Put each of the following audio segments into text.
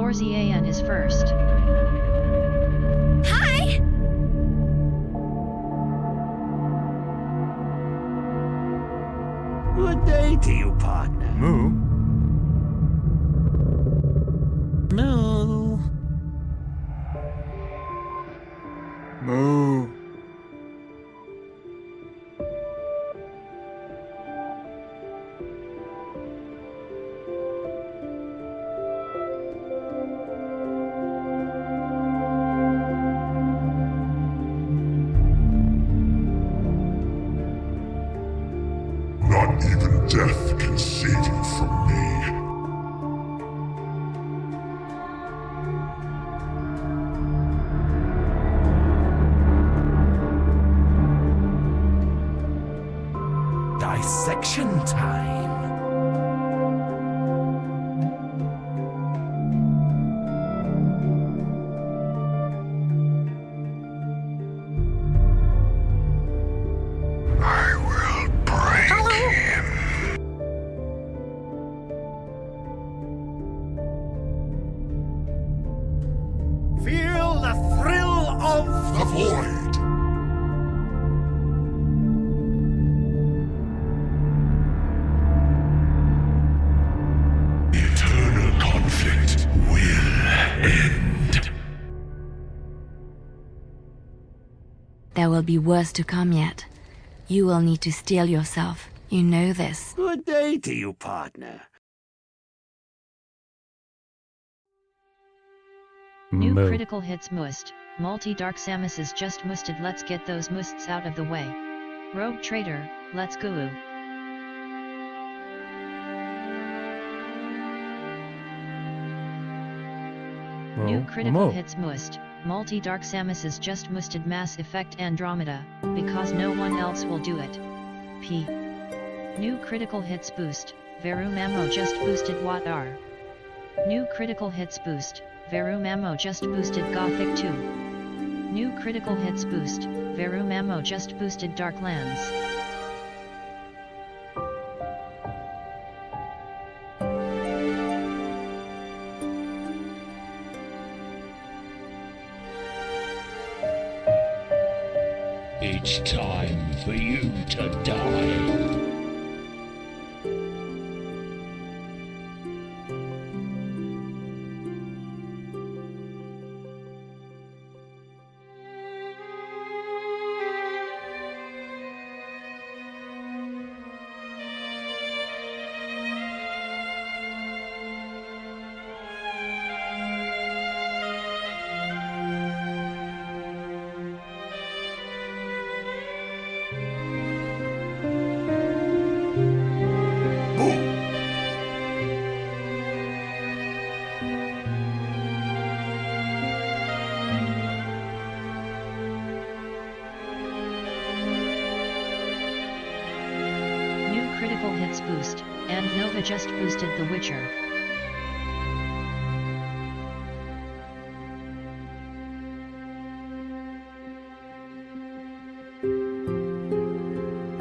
Lorzian is first. Hi! Good day to you, partner. Moo? No. Moo. Not even death can save you from me. Dissection time. I will break him. Feel the thrill of The void. The eternal conflict will end. There will be worse to come yet. You will need to steel yourself. You know this. Good day to you, partner. New Moo. critical hits must. Multi-dark Samus is just musted. Let's get those musts out of the way. Rogue Trader, let's go. New critical hits must. Multi-dark Samus is just musted. Mass Effect Andromeda, because no one else will do it. P. New critical hits boost. Veru Ammo just boosted What are? New critical hits boost. Veru Ammo just boosted Gothic 2. New critical hits boost. Veru Ammo just boosted Darklands. It's time for you to die. New critical hits boost, and Nova just boosted The Witcher.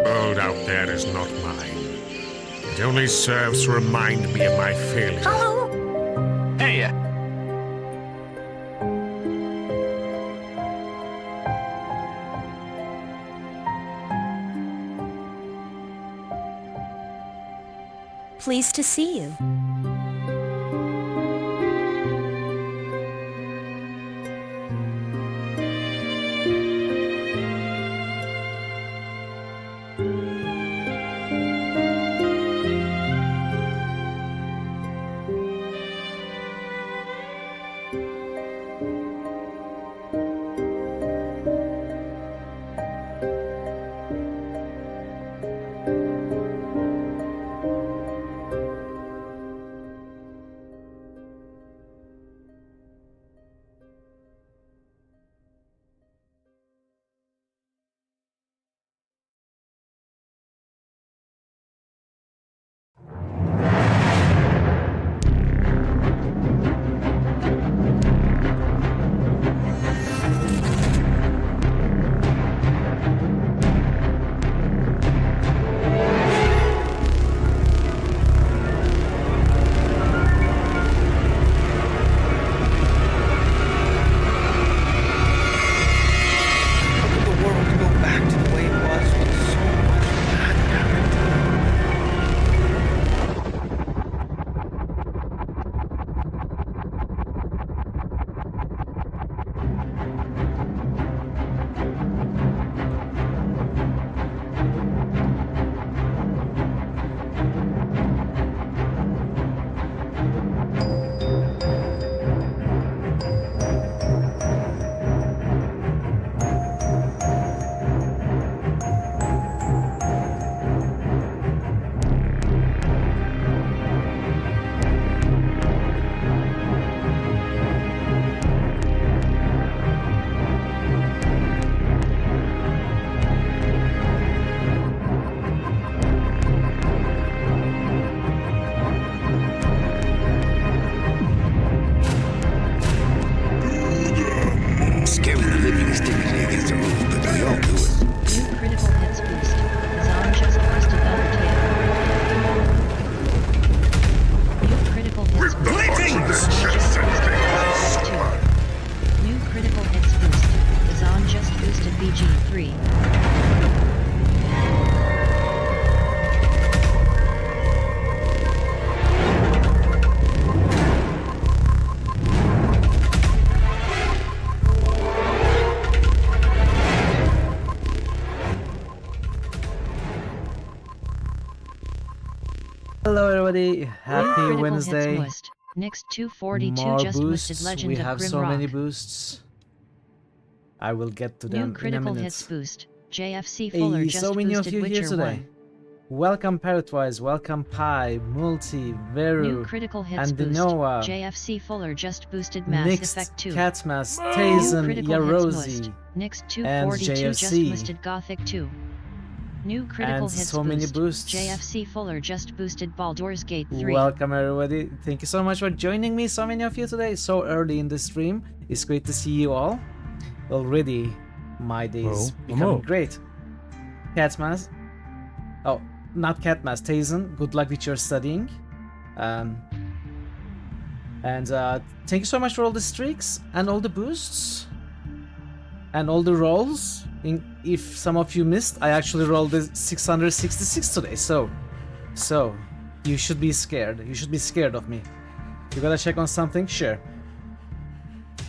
World out there is not mine. It only serves to remind me of my failure. Hey! Pleased to see you. everybody. New Happy critical Wednesday. hits must. Next 242 More just boosted boosts. Legend We of have Grim so Rock. many boosts. I will get to New them in a critical minute. hits boost. JFC Fuller Hey, just so many of boosted you here Witcher today. 1. Welcome Parrotwise, welcome Pi, Multi, New Veru, critical hits and boost. Noah, JFC Fuller just boosted Mass Nixed, Effect 2. Catmas, New Tazen, critical hits must. Yarozi, Next and 242 just JFC. boosted Gothic 2. New critical And hits so many boost. boosts. JFC Fuller just boosted Baldur's Gate 3. Welcome everybody. Thank you so much for joining me, so many of you today, so early in the stream. It's great to see you all. Already, my day is becoming great. Catmas. Oh, not Catmas, Tazen. Good luck with your studying. And thank you so much for all the streaks and all the boosts and all the rolls. If some of you missed, I actually rolled the 666 today. So you should be scared. You should be scared of me. You gotta check on something? Sure.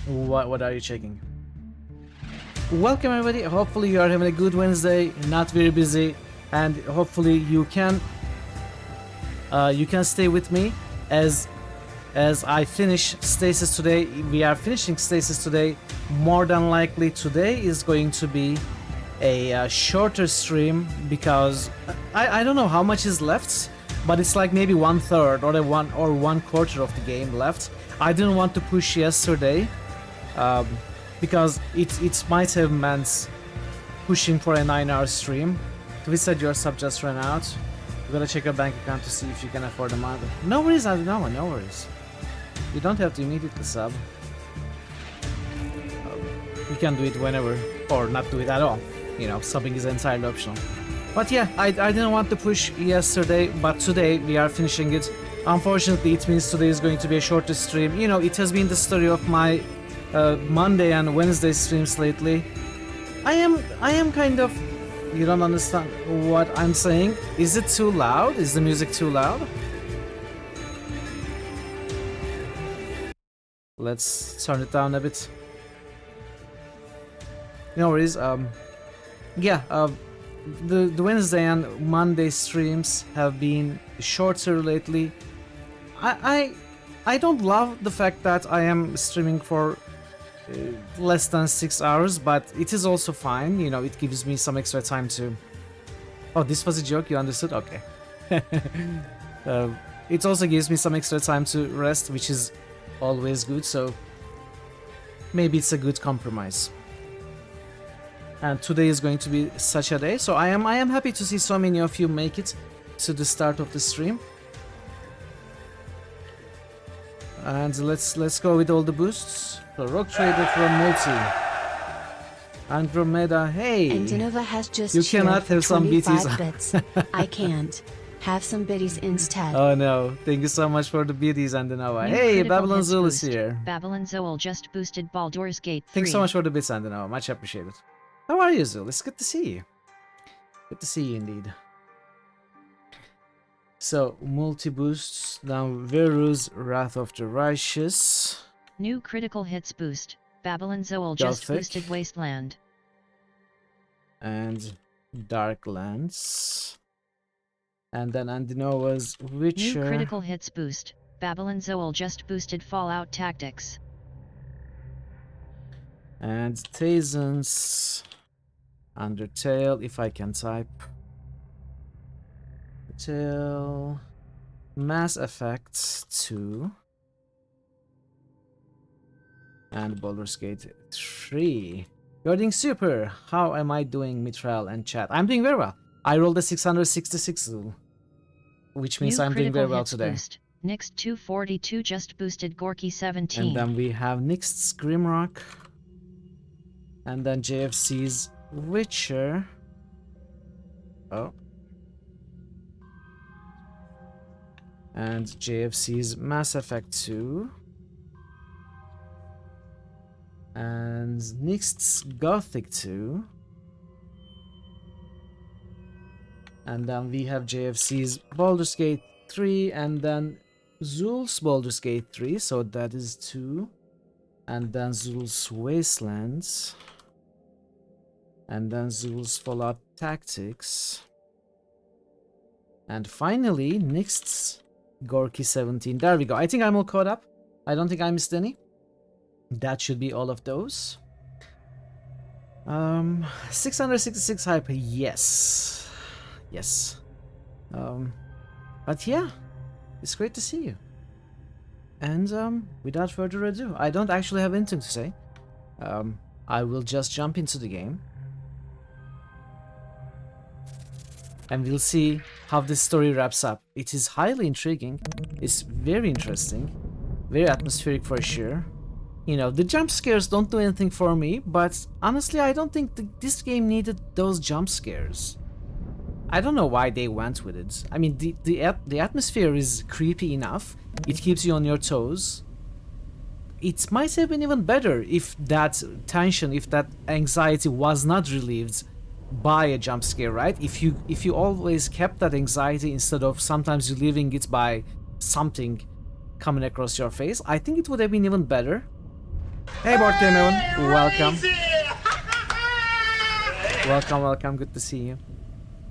What are you checking? Welcome everybody. Hopefully you are having a good Wednesday, not very busy, and hopefully you can stay with me as I finish Stasis today. We are finishing Stasis today. More than likely today is going to be a shorter stream because I don't know how much is left, but it's like maybe 1/3 or one quarter of the game left. I didn't want to push yesterday because it might have meant pushing for a 9-hour stream. We said your sub just ran out. You gotta check your bank account to see if you can afford the money. No worries, no worries. You don't have to immediately sub. You can do it whenever, or not do it at all. You know, subbing is entirely optional. But yeah, I didn't want to push yesterday, but today we are finishing it. Unfortunately, it means today is going to be a shorter stream. You know, it has been the story of my Monday and Wednesday streams lately. I am kind of... You don't understand what I'm saying? Is it too loud? Is the music too loud? Let's turn it down a bit. No worries. Yeah, the Wednesday and Monday streams have been shorter lately. I don't love the fact that I am streaming for less than 6 hours, but it is also fine. You know, it gives me some extra time to... Oh, this was a joke, you understood? Okay. It also gives me some extra time to rest, which is always good, so maybe it's a good compromise. And today is going to be such a day, so I am happy to see so many of you make it to the start of the stream. And let's go with all the boosts. So Rock Trader from Multi. Andromeda, hey! Andanova has just you shared cannot for have some 25 BTs. bits. I can't. Have some biddies instead. Oh no, thank you so much for the BTs, Andanova. New Hey, critical Babylon hits Zul is boost. here. Babylon Zoel just boosted Baldur's Gate 3. Thanks so much for the bits, Andanova. Much appreciated. How are you, Zul? It's good to see you. Good to see you indeed. So, multi-boosts. Now, Veru's Wrath of the Righteous. New critical hits boost. Babylon Zoel just boosted Wasteland. And Darklands. And then Andinova's Witcher. New critical hits boost. Babylon Zoel just boosted Fallout Tactics. And Tazen's Undertale, if I can type. Undertale. Mass Effect 2. And Baldur's Gate 3. You're doing super! How am I doing, Mitral and chat? I'm doing very well. I rolled a 666, which means I'm doing very well today. Boost. Next 242 just boosted Gorky 17. And then we have Nix's Grimrock. And then JFC's Witcher. Oh. And JFC's Mass Effect 2. And Nix's Gothic 2. And then we have JFC's Baldur's Gate 3. And then Zul's Baldur's Gate 3. So that is 2. And then Zul's Wastelands. And then Zul's Fallout Tactics. And finally, Nix's Gorky 17. There we go. I think I'm all caught up. I don't think I missed any. That should be all of those. 666 hype. Yes. Yes. But yeah, it's great to see you. And without further ado, I don't actually have anything to say. I will just jump into the game. And we'll see how this story wraps up. It is highly intriguing. It's very interesting. Very atmospheric for sure. You know, the jump scares don't do anything for me, but honestly, I don't think this game needed those jump scares. I don't know why they went with it. I mean, the atmosphere is creepy enough. It keeps you on your toes. It might have been even better if that tension, if that anxiety was not relieved by a jump scare, right? If you always kept that anxiety instead of sometimes relieving it by something coming across your face, I think it would have been even better. Hey, Board Game Evan, welcome. Welcome, good to see you.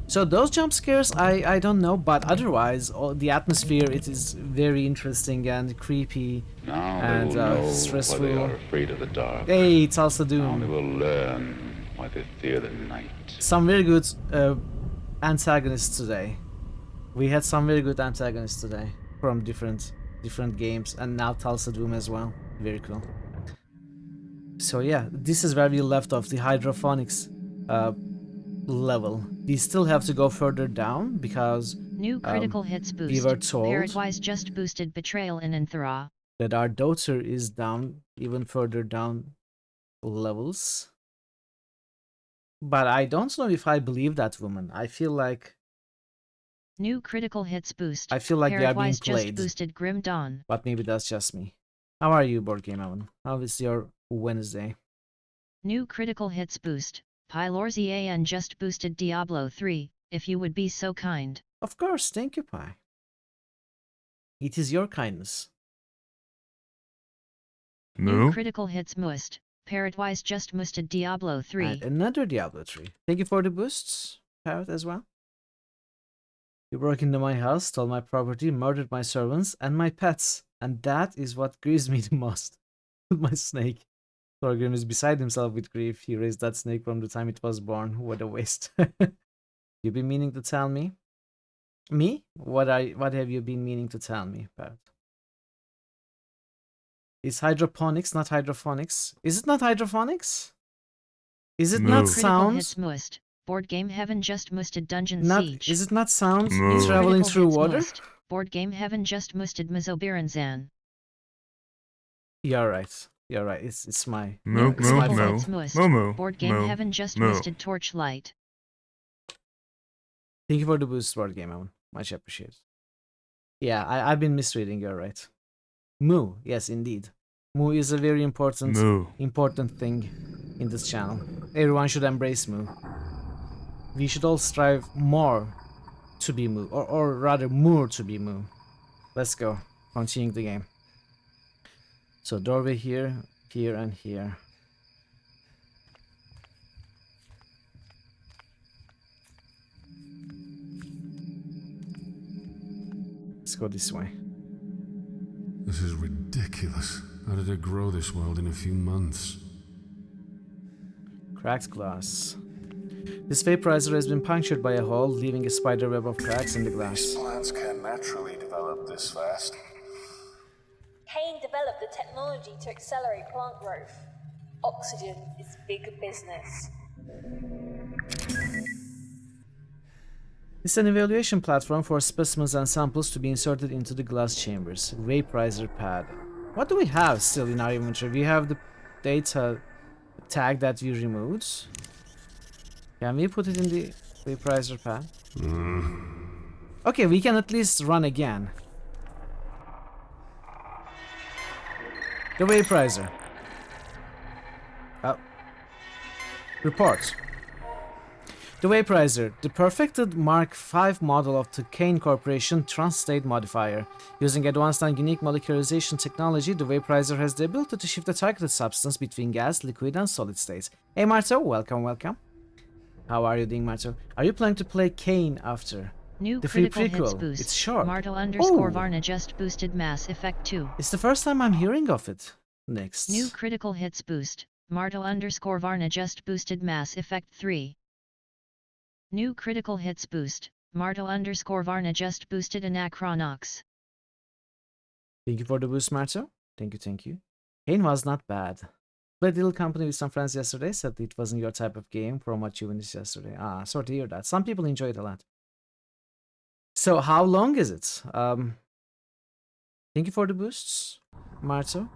So those jump scares, I don't know, but otherwise, the atmosphere, it is very interesting and creepy and stressful. Why they are afraid of the dark. Hey, it's also Doom. Now they will learn why they fear the night. Some very good antagonists today. We had some very good antagonists today from different games, and now Tulsa Doom as well. Very cool. So yeah, this is where we left off, the hydroponics level. We still have to go further down because new critical hits boost. We were told Parrotwise just boosted Betrayal in Anthra. that our daughter is down, even further down levels. But I don't know if I believe that woman. I feel like new critical hits boost. I feel like they are being Parrotwise played. just boosted Grim Dawn. But maybe that's just me. How are you, Board Game Evan? How is your Wednesday? New critical hits boost. Pylorzian just boosted Diablo 3, if you would be so kind. Of course, thank you, Pi. It is your kindness. New critical hits must. Parrotwise just boosted Diablo 3. And another Diablo 3. Thank you for the boosts, Parrot, as well. You broke into my house, stole my property, murdered my servants and my pets. And that is what grieves me the most. My snake. Thorgrim is beside himself with grief. He raised that snake from the time it was born. What a waste. You've been meaning to tell me? Me? What have you been meaning to tell me, Parrot? It's hydroponics, not hydrophonics. Is it not hydrophonics? Is it not sound? Hits must. Board Game Heaven just musted Dungeon Not, Siege. is it not sound traveling through water? Must. Board Game Heaven just musted Mizobiranzan. You're right. You're right. It's my Moo. Moo. Board Game Heaven just musted Torchlight. Thank you for the boost, Board Game Heaven. Much appreciated. Yeah, I've been misreading. You're right. Moo. Yes, indeed. Moo is a very important thing in this channel. Everyone should embrace Moo. We should all strive more to be Moo, or rather more to be Moo. Let's go. Continuing the game. So doorway here, here, and here. Let's go this way. This is ridiculous. How did it grow this world in a few months? Cracked glass. This vaporizer has been punctured by a hole, leaving a spider web of cracks in the glass. These plants can naturally develop this fast. Kane developed the technology to accelerate plant growth. Oxygen is big business. It's an evaluation platform for specimens and samples to be inserted into the glass chambers. Vaporizer pad. What do we have still in our inventory? We have the data tag that we removed. Can we put it in the vaporizer pad? Okay, we can at least run again. The vaporizer. Report. The vaporizer, the perfected Mark V model of the Kane Corporation Trans-State Modifier. Using advanced and unique molecularization technology, the vaporizer has the ability to shift the targeted substance between gas, liquid, and solid states. Hey Marto, welcome. How are you doing, Marto? Are you planning to play Kane after? New The free critical hits prequel. boost. It's short. Martel _ Oh! Varna just boosted Mass Effect 2. It's the first time I'm hearing of it. Next. New critical hits boost. Martel _ Varna just boosted Mass Effect 3. New critical hits boost. Martel _ Varna just boosted Anachronox. Thank you for the boost, Marto. Thank you, thank you. Kane was not bad. Played Little Company with some friends yesterday, said it wasn't your type of game from what you finished yesterday. Ah, sorry to hear that. Some people enjoy it a lot. So, how long is it? Thank you for the boosts, Marto.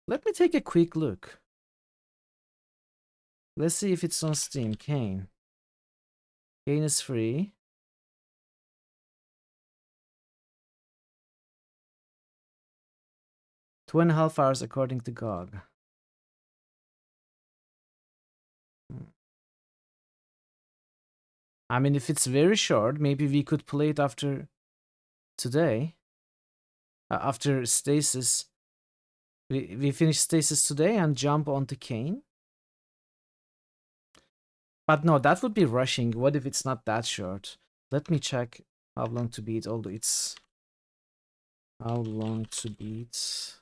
Let me take a quick look. Let's see if it's on Steam. Kane. Kane is free. Two and a half hours according to GOG. I mean, if it's very short, maybe we could play it after today. After Stasis. We finish Stasis today and jump onto Kane. But no, that would be rushing. What if it's not that short? Let me check how long to beat, although it's... How long to beat...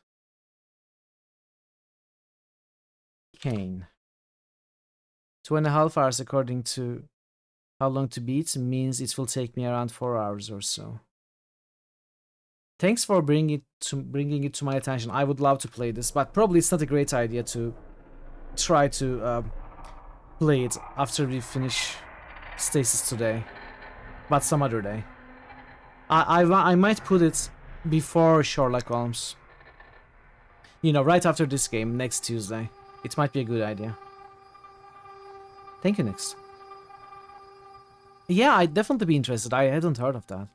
Kane. 2.5 hours according to how long to beat means it will take me around 4 hours or so. Thanks for bringing it to my attention. I would love to play this, but probably it's not a great idea to try to play it after we finish Stasis today, but some other day. I might put it before Sherlock Holmes. You know, right after this game, next Tuesday. It might be a good idea. Thank you, Nix. Yeah, I'd definitely be interested. I hadn't heard of that.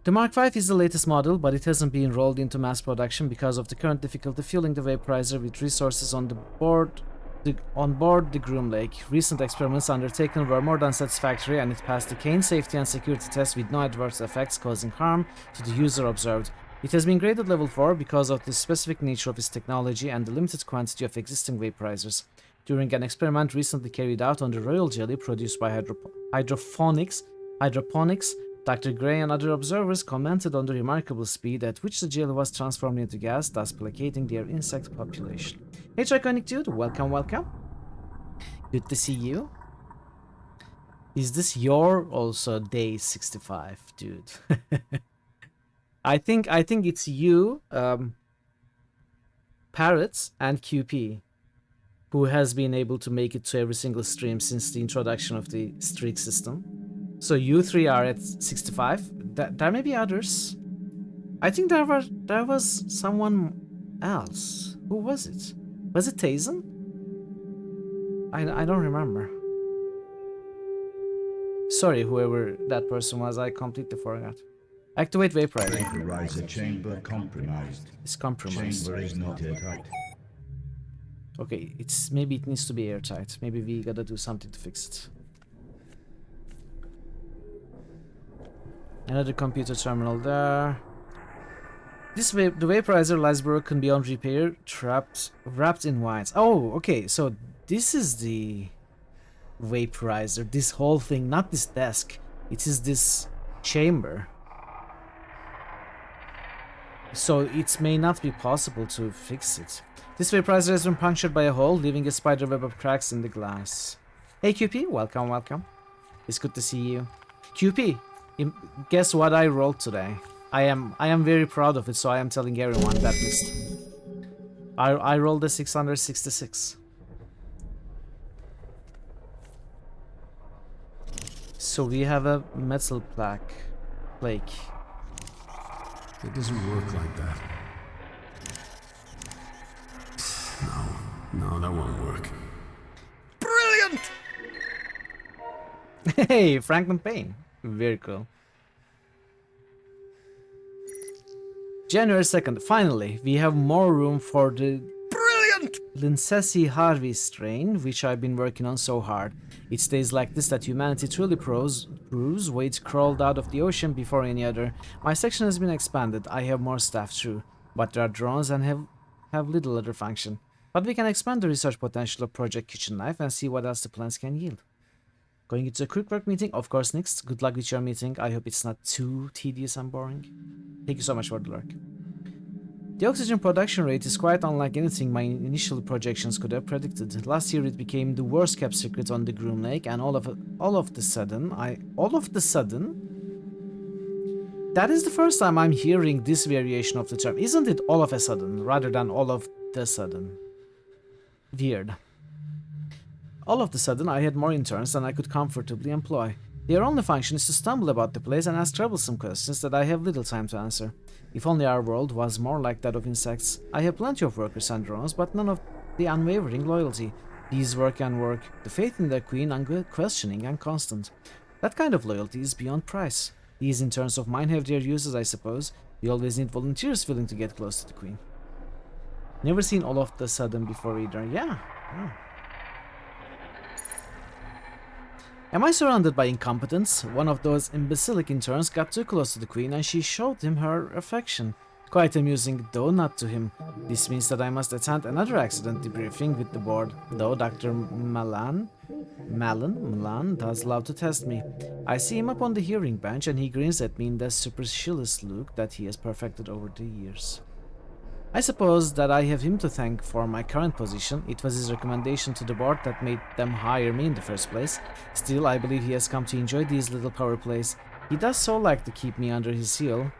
The Mark V is the latest model, but it hasn't been rolled into mass production because of the current difficulty fueling the vaporizer with resources on board the Groom Lake. Recent experiments undertaken were more than satisfactory, and it passed the Kane safety and security test with no adverse effects causing harm to the user observed. It has been graded level 4 because of the specific nature of its technology and the limited quantity of existing vaporizers. During an experiment recently carried out on the royal jelly produced by hydroponics, Dr. Gray and other observers commented on the remarkable speed at which the jelly was transformed into gas, thus placating their insect population. Hey Triconic Dude, welcome, welcome. Good to see you. Is this your also day 65, dude? I think it's you, Parrots, and QP, who has been able to make it to every single stream since the introduction of the streak system. So you three are at 65. There may be others. I think there was someone else. Who was it? Was it Tazen? I don't remember. Sorry, whoever that person was, I completely forgot. Activate vaporizer. Vaporizer chamber compromised. It's compromised. Chamber is not airtight. Okay, maybe it needs to be airtight. Maybe we gotta do something to fix it. Another computer terminal there. The vaporizer lies broken beyond repair, wrapped in wires. Oh, okay, so this is the vaporizer. This whole thing, not this desk. It is this chamber. So it may not be possible to fix it. This vaporizer has been punctured by a hole, leaving a spider web of cracks in the glass. Hey QP, welcome, welcome. It's good to see you. QP, guess what I rolled today? I am very proud of it, so I am telling everyone that list. I rolled a 666. So we have a metal plate. It doesn't work like that. No, that won't work. Brilliant! Hey, Franklin Payne. Very cool. January 2nd. Finally, we have more room for the Brilliant! Lincesi Harvey strain, which I've been working on so hard. It's days like this that humanity truly proves Wade crawled out of the ocean before any other. My section has been expanded. I have more staff too, but there are drones and have little other function. But we can expand the research potential of Project Kitchen Knife and see what else the plans can yield. Going into a quick work meeting, of course, Nix. Good luck with your meeting. I hope it's not too tedious and boring. Thank you so much for the lurk. The oxygen production rate is quite unlike anything my initial projections could have predicted. Last year it became the worst kept secret on the Groom Lake, and all of the sudden, that is the first time I'm hearing this variation of the term. Isn't it all of a sudden, rather than all of the sudden? Weird. All of the sudden, I had more interns than I could comfortably employ. Their only function is to stumble about the place and ask troublesome questions that I have little time to answer. If only our world was more like that of insects. I have plenty of workers and drones, but none of the unwavering loyalty. These work and work, the faith in their queen unquestioning and constant. That kind of loyalty is beyond price. These interns of mine have their uses, I suppose. We always need volunteers willing to get close to the queen. Never seen all of the sudden before either. Yeah. Am I surrounded by incompetence? One of those imbecilic interns got too close to the queen and she showed him her affection. Quite amusing, though not to him. This means that I must attend another accident debriefing with the board, though Dr. Malan does love to test me. I see him up on the hearing bench and he grins at me in that supercilious look that he has perfected over the years. I suppose that I have him to thank for my current position. It was his recommendation to the board that made them hire me in the first place. Still, I believe he has come to enjoy these little power plays. He does so like to keep me under his heel.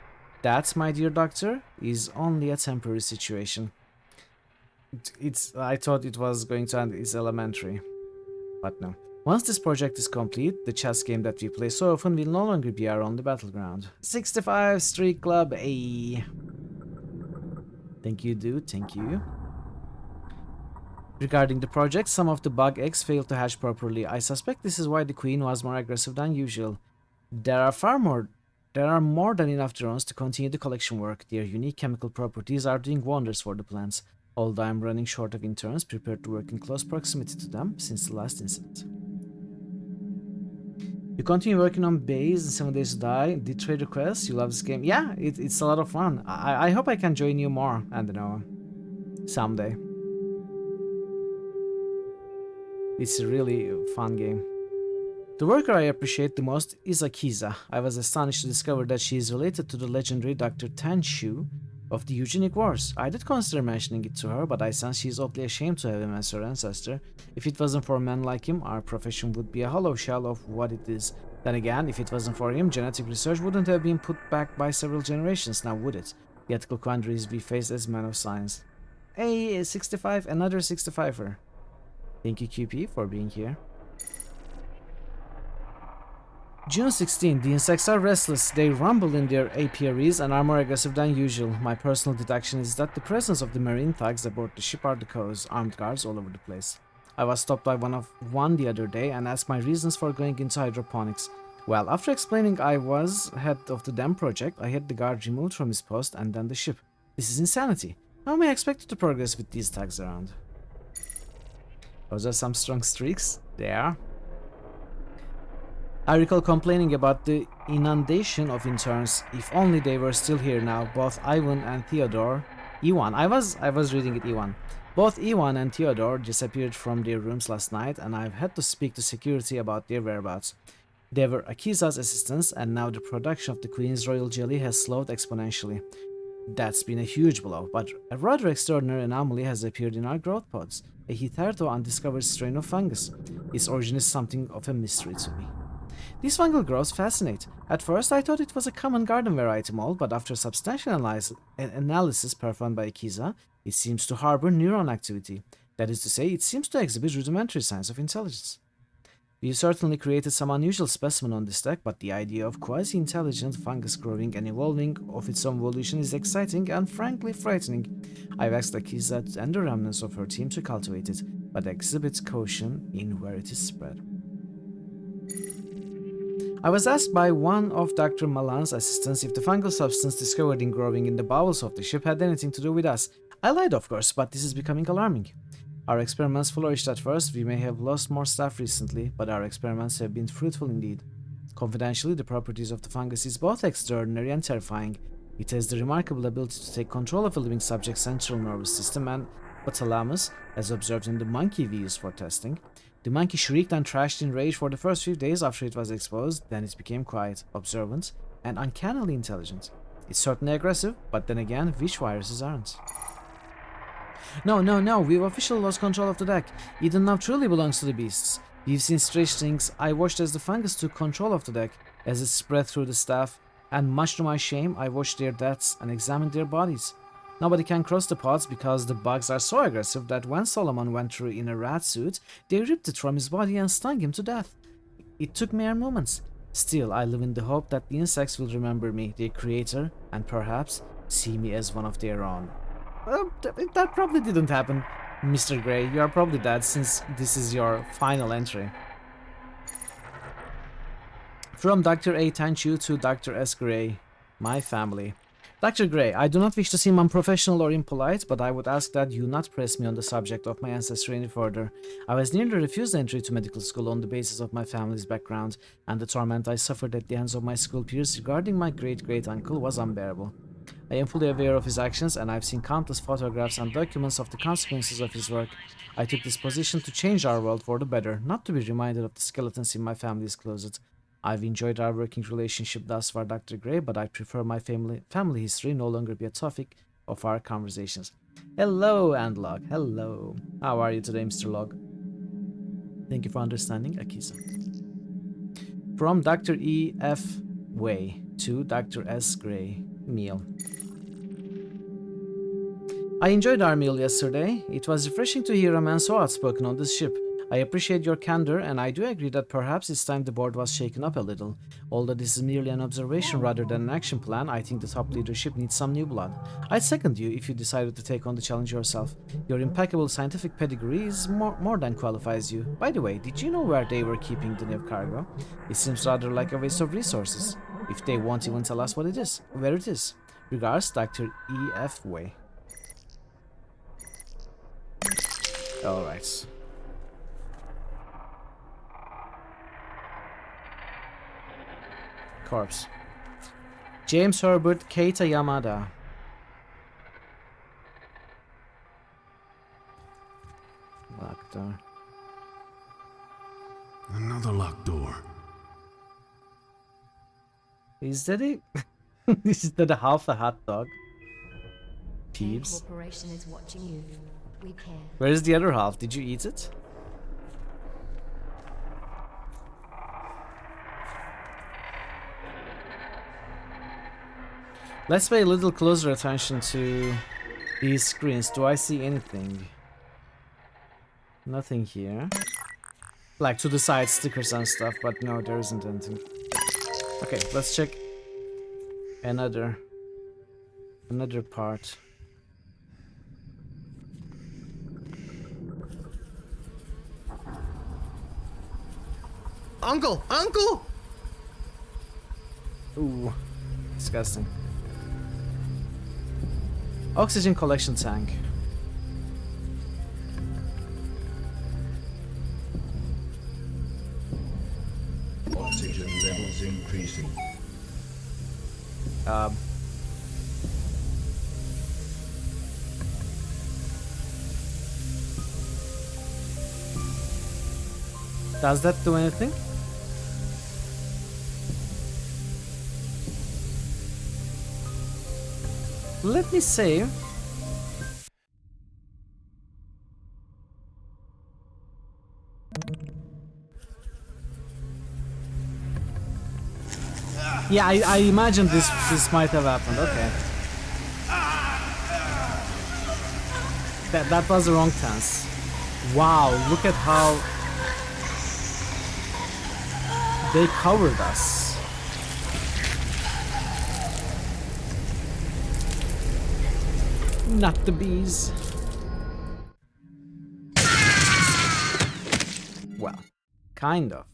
That, my dear doctor, is only a temporary situation. I thought it was going to end as elementary, but no. Once this project is complete, the chess game that we play so often will no longer be our only battleground. 65 Street Club A. Thank you, dude. Thank you. Regarding the project, some of the bug eggs failed to hatch properly. I suspect this is why the queen was more aggressive than usual. There are more than enough drones to continue the collection work. Their unique chemical properties are doing wonders for the plants. Although I'm running short of interns prepared to work in close proximity to them since the last incident. You continue working on Base and 7 Days to Die. Did trade requests? You love this game? Yeah, it's a lot of fun. I hope I can join you more, and someday. It's a really fun game. The worker I appreciate the most is Akiza. I was astonished to discover that she is related to the legendary Dr. Tanshu of the Eugenic Wars. I did consider mentioning it to her, but I sense she is oddly ashamed to have him as her ancestor. If it wasn't for men like him, our profession would be a hollow shell of what it is. Then again, if it wasn't for him, genetic research wouldn't have been put back by several generations, now would it? The ethical quandaries we face as men of science. Hey, 65, another 65er. Thank you, QP, for being here. June 16. The insects are restless. They rumble in their apiaries and are more aggressive than usual. My personal deduction is that the presence of the marine thugs aboard the ship are the cause. Armed guards all over the place. I was stopped by one the other day and asked my reasons for going into hydroponics. Well, after explaining I was head of the dam project, I had the guard removed from his post and then the ship. This is insanity. How am I expected to progress with these thugs around? Those are some strong streaks. They are. I recall complaining about the inundation of interns. If only they were still here now. Both Ivan and Theodore... Iwan. I was reading it Iwan. Both Iwan and Theodore disappeared from their rooms last night and I've had to speak to security about their whereabouts. They were Akiza's assistants and now the production of the Queen's Royal Jelly has slowed exponentially. That's been a huge blow, but a rather extraordinary anomaly has appeared in our growth pods. A hitherto undiscovered strain of fungus. Its origin is something of a mystery to me. These fungal growths fascinate. At first I thought it was a common garden variety mold, but after substantial analysis performed by Akiza, it seems to harbor neuron activity. That is to say, it seems to exhibit rudimentary signs of intelligence. We've certainly created some unusual specimen on this deck, but the idea of quasi-intelligent fungus growing and evolving of its own evolution is exciting and frankly frightening. I've asked Akiza and the remnants of her team to cultivate it, but exhibits caution in where it is spread. I was asked by one of Dr. Malan's assistants if the fungal substance discovered in growing in the bowels of the ship had anything to do with us. I lied, of course, but this is becoming alarming. Our experiments flourished at first. We may have lost more staff recently, but our experiments have been fruitful indeed. Confidentially, the properties of the fungus is both extraordinary and terrifying. It has the remarkable ability to take control of a living subject's central nervous system and hypothalamus, as observed in the monkey we used for testing. The monkey shrieked and thrashed in rage for the first few days after it was exposed, then it became quiet, observant, and uncannily intelligent. It's certainly aggressive, but then again, which viruses aren't? No, we've officially lost control of the deck. Eden now truly belongs to the beasts. We've seen strange things. I watched as the fungus took control of the deck, as it spread through the staff, and much to my shame, I watched their deaths and examined their bodies. Nobody can cross the pods because the bugs are so aggressive that when Solomon went through in a rat suit, they ripped it from his body and stung him to death. It took mere moments. Still, I live in the hope that the insects will remember me, their creator, and perhaps see me as one of their own. That probably didn't happen, Mr. Gray. You are probably dead since this is your final entry. From Dr. A. Tanchu to Dr. S. Gray, my family. Dr. Gray, I do not wish to seem unprofessional or impolite, but I would ask that you not press me on the subject of my ancestry any further. I was nearly refused entry to medical school on the basis of my family's background, and the torment I suffered at the hands of my school peers regarding my great-great-uncle was unbearable. I am fully aware of his actions, and I've seen countless photographs and documents of the consequences of his work. I took this position to change our world for the better, not to be reminded of the skeletons in my family's closet. I've enjoyed our working relationship thus far, Dr. Gray, but I prefer my family history no longer be a topic of our conversations. Hello, Andlog. Hello. How are you today, Mr. Log? Thank you for understanding, Akisa. From Dr. E. F. Way to Dr. S. Gray. Meal. I enjoyed our meal yesterday. It was refreshing to hear a man so outspoken on this ship. I appreciate your candor, and I do agree that perhaps it's time the board was shaken up a little. Although this is merely an observation rather than an action plan, I think the top leadership needs some new blood. I'd second you if you decided to take on the challenge yourself. Your impeccable scientific pedigree is more than qualifies you. By the way, did you know where they were keeping the new cargo? It seems rather like a waste of resources, if they won't even tell us where it is. Regards, Dr. E. F. Way. Alright. Corpse. James Herbert Keita Yamada. Locked door. Another locked door. Is that it? Is that a half a hot dog? Peeps. Corporation is watching you. We care. Where's the other half? Did you eat it? Let's pay a little closer attention to these screens. Do I see anything? Nothing here. Like to the side stickers and stuff, but no, there isn't anything. Okay, let's check another part. Uncle! Uncle! Ooh, disgusting. Oxygen collection tank. Oxygen levels increasing. Does that do anything? Let me save. Yeah, I imagine this might have happened. Okay. That was the wrong tense. Wow, look at how they covered us. Not the bees. Well, kind of.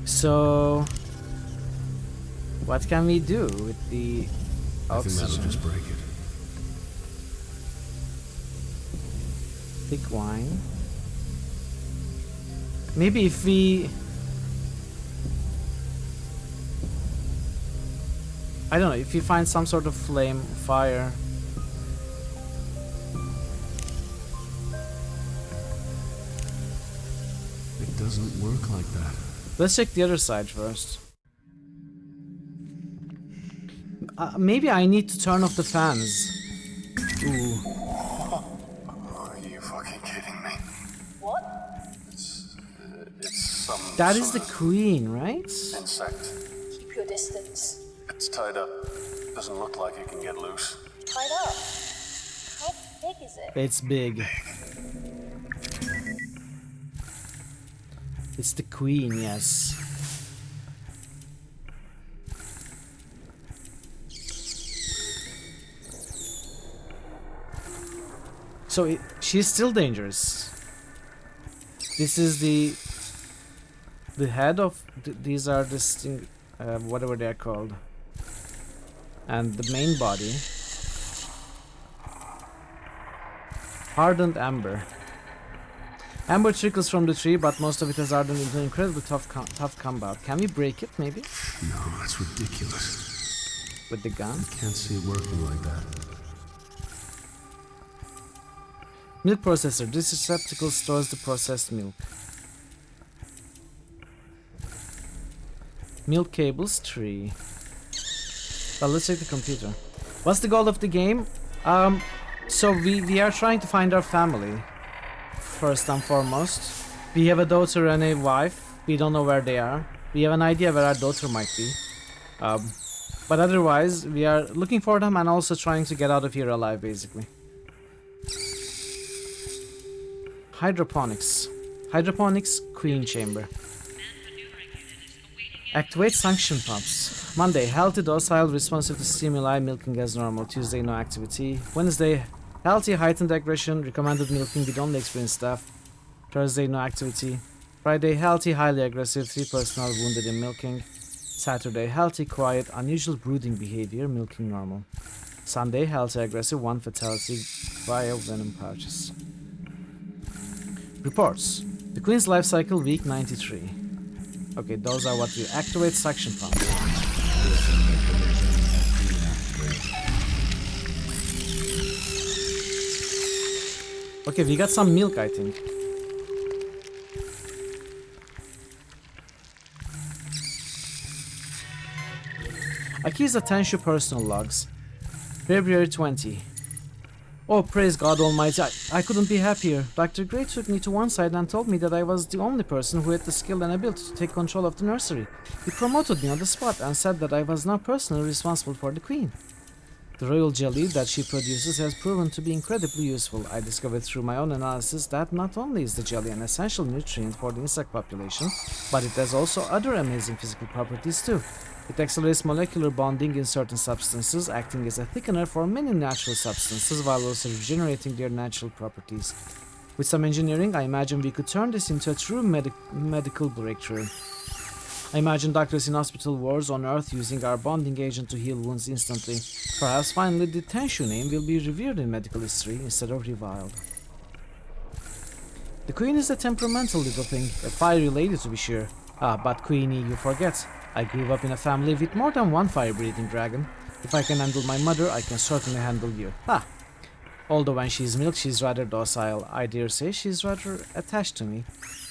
So, what can we do with the oxygen? I think that'll just break it. Thick wine. Maybe if we... I don't know, if you find some sort of flame, fire. doesn't work like that. Let's check the other side first. Maybe I need to turn off the fans. Ooh. Are you fucking kidding me? What? It's some That is sort the of queen, right? insect. Keep your distance. It's tied up. Doesn't look like it can get loose. Tied up. How big is it? It's big. It's the queen, yes. So she's still dangerous. This is the head of these are distinct, whatever they are called, and the main body. Hardened amber. Amber trickles from the tree, but most of it has hardened into incredibly tough combat. Can we break it, maybe? No, that's ridiculous. With the gun? I can't see it working like that. Milk processor. This receptacle stores the processed milk. Milk cables, tree. Well, let's check the computer. What's the goal of the game? So we are trying to find our family. First and foremost. We have a daughter and a wife. We don't know where they are. We have an idea where our daughter might be. But otherwise, we are looking for them and also trying to get out of here alive, basically. Hydroponics. Hydroponics, queen chamber. Activate suction pumps. Monday, healthy, docile, responsive to stimuli, milking as normal. Tuesday, no activity. Wednesday, healthy, heightened aggression, recommended milking with only experienced staff. Thursday, no activity. Friday, healthy, highly aggressive, 3 personnel wounded in milking. Saturday, healthy, quiet, unusual brooding behavior, milking normal. Sunday, healthy, aggressive, 1 fatality via venom pouches. Reports. The Queen's life cycle, week 93. Okay, those are what we activate suction pump. Okay, we got some milk, I think. Aki's Attention personal logs. February 20. Oh, praise God Almighty, I couldn't be happier. Dr. Gray took me to one side and told me that I was the only person who had the skill and ability to take control of the nursery. He promoted me on the spot and said that I was now personally responsible for the Queen. The royal jelly that she produces has proven to be incredibly useful. I discovered through my own analysis that not only is the jelly an essential nutrient for the insect population, but it has also other amazing physical properties too. It accelerates molecular bonding in certain substances, acting as a thickener for many natural substances while also regenerating their natural properties. With some engineering, I imagine we could turn this into a true medical breakthrough. I imagine doctors in hospital wards on Earth using our bonding agent to heal wounds instantly. Perhaps finally the Tenshu name will be revered in medical history instead of reviled. The Queen is a temperamental little thing, a fiery lady to be sure. Ah, but Queenie, you forget. I grew up in a family with more than one fire-breathing dragon. If I can handle my mother, I can certainly handle you. Ha! Although when she's milked, she's rather docile. I dare say she's rather attached to me.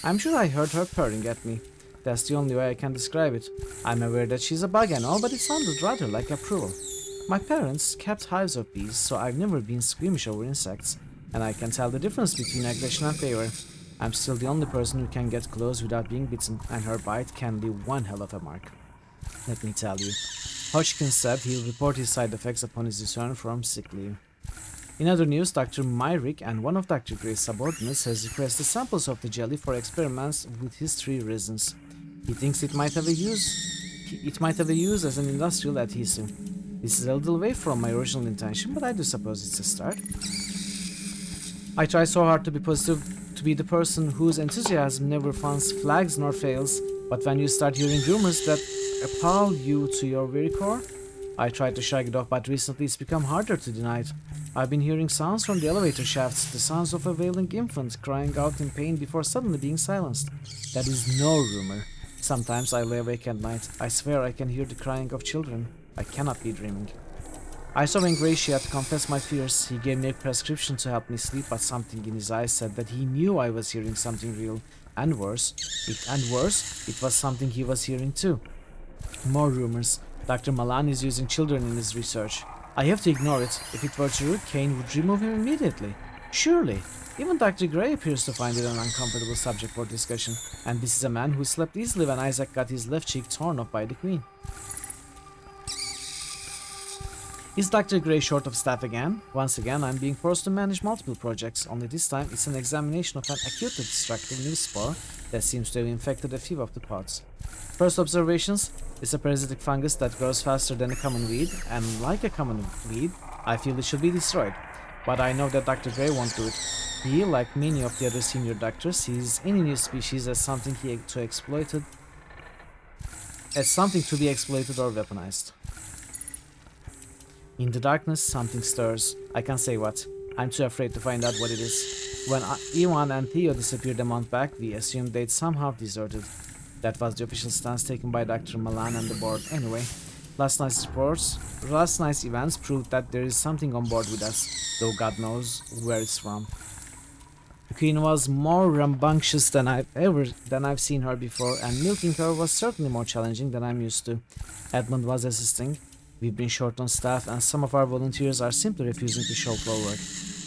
I'm sure I heard her purring at me. That's the only way I can describe it. I'm aware that she's a bug and all, but it sounded rather like approval. My parents kept hives of bees, so I've never been squeamish over insects, and I can tell the difference between aggression and favor. I'm still the only person who can get close without being bitten, and her bite can leave one hell of a mark. Let me tell you. Hodgkin said he'll report his side effects upon his return from sick leave. In other news, Dr. Myrick and one of Dr. Gray's subordinates has requested samples of the jelly for experiments with his 3 reasons. He thinks it might have a use as an industrial adhesive. This is a little away from my original intention, but I do suppose it's a start. I try so hard to be positive, to be the person whose enthusiasm never flags nor fails, but when you start hearing rumors that appall you to your very core, I try to shrug it off, but recently it's become harder to deny it. I've been hearing sounds from the elevator shafts, the sounds of a wailing infant crying out in pain before suddenly being silenced. That is no rumor. Sometimes I lay awake at night. I swear I can hear the crying of children. I cannot be dreaming. I saw Ingratiate to confess my fears. He gave me a prescription to help me sleep, but something in his eyes said that he knew I was hearing something real. And worse, it was something he was hearing too. More rumors. Dr. Malan is using children in his research. I have to ignore it. If it were true, Kane would remove him immediately. Surely. Even Dr. Gray appears to find it an uncomfortable subject for discussion. And this is a man who slept easily when Isaac got his left cheek torn off by the Queen. Is Dr. Gray short of staff again? Once again, I'm being forced to manage multiple projects, only this time it's an examination of an acutely destructive new spore that seems to have infected a few of the pods. First observations, it's a parasitic fungus that grows faster than a common weed, and like a common weed, I feel it should be destroyed. But I know that Dr. Gray won't do it. He, like many of the other senior doctors, sees any new species as something to be exploited or weaponized. In the darkness, something stirs. I can't say what. I'm too afraid to find out what it is. When Iwan and Theo disappeared a month back, we assumed they'd somehow deserted. That was the official stance taken by Dr. Malan and the board. Anyway, last night's events proved that there is something on board with us, though God knows where it's from. The Queen was more rambunctious than I've seen her before, and milking her was certainly more challenging than I'm used to. Edmund was assisting. We've been short on staff, and some of our volunteers are simply refusing to show forward.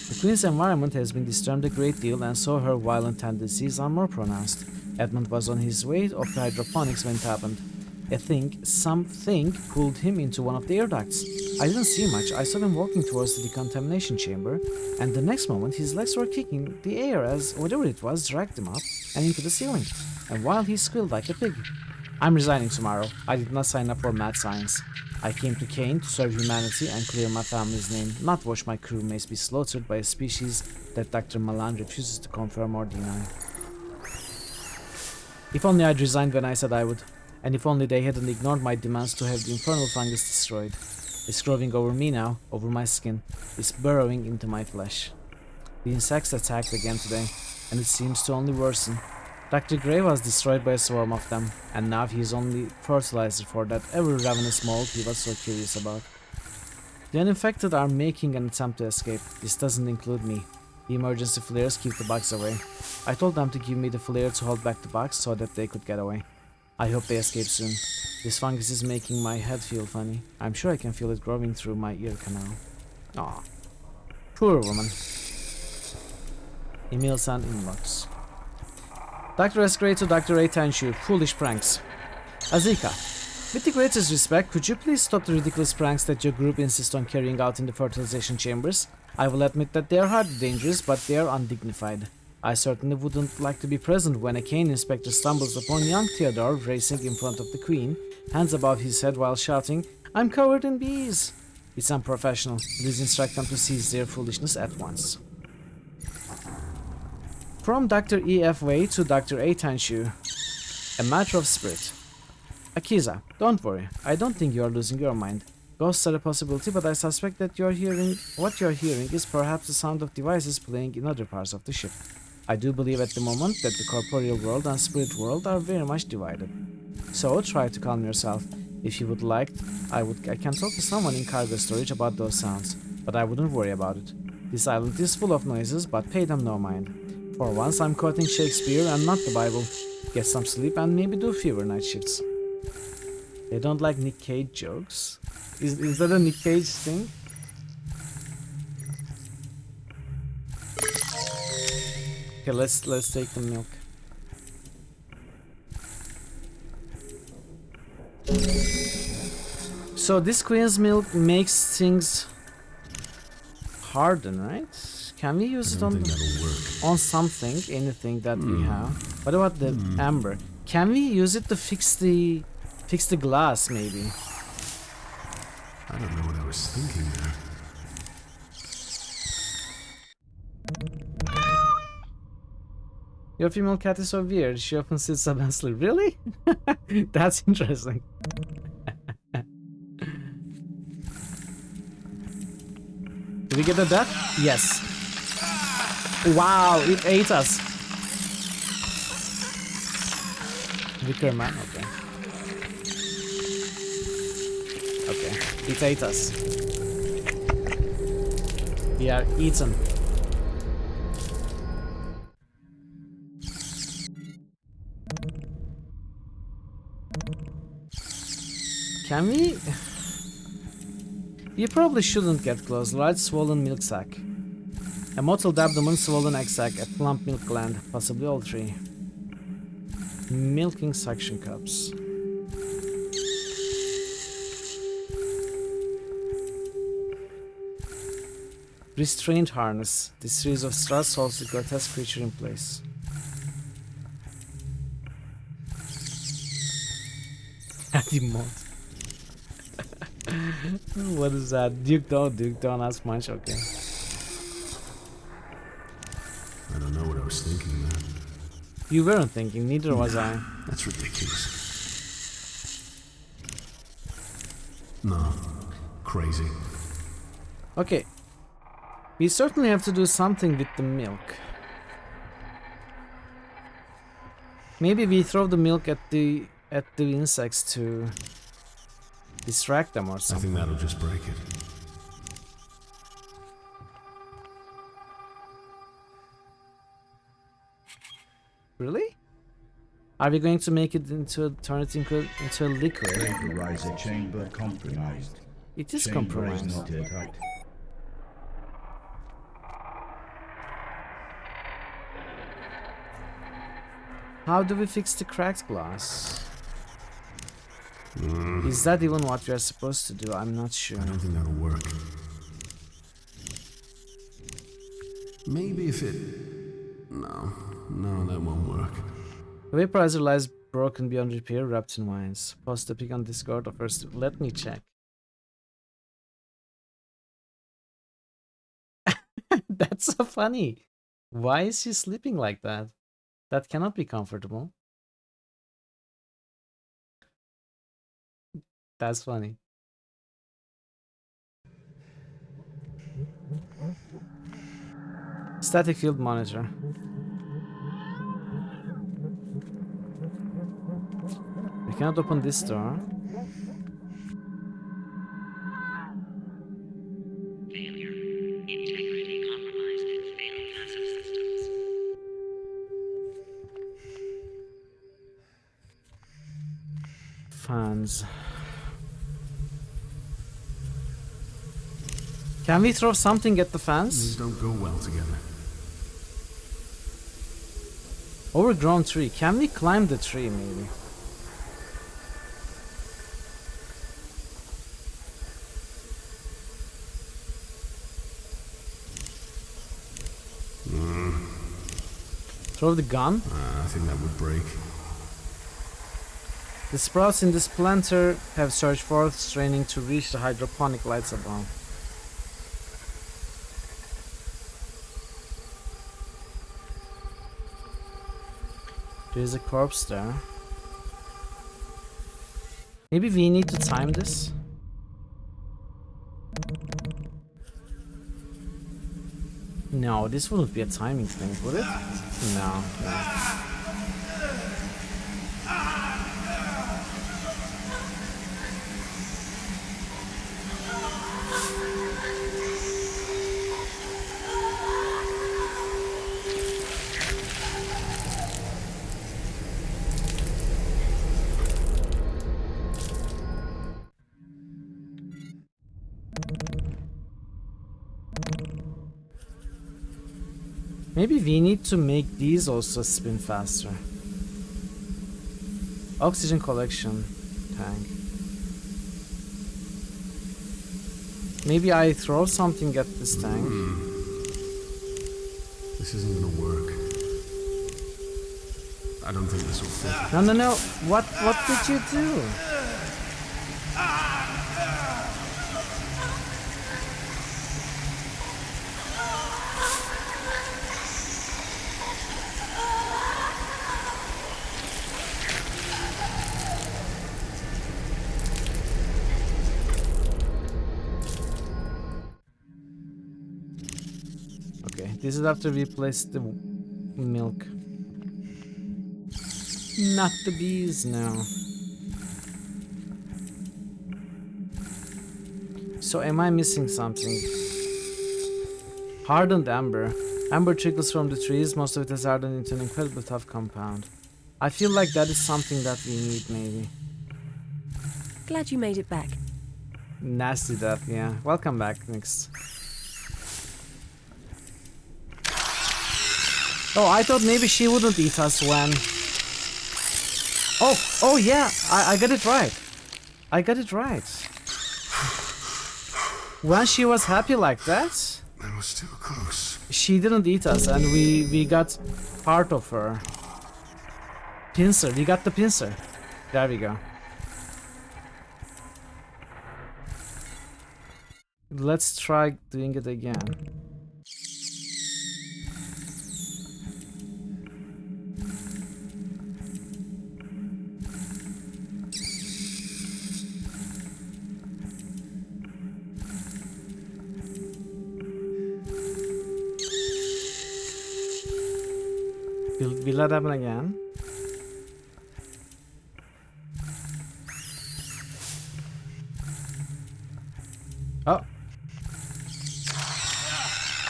The Queen's environment has been disturbed a great deal, and so her violent tendencies are more pronounced. Edmund was on his way off to hydroponics when it happened. Something pulled him into one of the air ducts. I didn't see much. I saw him walking towards the decontamination chamber, and the next moment his legs were kicking the air as whatever it was dragged him up and into the ceiling, and while he squealed like a pig. I'm resigning tomorrow. I did not sign up for mad science. I came to Kane to serve humanity and clear my family's name, not watch my crewmates be slaughtered by a species that Dr. Malan refuses to confirm or deny. If only I'd resigned when I said I would, and if only they hadn't ignored my demands to have the infernal fungus destroyed. It's growing over me now, over my skin. It's burrowing into my flesh. The insects attacked again today, and it seems to only worsen. Dr. Gray was destroyed by a swarm of them, and now he is only fertilizer for that ever-ravenous mold he was so curious about. The uninfected are making an attempt to escape. This doesn't include me. The emergency flares keep the bugs away. I told them to give me the flare to hold back the bugs so that they could get away. I hope they escape soon. This fungus is making my head feel funny. I'm sure I can feel it growing through my ear canal. Aw. Poor woman. Emails and inbox. Dr. S. Gray to Dr. A. Tanshu. Foolish pranks. Azika. With the greatest respect, could you please stop the ridiculous pranks that your group insists on carrying out in the fertilization chambers? I will admit that they are hardly dangerous, but they are undignified. I certainly wouldn't like to be present when a Kane inspector stumbles upon young Theodore racing in front of the Queen, hands above his head while shouting, "I'm covered in bees!" It's unprofessional. Please instruct them to cease their foolishness at once. From Dr. E.F. Wei to Dr. A. Tanshu. A matter of spirit. Akiza, don't worry. I don't think you are losing your mind. Ghosts are a possibility, but I suspect that what you're hearing is perhaps the sound of devices playing in other parts of the ship. I do believe at the moment that the corporeal world and spirit world are very much divided. So try to calm yourself. If you would like, I can talk to someone in cargo storage about those sounds, but I wouldn't worry about it. This island is full of noises, but pay them no mind. For once I'm quoting Shakespeare and not the Bible. Get some sleep and maybe do fewer night shifts. They don't like Nick Cage jokes? Is that a Nick Cage thing? Okay, let's take the milk. So this Queen's milk makes things harden, right? Can we use it on something, anything that we have? What about the amber? Can we use it to fix the glass, maybe? I don't know what I was thinking there. Your female cat is so weird. She often sits up and sleeps. Really? That's interesting. Did we get a death? Yes. Wow, it ate us. Wicker man, okay. Okay, it ate us. We are eaten. Can we? You probably shouldn't get close. Large swollen milk sac. A mottled abdomen, swollen egg sac, a plump milk gland, possibly all three. Milking suction cups. Restraint harness. This series of straws holds the grotesque creature in place. Daddy mod. What is that? Duke don't ask much, okay. I don't know what I was thinking, man. You weren't thinking, neither was I. That's ridiculous. No. Crazy. Okay. We certainly have to do something with the milk. Maybe we throw the milk at the insects to distract them or something. I think that'll just break it. Really? Are we going to make it turn it into a liquid? Vaporizer chamber compromised. It is Chamber compromised. is not airtight. How do we fix the cracked glass? Is that even what we are supposed to do? I'm not sure. I don't think that'll work. Maybe if it... No, that won't work. The vaporizer lies broken beyond repair, wrapped in wines. Post a pic on Discord or first. Let me check. That's so funny. Why is he sleeping like that? That cannot be comfortable. That's funny. Static field monitor. I cannot open this door. Failure. Integrity compromised in failed passive systems. Fans. Can we throw something at the fans? These don't go well together. Overgrown tree. Can we climb the tree maybe? Throw the gun? I think that would break. The sprouts in this planter have surged forth, straining to reach the hydroponic lights above. There's a corpse there. Maybe we need to time this? No, this wouldn't be a timing thing, would it? No. Maybe we need to make these also spin faster. Oxygen collection tank. Maybe I throw something at this tank. This isn't gonna work. I don't think this will fit. No. What did you do? This is after we place the milk. Not the bees now. So am I missing something? Hardened amber. Amber trickles from the trees. Most of it has hardened into an incredibly tough compound. I feel like that is something that we need maybe. Glad you made it back. Nasty death, yeah. Welcome back, next. Oh, I thought maybe she wouldn't eat us when... Oh yeah, I got it right. I got it right. When she was happy like that... That was too close. She didn't eat us and we got part of her. Pincer, we got the pincer. There we go. Let's try doing it again. Will that happen again? Oh.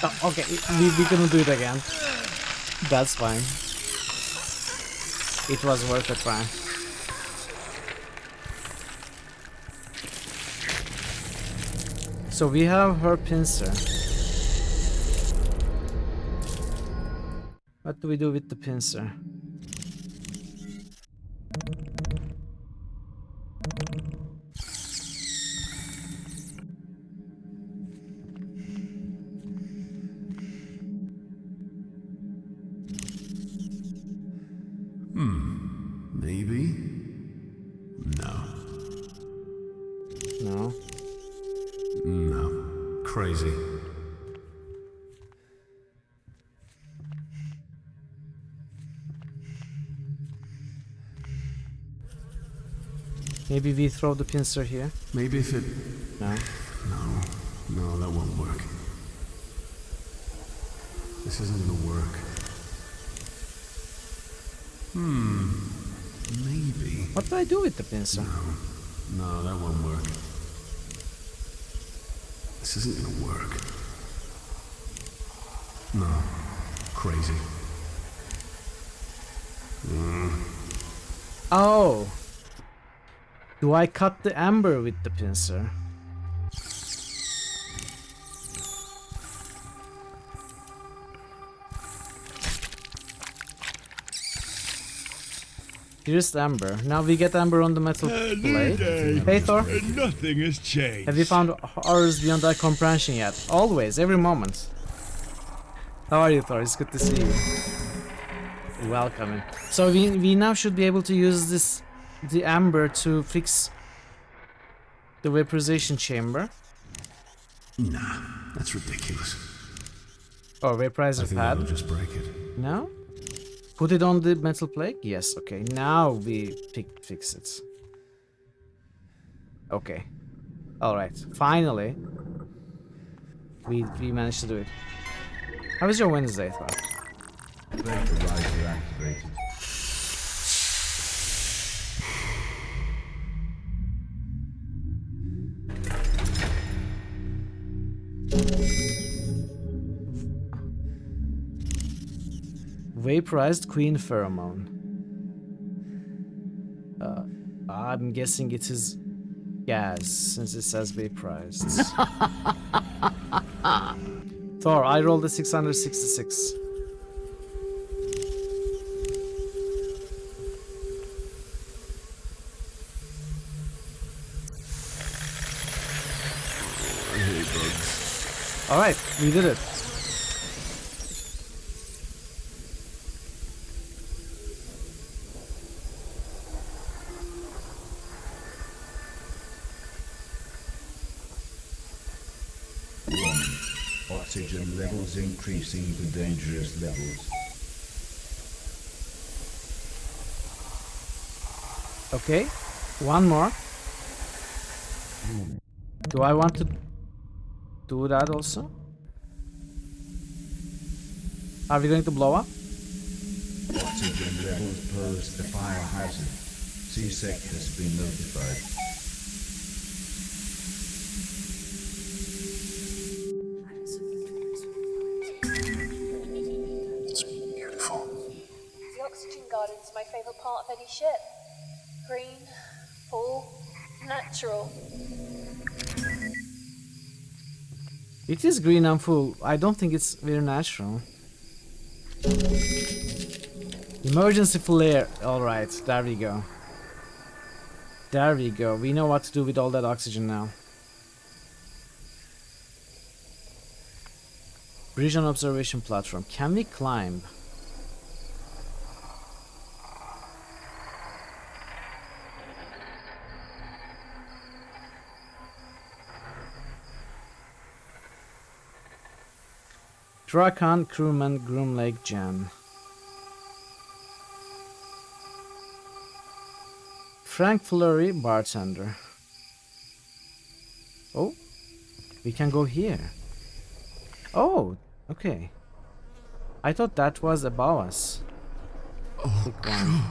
Oh, okay, we couldn't do it again. That's fine. It was worth a try. So we have her pincer. What do we do with the pincer? Maybe? No. No. No. Crazy. Maybe we throw the pincer here. Maybe if it... No. No, that won't work. This isn't gonna work. Maybe. What do I do with the pincer? No, that won't work. This isn't gonna work. No. Crazy. Oh! Do I cut the amber with the pincer? Here's amber. Now we get amber on the metal plate. Hey Thor. Nothing has changed. Have you found horrors beyond our comprehension yet? Always, every moment. How are you, Thor? It's good to see you. Welcome. So we now should be able to use the amber to fix the vaporization chamber. Nah, that's ridiculous. Oh, vaporizer I think pad. that'll just break it. No? Put it on the metal plate? Yes, okay. Now we fix it. Okay. Alright, finally. We managed to do it. How was your Wednesday, Thor? Vaporizer activated. Vaporized queen pheromone. I'm guessing it is gas, since it says vaporized. Thor, I rolled a 666. I hate bugs. Alright, we did it. Oxygen levels increasing to dangerous levels. Okay, one more. Do I want to do that also? Are we going to blow up? Oxygen levels pose a fire hazard. CSEC has been notified. The oxygen garden's my favourite part of any ship. Green, full, natural. It is green and full. I don't think it's very natural. Emergency flare. Alright, there we go. There we go. We know what to do with all that oxygen now. Bridge on observation platform. Can we climb? Drakan, crewman, Groom Lake, Jan. Frank Fleury, bartender. Oh, we can go here. Oh, okay. I thought that was above us. Oh, God.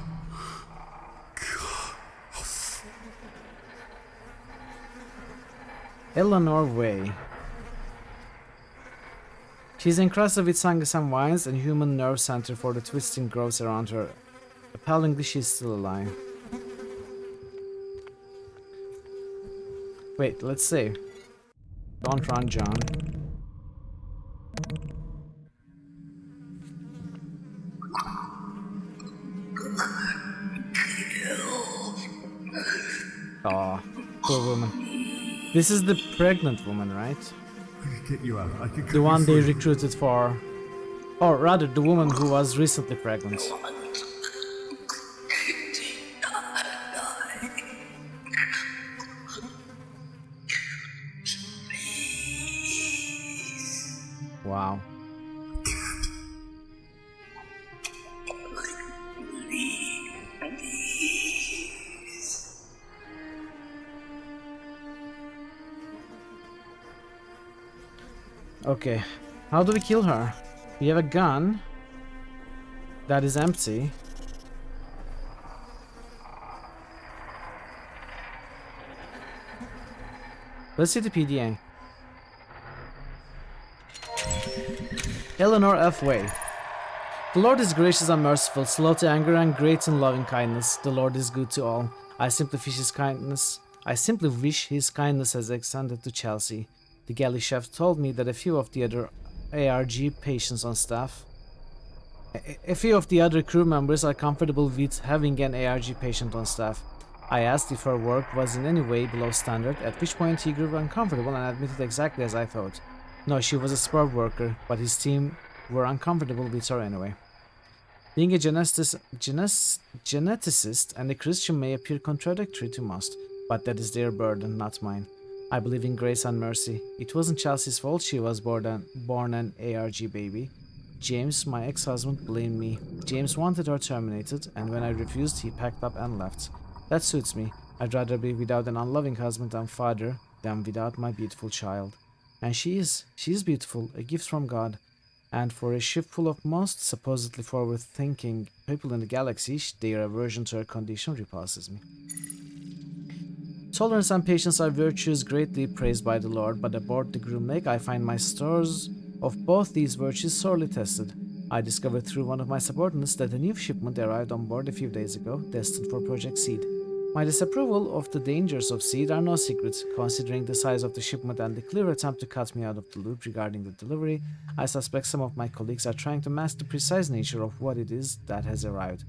Eleanor Way. She's encrusted with Sangasan vines and human nerve center for the twisting growths around her. Appallingly, she's still alive. Wait, let's see. Don't run, John. Aw, poor woman. This is the pregnant woman, right? I could get you out. I could The one they recruited for. Or rather, the woman who was recently pregnant. Wow. Okay, how do we kill her? We have a gun that is empty. Let's see the PDA. Eleanor F. Way. The Lord is gracious and merciful, slow to anger and great in loving kindness. The Lord is good to all. I simply wish his kindness has extended to Chelsea. The galley chef told me that a few of the other ARG patients on staff, a few of the other crew members are comfortable with having an ARG patient on staff. I asked if her work was in any way below standard, at which point he grew uncomfortable and admitted exactly as I thought. No, she was a superb worker, but his team were uncomfortable with her anyway. Being a geneticist and a Christian may appear contradictory to most, but that is their burden, not mine. I believe in grace and mercy. It wasn't Chelsea's fault she was born an ARG baby. James, my ex-husband, blamed me. James wanted her terminated, and when I refused, he packed up and left. That suits me. I'd rather be without an unloving husband and father than without my beautiful child. And she is beautiful, a gift from God. And for a ship full of most supposedly forward-thinking people in the galaxy, their aversion to her condition repulses me. Tolerance and patience are virtues greatly praised by the Lord, but aboard the Groom Lake I find my stores of both these virtues sorely tested. I discovered through one of my subordinates that a new shipment arrived on board a few days ago, destined for Project Seed. My disapproval of the dangers of Seed are no secret. Considering the size of the shipment and the clear attempt to cut me out of the loop regarding the delivery, I suspect some of my colleagues are trying to mask the precise nature of what it is that has arrived.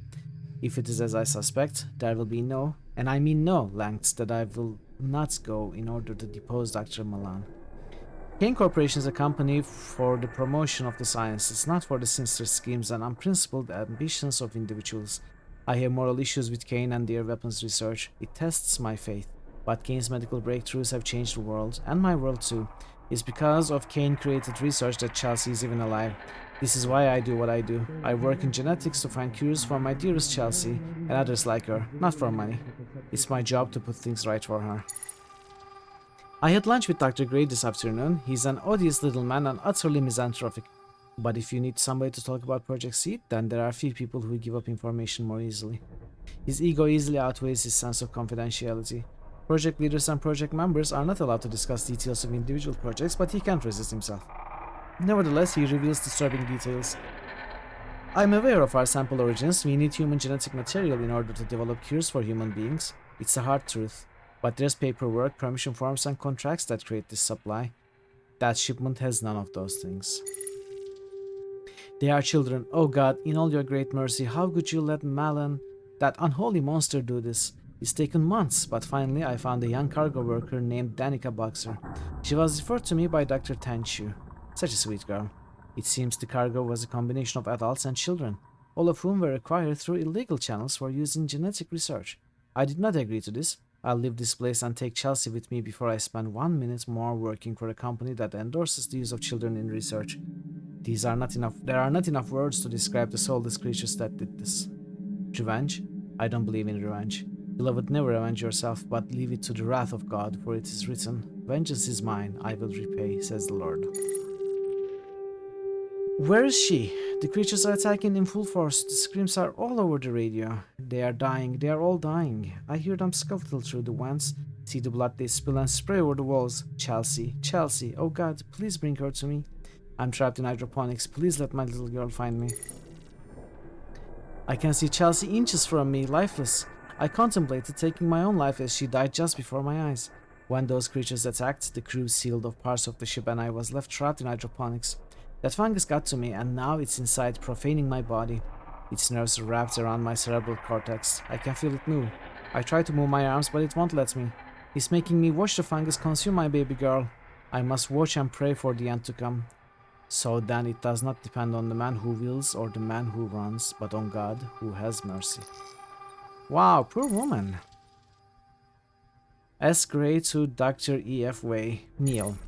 If it is as I suspect, there will be no, and I mean no, lengths that I will not go in order to depose Dr. Malan. Kane Corporation is a company for the promotion of the sciences, not for the sinister schemes and unprincipled ambitions of individuals. I have moral issues with Kane and their weapons research. It tests my faith. But Kane's medical breakthroughs have changed the world, and my world too. It's because of Kane-created research that Chelsea is even alive. This is why I do what I do. I work in genetics to find cures for my dearest Chelsea and others like her, not for money. It's my job to put things right for her. I had lunch with Dr. Gray this afternoon. He's an odious little man and utterly misanthropic. But if you need somebody to talk about Project Seed, then there are few people who give up information more easily. His ego easily outweighs his sense of confidentiality. Project leaders and project members are not allowed to discuss details of individual projects, but he can't resist himself. Nevertheless, he reveals disturbing details. I'm aware of our sample origins. We need human genetic material in order to develop cures for human beings. It's a hard truth. But there's paperwork, permission forms, and contracts that create this supply. That shipment has none of those things. They are children. Oh God, in all your great mercy, how could you let Malin, that unholy monster, do this? It's taken months, but finally I found a young cargo worker named Danica Boxer. She was referred to me by Dr. Tanshu. Such a sweet girl. It seems the cargo was a combination of adults and children, all of whom were acquired through illegal channels for use in genetic research. I did not agree to this. I'll leave this place and take Chelsea with me before I spend 1 minute more working for a company that endorses the use of children in research. There are not enough words to describe the soulless creatures that did this. Revenge? I don't believe in revenge. Beloved, never avenge yourself, but leave it to the wrath of God, for it is written, "Vengeance is mine, I will repay," says the Lord. Where is she? The creatures are attacking in full force. The screams are all over the radio. They are dying. They are all dying. I hear them scuttle through the vents, see the blood they spill and spray over the walls. Chelsea, Chelsea, oh God, please bring her to me. I'm trapped in hydroponics. Please let my little girl find me. I can see Chelsea inches from me, lifeless. I contemplated taking my own life as she died just before my eyes. When those creatures attacked, the crew sealed off parts of the ship and I was left trapped in hydroponics. That fungus got to me and now it's inside, profaning my body. Its nerves are wrapped around my cerebral cortex. I can feel it move. I try to move my arms, but it won't let me. It's making me watch the fungus consume my baby girl. I must watch and pray for the end to come. So then it does not depend on the man who wills or the man who runs, but on God who has mercy. Wow, poor woman. S. Gray to Dr. E.F. Way. Neil.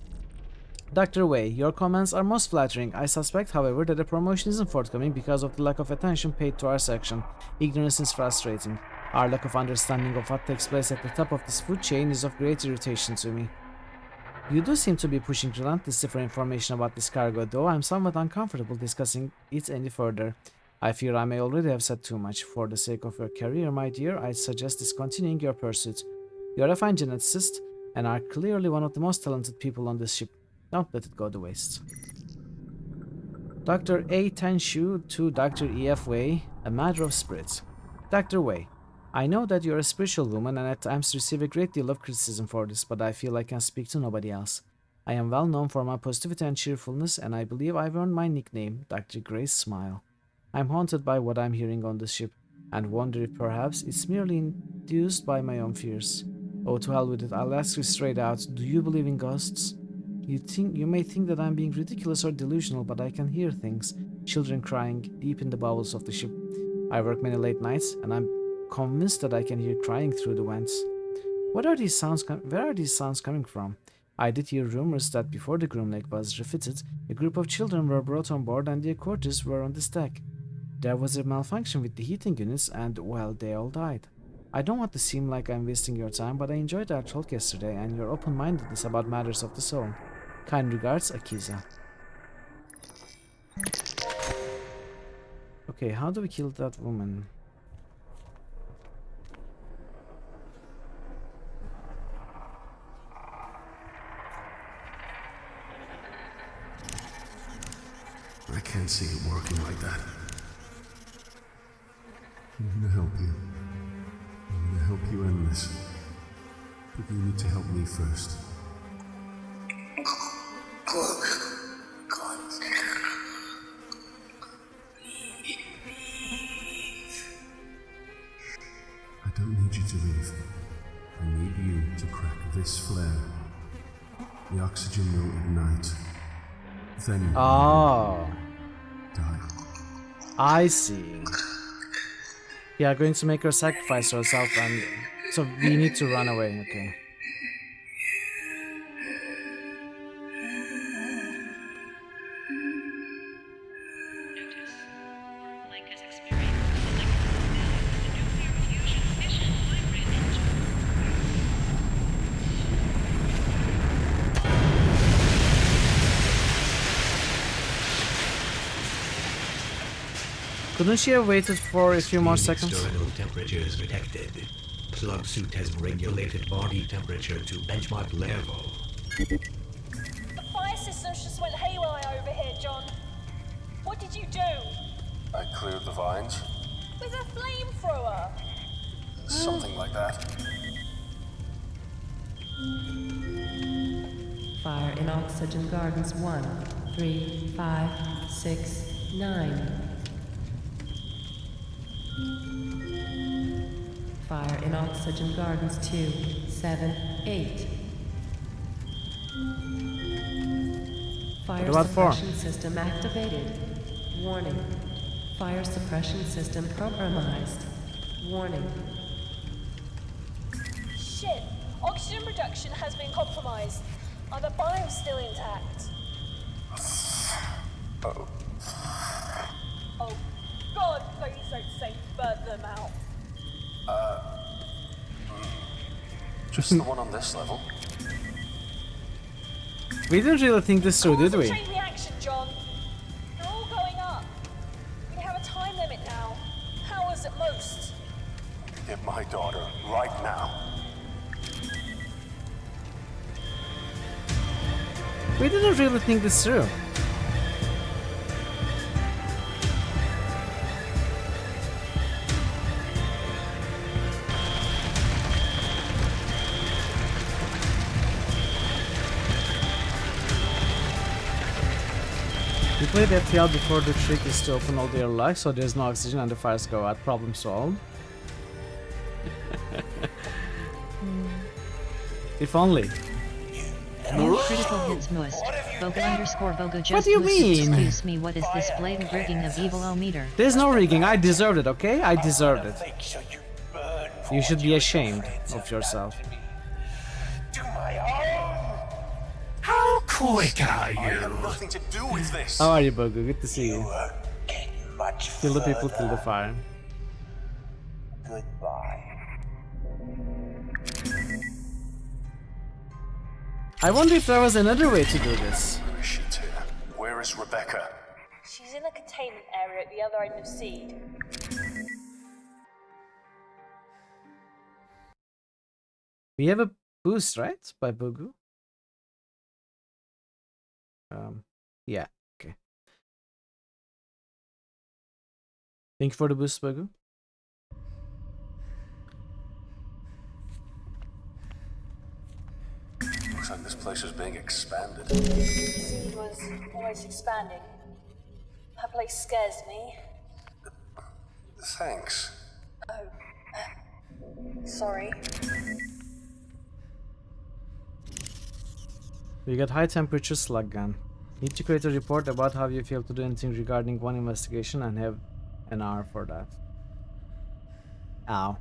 Dr. Way, your comments are most flattering. I suspect, however, that the promotion isn't forthcoming because of the lack of attention paid to our section. Ignorance is frustrating. Our lack of understanding of what takes place at the top of this food chain is of great irritation to me. You do seem to be pushing relentlessly for information about this cargo, though I'm somewhat uncomfortable discussing it any further. I fear I may already have said too much. For the sake of your career, my dear, I'd suggest discontinuing your pursuit. You are a fine geneticist, and are clearly one of the most talented people on this ship. Don't let it go to waste. Dr. A. Tanshu to Dr. E.F. Way, a matter of spirits. Dr. Way, I know that you're a spiritual woman and at times receive a great deal of criticism for this, but I feel I can speak to nobody else. I am well known for my positivity and cheerfulness, and I believe I've earned my nickname, Dr. Gray's Smile. I'm haunted by what I'm hearing on this ship, and wonder if perhaps it's merely induced by my own fears. Oh, to hell with it, I'll ask you straight out, do you believe in ghosts? You may think that I'm being ridiculous or delusional, but I can hear things. Children crying, deep in the bowels of the ship. I work many late nights, and I'm convinced that I can hear crying through the vents. Where are these sounds coming from? I did hear rumors that before the groom leg was refitted, a group of children were brought on board and their quarters were on this deck. There was a malfunction with the heating units and, well, they all died. I don't want to seem like I'm wasting your time, but I enjoyed our talk yesterday and your open-mindedness about matters of the soul. Kind regards, Akiza. Okay, how do we kill that woman? I can't see it working like that. I'm gonna help you. I'm gonna help you end this. But you need to help me first. I don't need you to leave. I need you to crack this flare. The oxygen will ignite. Then oh, die. I see. We are going to make her sacrifice herself, and so we need to run away. Okay. Couldn't she have waited for a few more seconds? External temperatures detected. Plug suit has regulated body temperature to benchmark level. The fire systems just went haywire over here, John. What did you do? I cleared the vines. With a flamethrower? Something like that. Fire in Oxygen Gardens 1, 3, 5, 6, 9. Fire in Oxygen Gardens 2, 7, 8. Fire suppression system activated. Warning. Fire suppression system compromised. Warning. Shit! Oxygen production has been compromised. Are the biomes still intact? Oh. Oh, God, please don't say burn them out. Just the one on this level. We didn't really think this through, did we? Concentrate reaction, John. They're all going up. We have a time limit now. Hours at most. Get my daughter right now. We didn't really think this through. We played FTL before. The trick is to open all the air locks so there's no oxygen and the fires go out. Problem solved. If only. New critical hits must. Boga_Boga just What do you boosted. mean? Excuse me, what is this blatant rigging of evil-o-meter? There's no rigging. I deserved it, okay? I deserved it. You should be ashamed of yourself. How quick are I you? have nothing to do with this. How are you, Bogu? Good to see you. Kill the people, kill the fire. Goodbye. I wonder if there was another way to do this. Where is she, Tina? Where is Rebecca? She's in the containment area at the other end of Seed. We have a boost, right? By Bogu? Yeah, okay. Thank you for the boost, Bogu. Looks like this place is being expanded. Seed was always expanding. That place scares me. Thanks. Oh. Sorry. We got high temperature slug gun. Need to create a report about how you feel to do anything regarding one investigation and have an hour for that. Ow.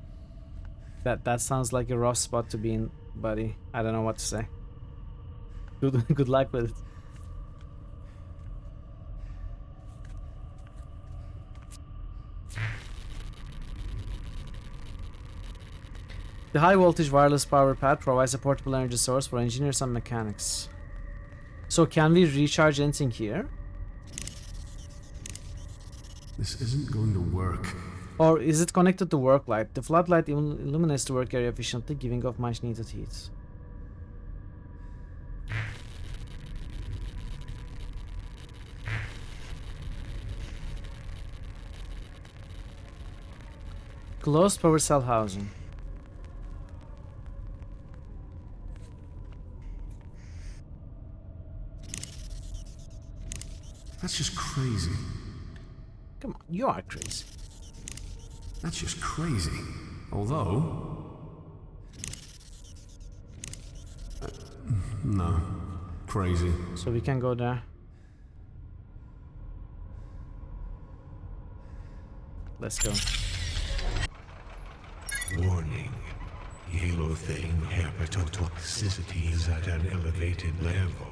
That sounds like a rough spot to be in, buddy. I don't know what to say. Good luck with it. The high voltage wireless power pad provides a portable energy source for engineers and mechanics. So can we recharge anything here? This isn't going to work. Or is it connected to work light? The floodlight illuminates the work area efficiently, giving off much needed heat. Closed power cell housing. That's just crazy. Come on, you are crazy. That's just crazy. Although... no. Crazy. So we can go there. Let's go. Warning. Halothane hepatotoxicity is at an elevated level.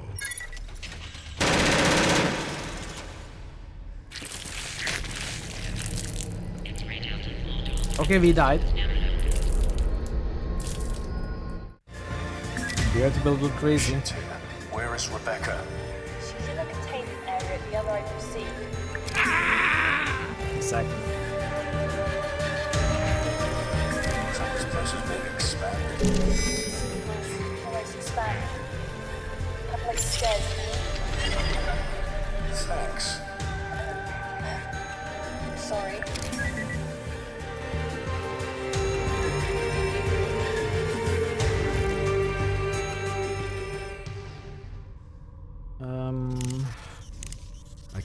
Okay, we died. We have to build crazy. Where is Rebecca? She's in the containment area at the other end of Seed. Exactly. Looks like this place is being expanded. Seed was always expanding. That place scares me. Thanks. Sorry.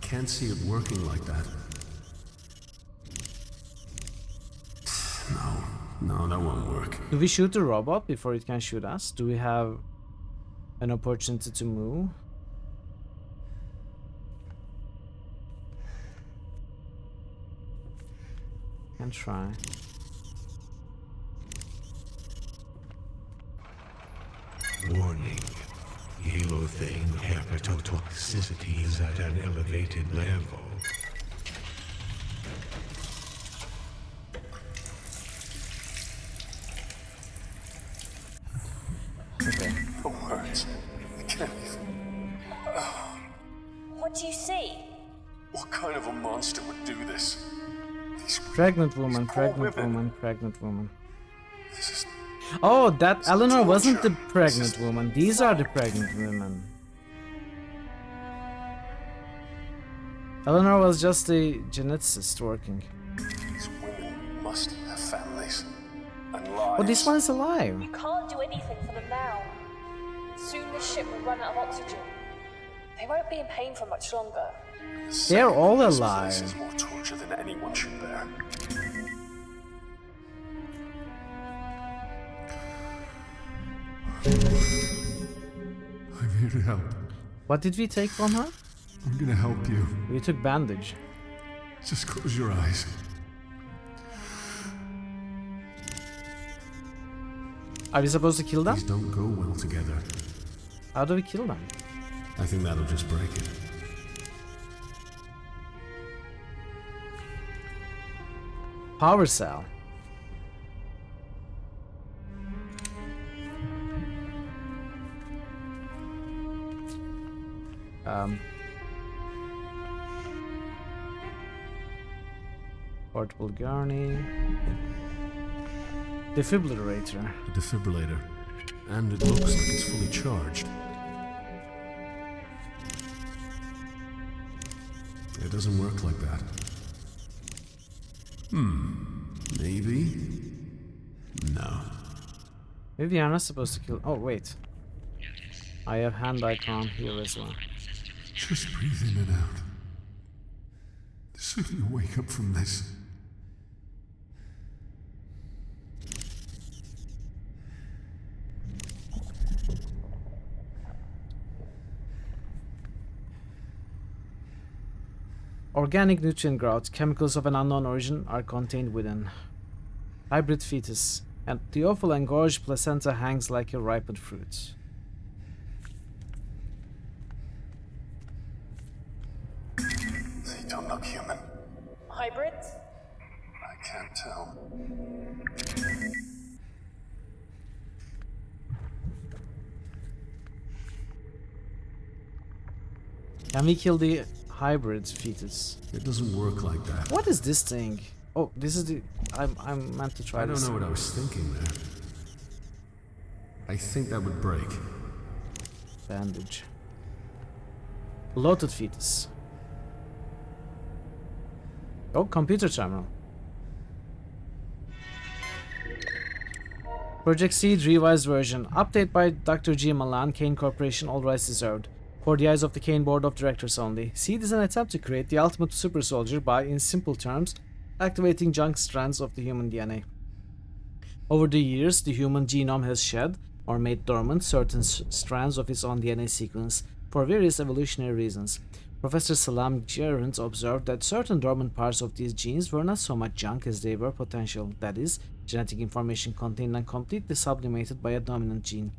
can't see it working like that. No, that won't work. Do we shoot the robot before it can shoot us? Do we have an opportunity to move? Can try. Warning. Halothane hepatotoxicity is at an elevated level. Okay. No words. I can't even. What do you see? What kind of a monster would do this? Pregnant woman, pregnant woman, pregnant woman. This is. Oh, that Eleanor wasn't the pregnant woman. These are the pregnant women. Eleanor was just a geneticist working. These women must have families and lives. Oh, this one is alive. You can't do anything for them now. Soon this ship will run out of oxygen. They won't be in pain for much longer. They're all This alive. place is more torture than anyone should bear. I'm here to help. What did we take from her? I'm gonna help you. We took bandage. Just close your eyes. Are we supposed to kill them? These don't go well together. How do we kill them? I think that'll just break it. Power cell. Portable gurney. Defibrillator. A defibrillator. And it looks like it's fully charged. It doesn't work like that. Maybe? No. Maybe I'm not supposed to kill. Oh, wait. I have hand icon here as well. Just breathe in and out. Soon you'll wake up from this. Organic nutrient growth, chemicals of an unknown origin are contained within. Hybrid fetus, and the awful engorged placenta hangs like a ripened fruit. They don't look human. Hybrids? I can't tell. Can we kill the hybrid fetus? It doesn't work like that. What is this thing? Oh, this is the... I'm meant to try I this. don't know what I was thinking there. I think that would break. Bandage. Bloated fetus. Oh, computer terminal. Project Seed revised version. Update by Dr. G. Malan, Kane Corporation, all rights reserved. For the eyes of the Kane Board of Directors only. Seed is an attempt to create the ultimate super soldier by, in simple terms, activating junk strands of the human DNA. Over the years, the human genome has shed or made dormant certain strands of its own DNA sequence for various evolutionary reasons. Professor Salam Gerrans observed that certain dormant parts of these genes were not so much junk as they were potential, that is, genetic information contained and completely sublimated by a dominant gene.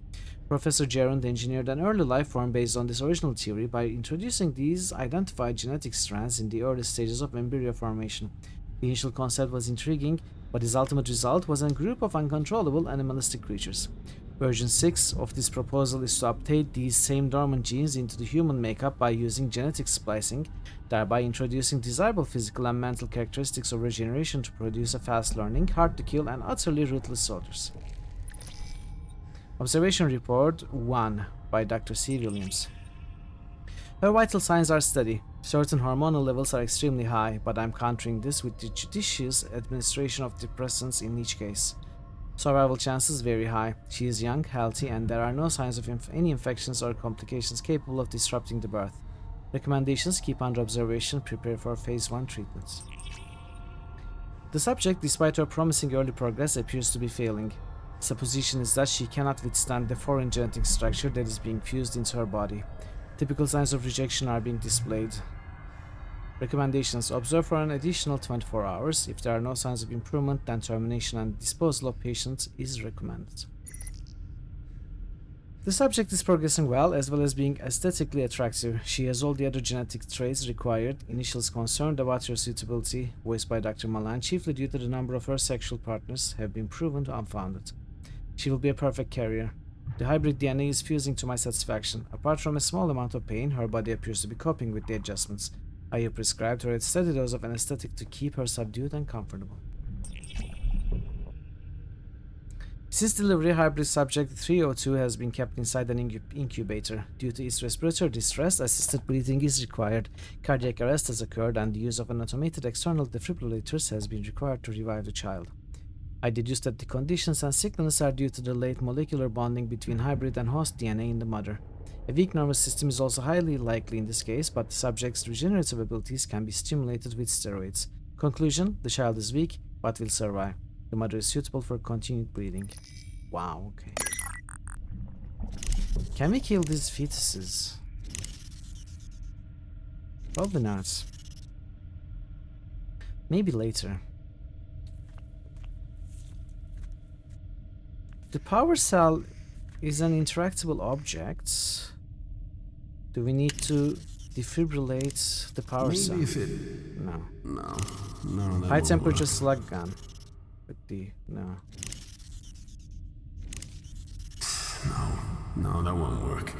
Professor Gerrand engineered an early life form based on this original theory by introducing these identified genetic strands in the early stages of embryo formation. The initial concept was intriguing, but his ultimate result was a group of uncontrollable animalistic creatures. Version 6 of this proposal is to update these same dormant genes into the human makeup by using genetic splicing, thereby introducing desirable physical and mental characteristics of regeneration to produce a fast-learning, hard-to-kill, and utterly ruthless soldiers. Observation Report 1 by Dr. C. Williams. Her vital signs are steady. Certain hormonal levels are extremely high, but I'm countering this with the judicious administration of depressants in each case. Survival chances very high. She is young, healthy, and there are no signs of any infections or complications capable of disrupting the birth. Recommendations: keep under observation, prepare for phase 1 treatments. The subject, despite her promising early progress, appears to be failing. Supposition is that she cannot withstand the foreign genetic structure that is being fused into her body. Typical signs of rejection are being displayed. Recommendations: observe for an additional 24 hours. If there are no signs of improvement, then termination and disposal of patients is recommended. The subject is progressing well as being aesthetically attractive. She has all the other genetic traits required. Initials concerned about her suitability, voiced by Dr. Malan, chiefly due to the number of her sexual partners, have been proven unfounded. She will be a perfect carrier. The hybrid DNA is fusing to my satisfaction. Apart from a small amount of pain, her body appears to be coping with the adjustments. I have prescribed her a steady dose of anesthetic to keep her subdued and comfortable. Since delivery, hybrid subject 302 has been kept inside an incubator. Due to its respiratory distress, assisted breathing is required. Cardiac arrest has occurred and the use of an automated external defibrillators has been required to revive the child. I deduce that the conditions and sickness are due to the late molecular bonding between hybrid and host DNA in the mother. A weak nervous system is also highly likely in this case, but the subject's regenerative abilities can be stimulated with steroids. Conclusion: the child is weak, but will survive. The mother is suitable for continued breeding. Wow, okay. Can we kill these fetuses? Probably not. Maybe later. The power cell is an interactable object. Do we need to defibrillate the power cell? Maybe if it... No. No, that High won't temperature work. slug gun. With the... no. No, that won't work.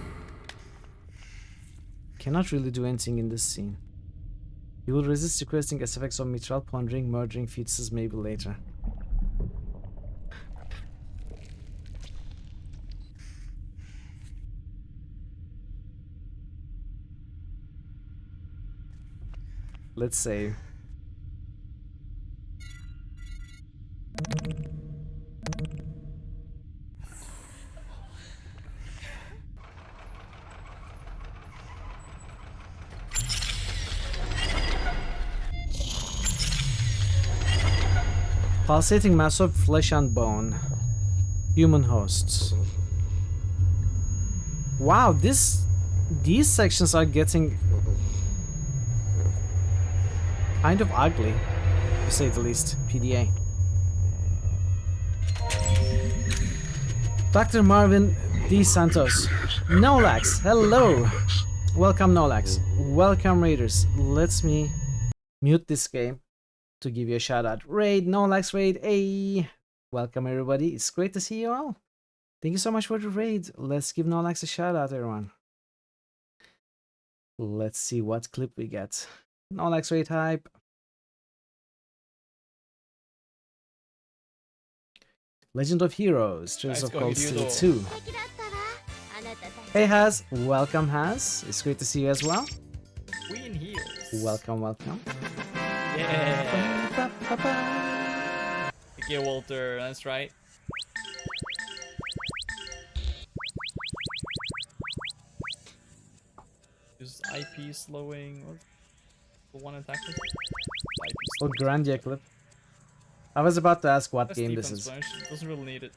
Cannot really do anything in this scene. You will resist requesting SFX of mitral, pondering, murdering fetuses maybe later. Let's save. Pulsating mass of flesh and bone. Human hosts. Wow, these sections are getting kind of ugly, to say the least. PDA. Dr. Marvin D. Santos. Nolax, hello. Welcome, Nolax. Welcome, Raiders. Let me mute this game to give you a shout out. Raid, Nolax Raid, hey. Welcome, everybody. It's great to see you all. Thank you so much for the raid. Let's give Nolax a shout out, everyone. Let's see what clip we get. Nolax Raid hype. Legend of Heroes, Trails of Cold Steel 2. Hey Haz, welcome Haz. It's great to see you as well. Queen Heels. Welcome, welcome. Yeah. Okay, Walter, that's right. Is IP slowing? What's the one attack? Oh, Grandia clip. I was about to ask what That's game this is. Doesn't really need it.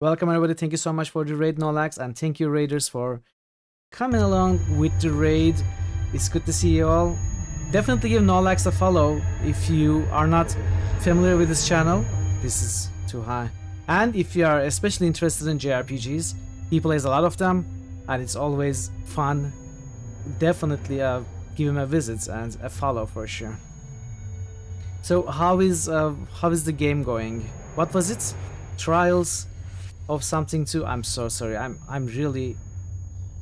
Welcome everybody, thank you so much for the raid, Nolax, and thank you Raiders for coming along with the raid. It's good to see you all. Definitely give Nolax a follow if you are not familiar with this channel. This is too high. And if you are especially interested in JRPGs, he plays a lot of them and it's always fun. Definitely give him a visit and a follow for sure. So how is the game going? What was it? Trials of something 2? I'm so sorry. I'm really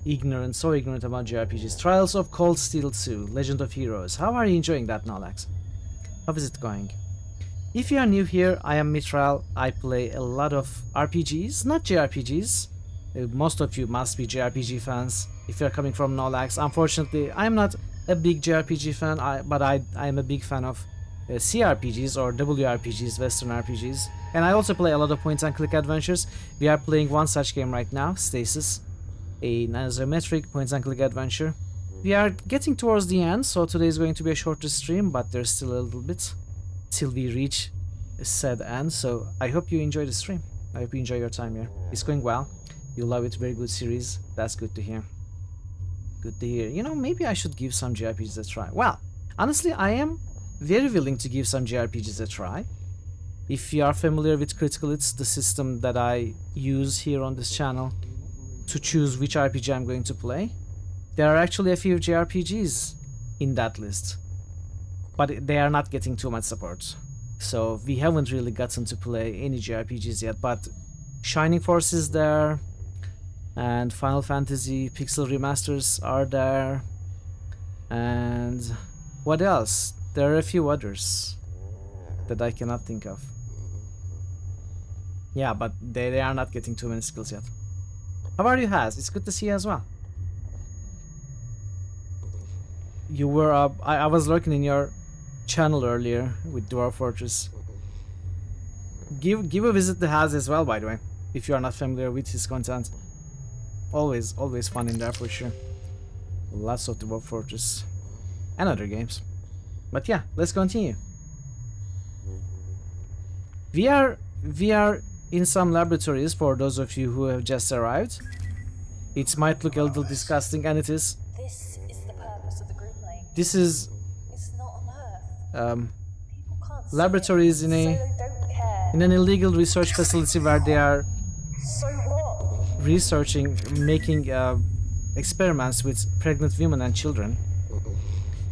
ignorant, so ignorant about JRPGs. Trials of Cold Steel 2, Legend of Heroes. How are you enjoying that, Nolax? How is it going? If you are new here, I am Mitral. I play a lot of RPGs, not JRPGs. Most of you must be JRPG fans if you're coming from Nolax. Unfortunately, I'm not a big JRPG fan, but I am a big fan of CRPGs or WRPGs, Western RPGs. And I also play a lot of point-and-click adventures. We are playing one such game right now, Stasis, an isometric point-and-click adventure. we are getting towards the end, so today is going to be a shorter stream, but there's still a little bit till we reach a said end. So I hope you enjoy the stream. I hope you enjoy your time here. It's going well. You love it. Very good series. That's good to hear. Good to hear. You know, maybe I should give some JRPGs a try. Well, honestly, I am very willing to give some JRPGs a try. If you are familiar with Critical, it's the system that I use here on this channel to choose which RPG I'm going to play. There are actually a few JRPGs in that list, but they are not getting too much support. So we haven't really gotten to play any JRPGs yet, but Shining Force is there, and Final Fantasy Pixel Remasters are there, and what else? There are a few others that I cannot think of. Yeah, but they are not getting too many skills yet. How are you, Haz? It's good to see you as well. You were I was lurking in your channel earlier with Dwarf Fortress. Give a visit to Haz as well, by the way, if you are not familiar with his content. Always fun in there for sure. Lots of Dwarf Fortress and other games. But yeah, let's continue. We are in some laboratories for those of you who have just arrived. It might look a little disgusting, and it is. This is the purpose of the group lane. This is It's not on Earth. People can't see laboratories it, in so they don't care. an illegal research facility where they are So what? researching, making experiments with pregnant women and children,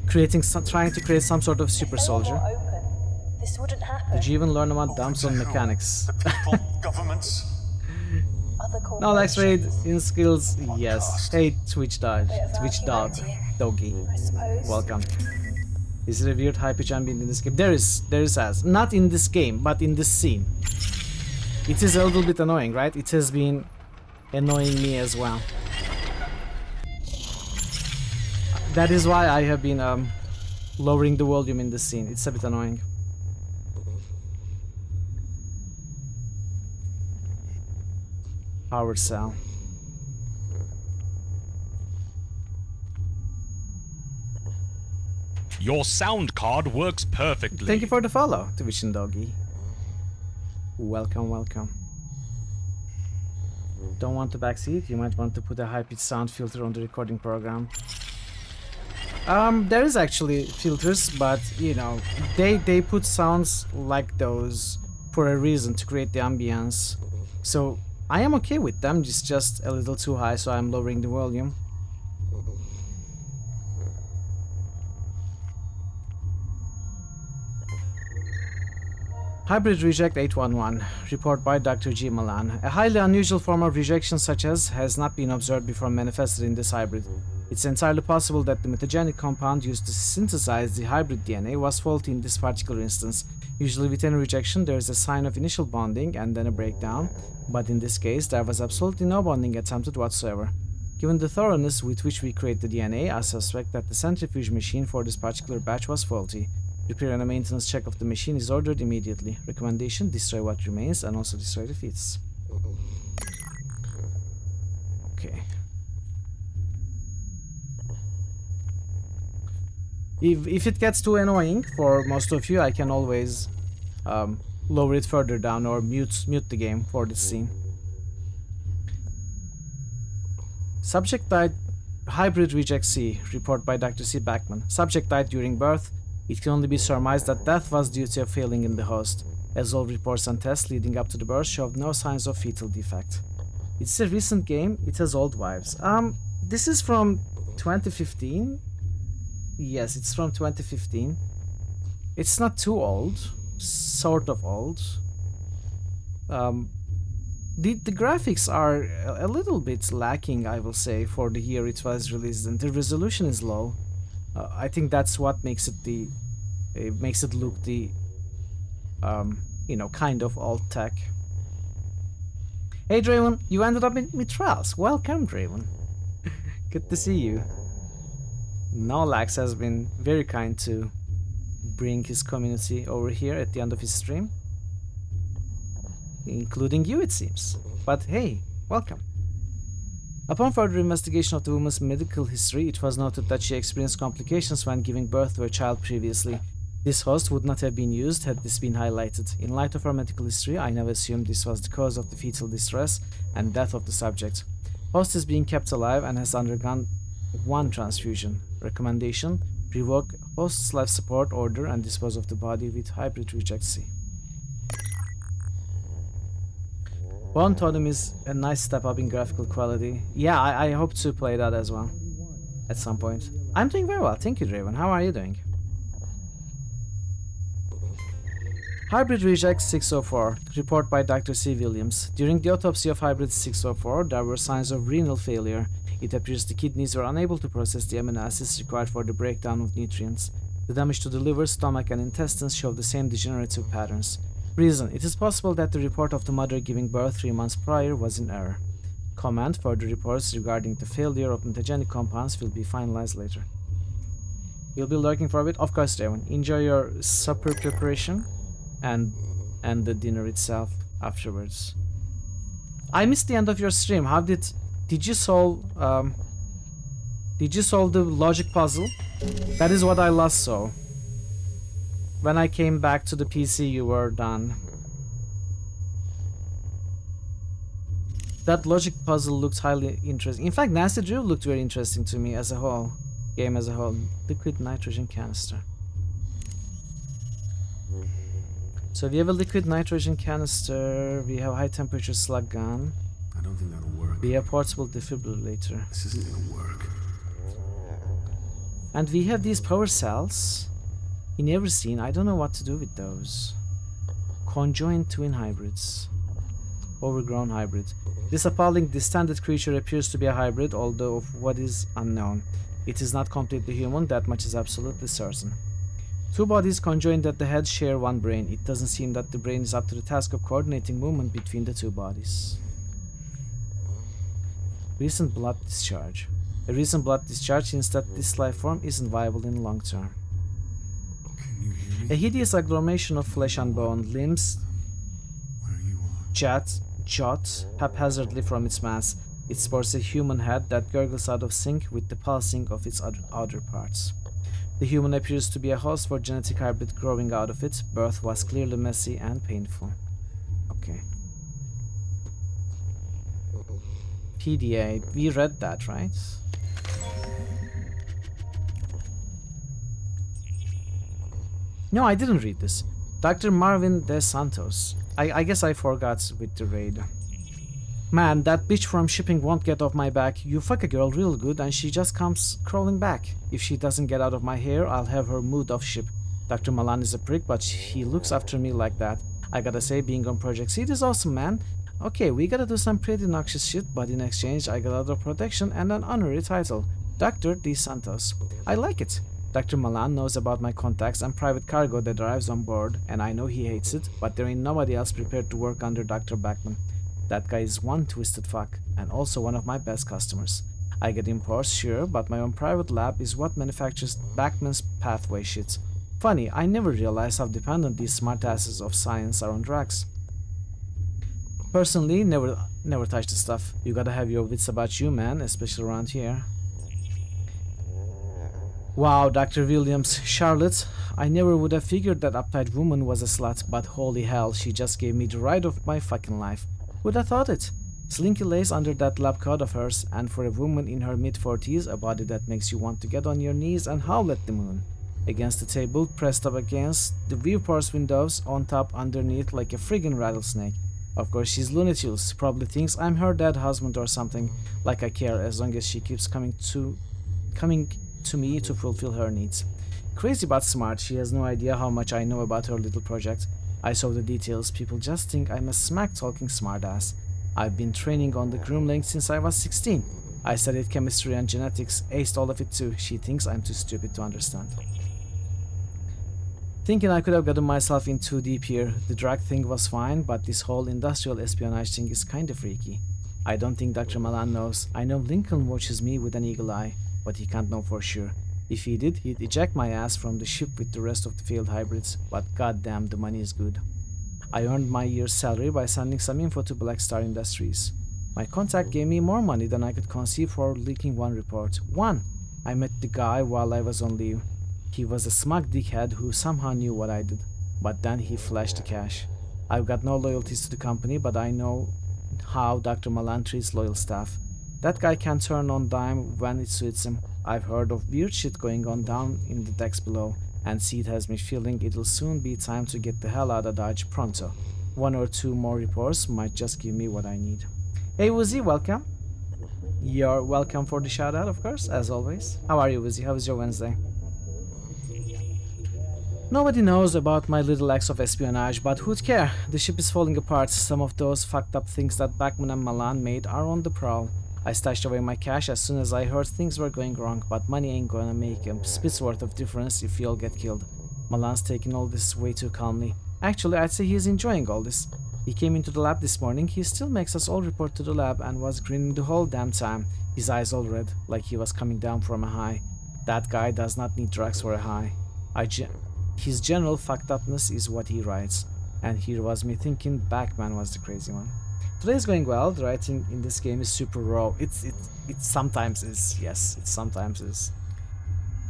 trying to create some sort of super soldier. Open. This wouldn't happen. Did you even learn about dumps on mechanics? Governments. No, Lex Raid in skills, yes. Hey, Twitch dog, doggy. Welcome. Is there a weird high pitch ambient in this game? There is as not in this game, but in this scene. It is a little bit annoying, right? It has been annoying me as well. That is why I have been lowering the volume in this scene. It's a bit annoying. Power cell. Your sound card works perfectly. Thank you for the follow, Twitch and Doggy. Welcome, welcome. Don't want the backseat? You might want to put a high-pitched sound filter on the recording program. There is actually filters, but you know, they put sounds like those for a reason, to create the ambience. So I am okay with them. It's just a little too high, so I'm lowering the volume. Hybrid reject 811. Report by Dr. G. Malan. A highly unusual form of rejection such as has not been observed before manifested in this hybrid. It's entirely possible that the mutagenic compound used to synthesize the hybrid DNA was faulty in this particular instance. Usually with any rejection there is a sign of initial bonding and then a breakdown, but in this case there was absolutely no bonding attempted whatsoever. Given the thoroughness with which we create the DNA, I suspect that the centrifuge machine for this particular batch was faulty. Repair and a maintenance check of the machine is ordered immediately. Recommendation: destroy what remains and also destroy the feeds. Okay. If it gets too annoying for most of you, I can always lower it further down or mute the game for this scene. Subject died. Hybrid reject C. Report by Dr. C. Backman. Subject died during birth. It can only be surmised that death was due to a failing in the host, as all reports and tests leading up to the birth showed no signs of fetal defect. It's a recent game. It has old vibes. This is from 2015. Yes, it's from 2015. It's not too old. Sort of old. The graphics are a little bit lacking, I will say, for the year it was released, and the resolution is low. I think that's what makes it look the you know, kind of old tech. Hey Draven, you ended up in Mithrals. Welcome, Draven. Good to see you. Nolax has been very kind to bring his community over here at the end of his stream, including you, it seems. But hey, welcome. Upon further investigation of the woman's medical history, it was noted that she experienced complications when giving birth to a child previously. This host would not have been used had this been highlighted. In light of her medical history, I now assume this was the cause of the fetal distress and death of the subject. Host is being kept alive and has undergone 1 transfusion. Recommendation: revoke host's life support order and dispose of the body with hybrid reject C. Bone Totem is a nice step up in graphical quality. Yeah, I hope to play that as well at some point. I'm doing very well, thank you, Draven. How are you doing? Hybrid Reject 604. Report by Dr. C. Williams. During the autopsy of Hybrid 604, there were signs of renal failure. It appears the kidneys were unable to process the amino acids required for the breakdown of nutrients. The damage to the liver, stomach, and intestines show the same degenerative patterns. Reason: it is possible that the report of the mother giving birth 3 months prior was in error. Comment: further reports regarding the failure of mutagenic compounds will be finalized later. You'll be lurking for a bit? Of course, Draven. Enjoy your supper preparation and the dinner itself afterwards. I missed the end of your stream. How did you solve the logic puzzle? That is what I last saw. When I came back to the PC, you were done. That logic puzzle looked highly interesting. In fact, Nasty Drew looked very interesting to me as a whole. Game as a whole. Liquid nitrogen canister. So we have a liquid nitrogen canister, we have high temperature slug gun. I don't think that'll work. We have portable defibrillator. This isn't gonna work. And we have these power cells. In every scene, I don't know what to do with those. Conjoined twin hybrids. Overgrown hybrid. This appalling distended creature appears to be a hybrid, although of what is unknown. It is not completely human, that much is absolutely certain. 2 bodies conjoined at the head share 1 brain. It doesn't seem that the brain is up to the task of coordinating movement between the 2 bodies. Recent blood discharge. A recent blood discharge hints that this life form isn't viable in the long term. A hideous agglomeration of flesh and bone, limbs jut haphazardly from its mass. It sports a human head that gurgles out of sync with the pulsing of its outer parts. The human appears to be a host for genetic hybrid growing out of it. Birth was clearly messy and painful. Okay. PDA. We read that, right? No, I didn't read this. Dr. Marvin De Santos. I guess I forgot with the raid. Man, that bitch from shipping won't get off my back. You fuck a girl real good and she just comes crawling back. If she doesn't get out of my hair, I'll have her moved off ship. Dr. Malan is a prick, but he looks after me like that. I gotta say, being on Project Seed is awesome, man. Okay, we gotta do some pretty noxious shit, but in exchange I got a lot of protection and an honorary title. Dr. De Santos. I like it. Dr. Malan knows about my contacts and private cargo that arrives on board, and I know he hates it, but there ain't nobody else prepared to work under Dr. Backman. That guy is one twisted fuck, and also one of my best customers. I get imports, sure, but my own private lab is what manufactures Backman's pathway shit. Funny, I never realized how dependent these smartasses of science are on drugs. Personally, never touch the stuff. You gotta have your wits about you, man, especially around here. Wow, Dr. Williams. Charlotte, I never would have figured that uptight woman was a slut, but holy hell, she just gave me the ride of my fucking life. Who'd have thought it? Slinky lays under that lab coat of hers, and for a woman in her mid-40s, a body that makes you want to get on your knees and howl at the moon. Against the table, pressed up against the viewport's windows, on top, underneath, like a friggin' rattlesnake. Of course, she's Looney Tunes, probably thinks I'm her dead husband or something, like I care as long as she keeps coming to me to fulfill her needs. Crazy but smart, she has no idea how much I know about her little project. I saw the details, people just think I'm a smack-talking smartass. I've been training on the groomling since I was 16. I studied chemistry and genetics, aced all of it too. She thinks I'm too stupid to understand. Thinking I could have gotten myself in too deep here. The drug thing was fine, but this whole industrial espionage thing is kinda freaky. I don't think Dr. Malan knows. I know Lincoln watches me with an eagle eye, but he can't know for sure. If he did, he'd eject my ass from the ship with the rest of the failed hybrids, but goddamn, the money is good. I earned my year's salary by sending some info to Black Star Industries. My contact gave me more money than I could conceive for leaking one report. One! I met the guy while I was on leave. He was a smug dickhead who somehow knew what I did. But then he flashed the cash. I've got no loyalties to the company, but I know how Dr. Malan treats loyal staff. That guy can turn on dime when it suits him. I've heard of weird shit going on down in the decks below, and Seed has me feeling it'll soon be time to get the hell out of Dodge pronto. One or two more reports might just give me what I need. Hey Woozy, welcome. You're welcome for the shout out, of course, as always. How are you, Woozy? How was your Wednesday? Nobody knows about my little acts of espionage, but who'd care? The ship is falling apart. Some of those fucked up things that Bachman and Malan made are on the prowl. I stashed away my cash as soon as I heard things were going wrong, but money ain't gonna make a spit's worth of difference if you all get killed. Malan's taking all this way too calmly. Actually, I'd say he's enjoying all this. He came into the lab this morning. He still makes us all report to the lab and was grinning the whole damn time, his eyes all red, like he was coming down from a high. That guy does not need drugs for a high. His general fucked upness is what he writes. And here was me thinking Bachman was the crazy one. Today's going well. The writing in this game is super raw. It sometimes is. Yes, it sometimes is.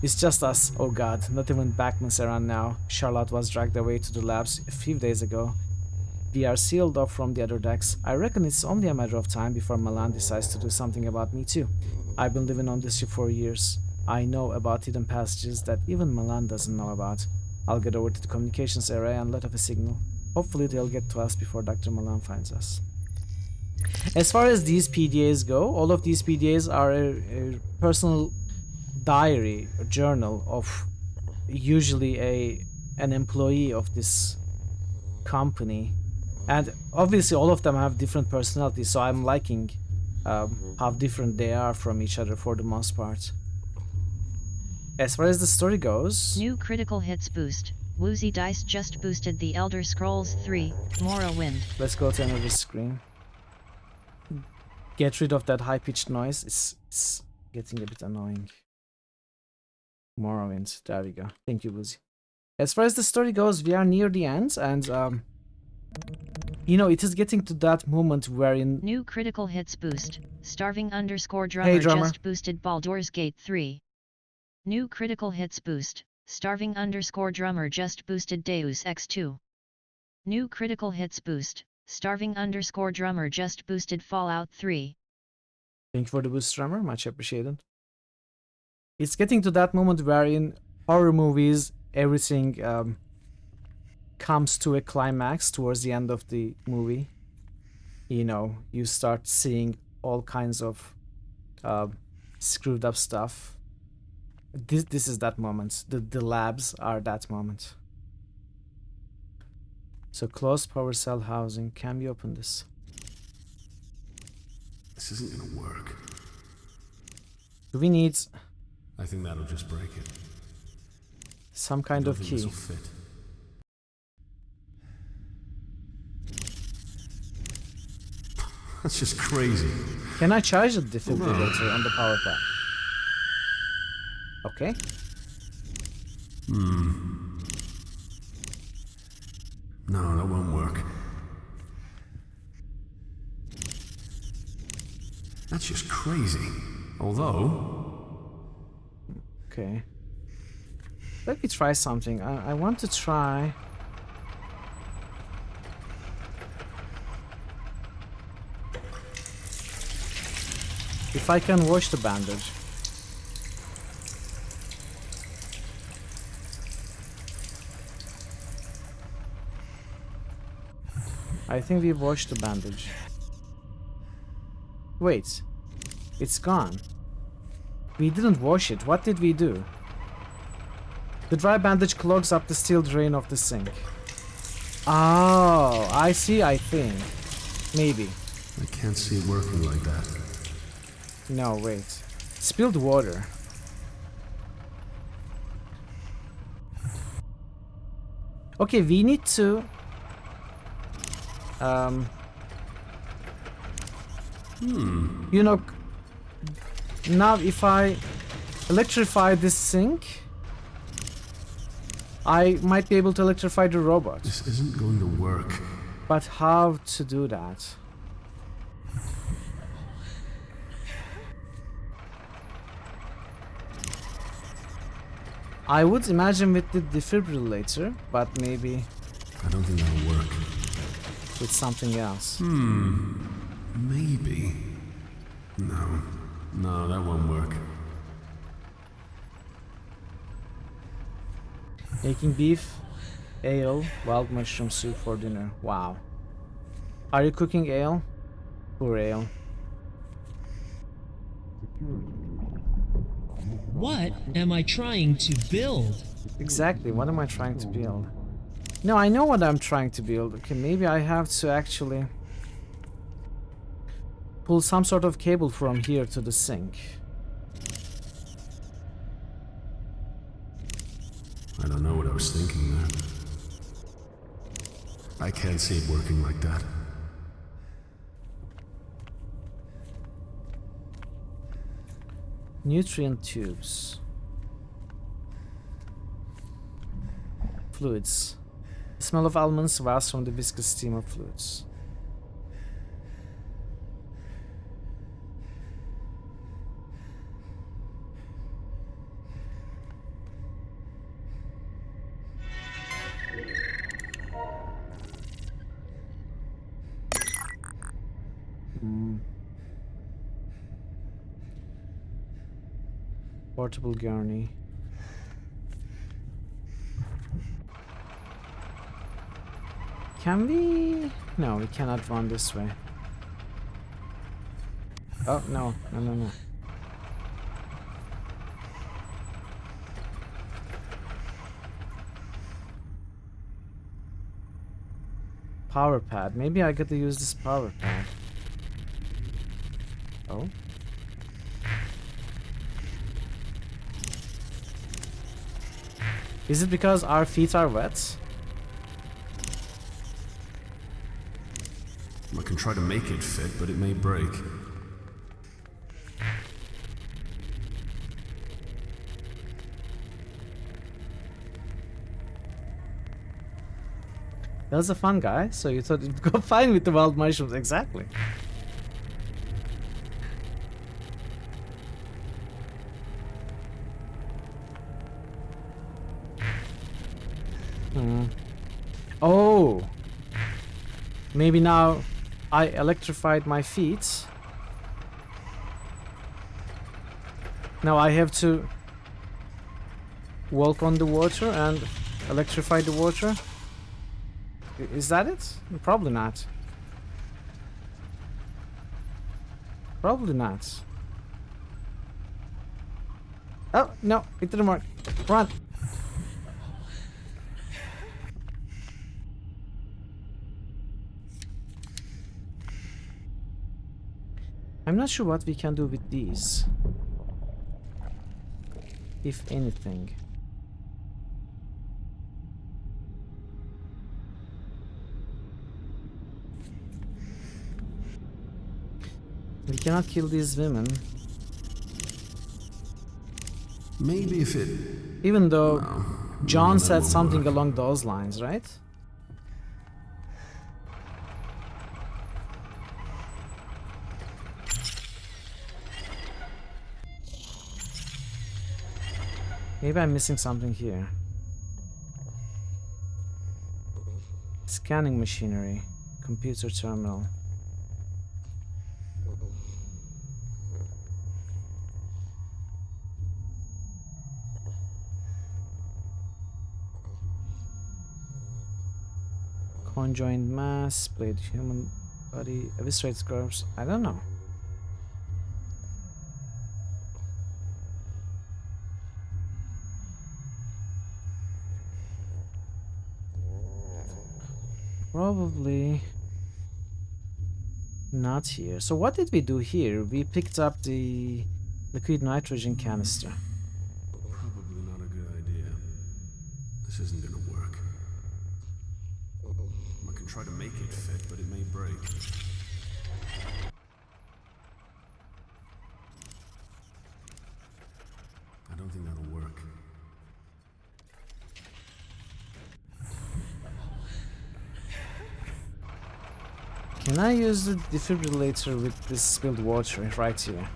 It's just us. Oh god, not even Bachman's around now. Charlotte was dragged away to the labs a few days ago. We are sealed off from the other decks. I reckon it's only a matter of time before Malan decides to do something about me too. I've been living on this ship for years. I know about hidden passages that even Malan doesn't know about. I'll get over to the communications area and let off a signal. Hopefully they'll get to us before Dr. Malan finds us. As far as these PDAs go, all of these PDAs are a personal diary, a journal of usually an employee of this company. And obviously all of them have different personalities, so I'm liking how different they are from each other for the most part. As far as the story goes... New critical hits boost. Woozy Dice just boosted the Elder Scrolls 3, Morrowind. Let's go to another screen. Get rid of that high-pitched noise. It's getting a bit annoying. Morrowind. There we go. Thank you, Woozy. As far as the story goes, we are near the end, and you know, it is getting to that moment wherein... New critical hits boost. Starving _ drummer just boosted Baldur's Gate 3. New critical hits boost. Starving _ drummer just boosted Deus Ex 2. New critical hits boost. Starving _ drummer just boosted Fallout 3. Thank you for the boost, drummer. Much appreciated. It's getting to that moment where in horror movies, everything comes to a climax towards the end of the movie. You know, you start seeing all kinds of screwed up stuff. This is that moment. The labs are that moment. So closed power cell housing. Can we open this? This isn't gonna work. Do we need... I think that'll just break it. Some kind of key. Fit. That's just crazy. Can I charge the defibrillator on the power pack? Okay. No, that won't work. That's just crazy. Although... Okay. Let me try something. I want to try... if I can wash the bandage. I think we washed the bandage. Wait. It's gone. We didn't wash it. What did we do? The dry bandage clogs up the steel drain of the sink. Oh, I see, I think. Maybe. I can't see it working like that. No, wait. Spilled water. Okay, we need to... you know, now if I electrify this sink, I might be able to electrify the robot. This isn't going to work. But how to do that? I would imagine with the defibrillator, but maybe I don't think that'll work. with something else. Maybe. No. No, that won't work. Making beef, ale, wild mushroom soup for dinner. Wow. Are you cooking ale? Poor ale. What am I trying to build? Exactly, what am I trying to build? No, I know what I'm trying to build. Okay, maybe I have to actually pull some sort of cable from here to the sink. I don't know what I was thinking there. I can't see it working like that. Nutrient tubes. Fluids. The smell of almonds wafts from the viscous steam of fluids. Portable gurney. Can we? No, we cannot run this way. Oh, no, no, no, no. Power pad. Maybe I get to use this power pad. Oh. Is it because our feet are wet? I can try to make it fit, but it may break. That was a fun guy, so you thought it'd go fine with the wild mushrooms, exactly. Oh! Maybe now I electrified my feet. Now I have to walk on the water and electrify the water. Is that it? Probably not. Probably not. Oh, no, it didn't work. Run! I'm not sure what we can do with these. If anything. We cannot kill these women. Maybe if it... Even though No. John No, that said won't something work. along those lines, right? Maybe I'm missing something here. Scanning machinery. Computer terminal. Conjoined mass, blade human body, eviscerate curves. I don't know. Probably not here. So what did we do here? We picked up the liquid nitrogen canister. Probably not a good idea. This isn't gonna work. I can try to make it fit, but it may break. I don't think that'll work. Can I use the defibrillator with this spilled water right here?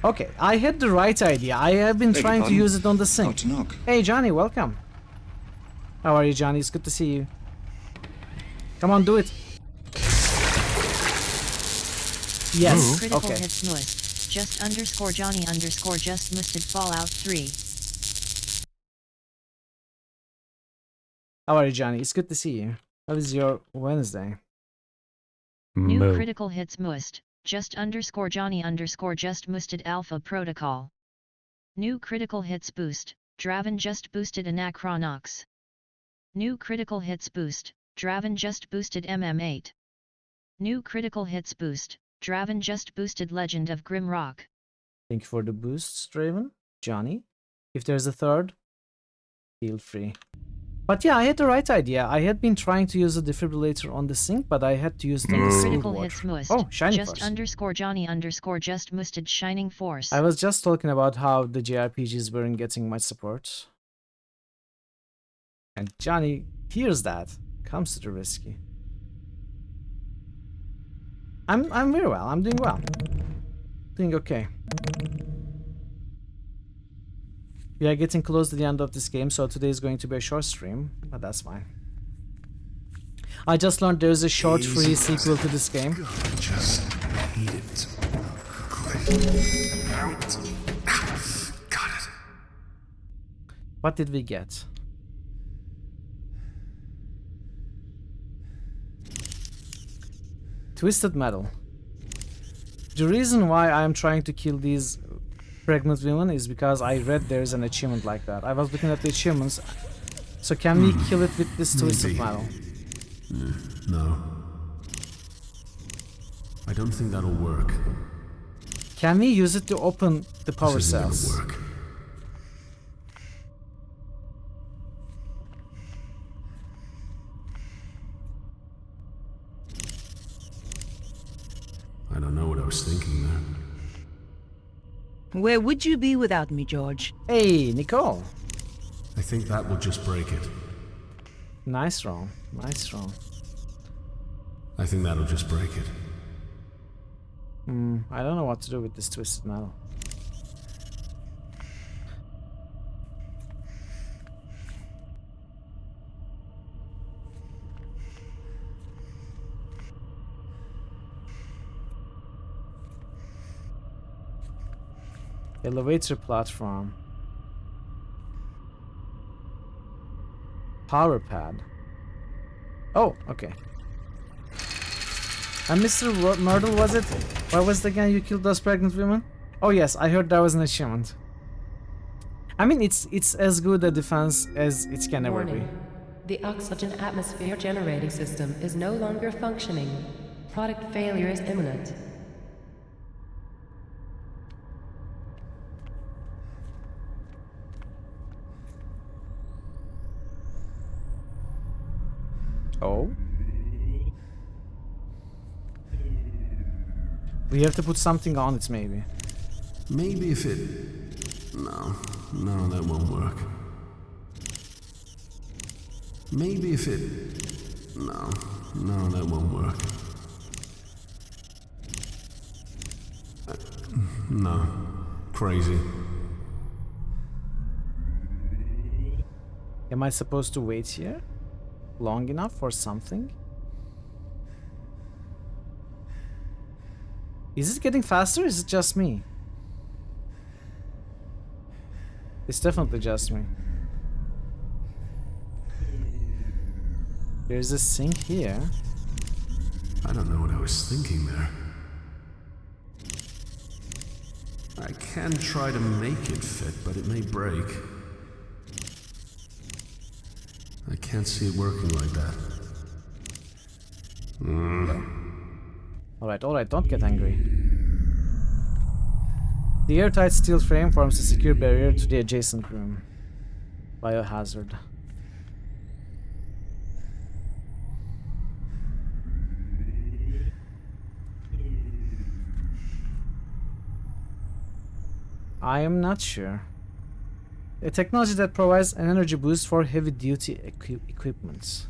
Okay, I had the right idea. I have been trying to use it on the sink. Hey Johnny, welcome. How are you, Johnny? It's good to see you. Come on, do it. Yes. Critical Okay. hits must. Just underscore Johnny underscore just musted Fallout 3. How are you, Johnny? It's good to see you. How is your Wednesday? New critical hits must. Just underscore Johnny underscore just musted Alpha Protocol. New critical hits boost. Draven just boosted Anachronox. New critical hits boost. Draven just boosted MM8. New critical hits boost. Draven just boosted Legend of Grimrock. Thank you for the boosts, Draven. Johnny. If there's a third, feel free. But yeah, I had the right idea. I had been trying to use a defibrillator on the sink, but I had to use it on the sink. Critical hits must. Oh, Shining just Force. underscore Johnny underscore just musted Shining Force. I was just talking about how the JRPGs weren't getting much support. And Johnny hears that. Comes to the rescue. I'm very well. I'm doing well. Doing okay. We are getting close to the end of this game, so today is going to be a short stream, but that's fine. I just learned there's a short free sequel to this game. Just hate it. Got it. What did we get? Twisted Metal. The reason why I'm trying to kill these pregnant women is because I read there's an achievement like that. I was looking at the achievements. So can we kill it with this Twisted Metal? No. I don't think that'll work. Can we use it to open the power This isn't cells? gonna work. I don't know what I was thinking there. Where would you be without me, George? Hey, Nicole. I think that will just break it. Nice roll. Nice roll. I think that'll just break it. I don't know what to do with this Twisted Metal. Elevator platform. Power pad. Oh, okay. And Mr. Myrtle, was it? Why was it again you killed those pregnant women? Oh yes, I heard that was an achievement. I mean, it's as good a defense as it can ever be. Warning. The oxygen atmosphere generating system is no longer functioning. Product failure is imminent. Oh? We have to put something on it, maybe. Maybe if it... No, that won't work. Maybe if it... No, that won't work. No. Crazy. Am I supposed to wait here? Long enough for something? Is it getting faster or is it just me? It's definitely just me. There's a sink here. I don't know what I was thinking there. I can try to make it fit, but it may break. I can't see it working like that. Alright, don't get angry. The airtight steel frame forms a secure barrier to the adjacent room. Biohazard. I am not sure. A technology that provides an energy boost for heavy-duty equipment.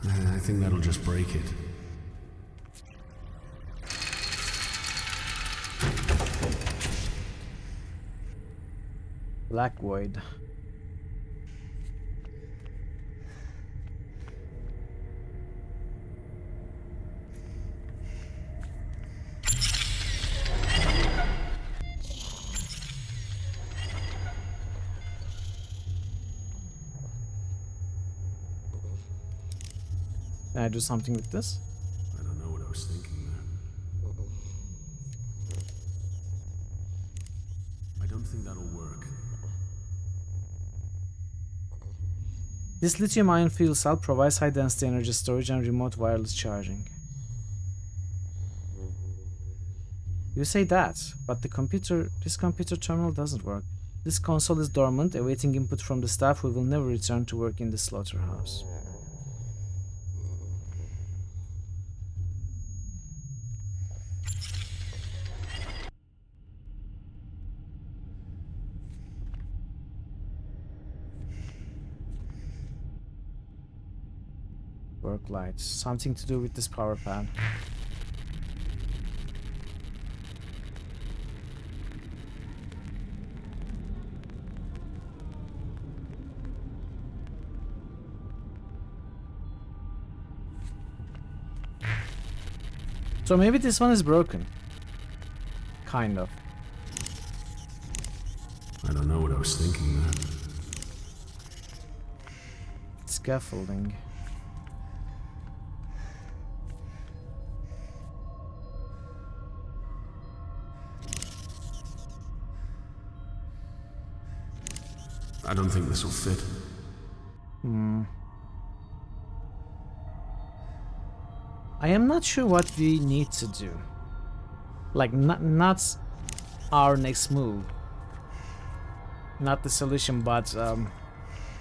I think that'll just break it. Black void. Can I do something with this? I don't know what I was thinking there. I don't think that'll work. This lithium-ion fuel cell provides high-density energy storage and remote wireless charging. You say that, but this computer terminal doesn't work. This console is dormant, awaiting input from the staff who will never return to work in the slaughterhouse. Work lights. Something to do with this power pad. So maybe this one is broken. Kind of. I don't know what I was thinking there. Scaffolding. I don't think this will fit. I am not sure what we need to do. Like, not our next move. Not the solution, but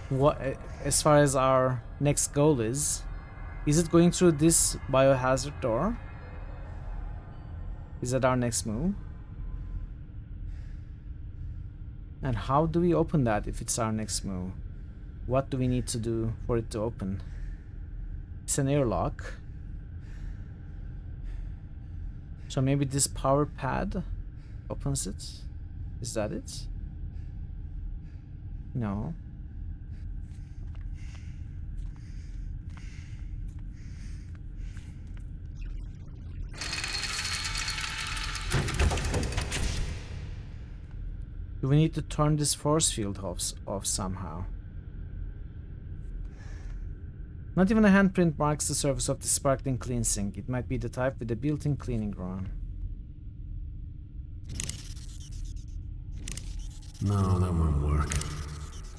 what, as far as our next goal is it going through this biohazard door? Is that our next move? And how do we open that if it's our next move? What do we need to do for it to open? It's an airlock. So maybe this power pad opens it? Is that it? No. Do we need to turn this force field off somehow? Not even a handprint marks the surface of the sparkling clean sink. It might be the type with a built-in cleaning run. No, that won't work.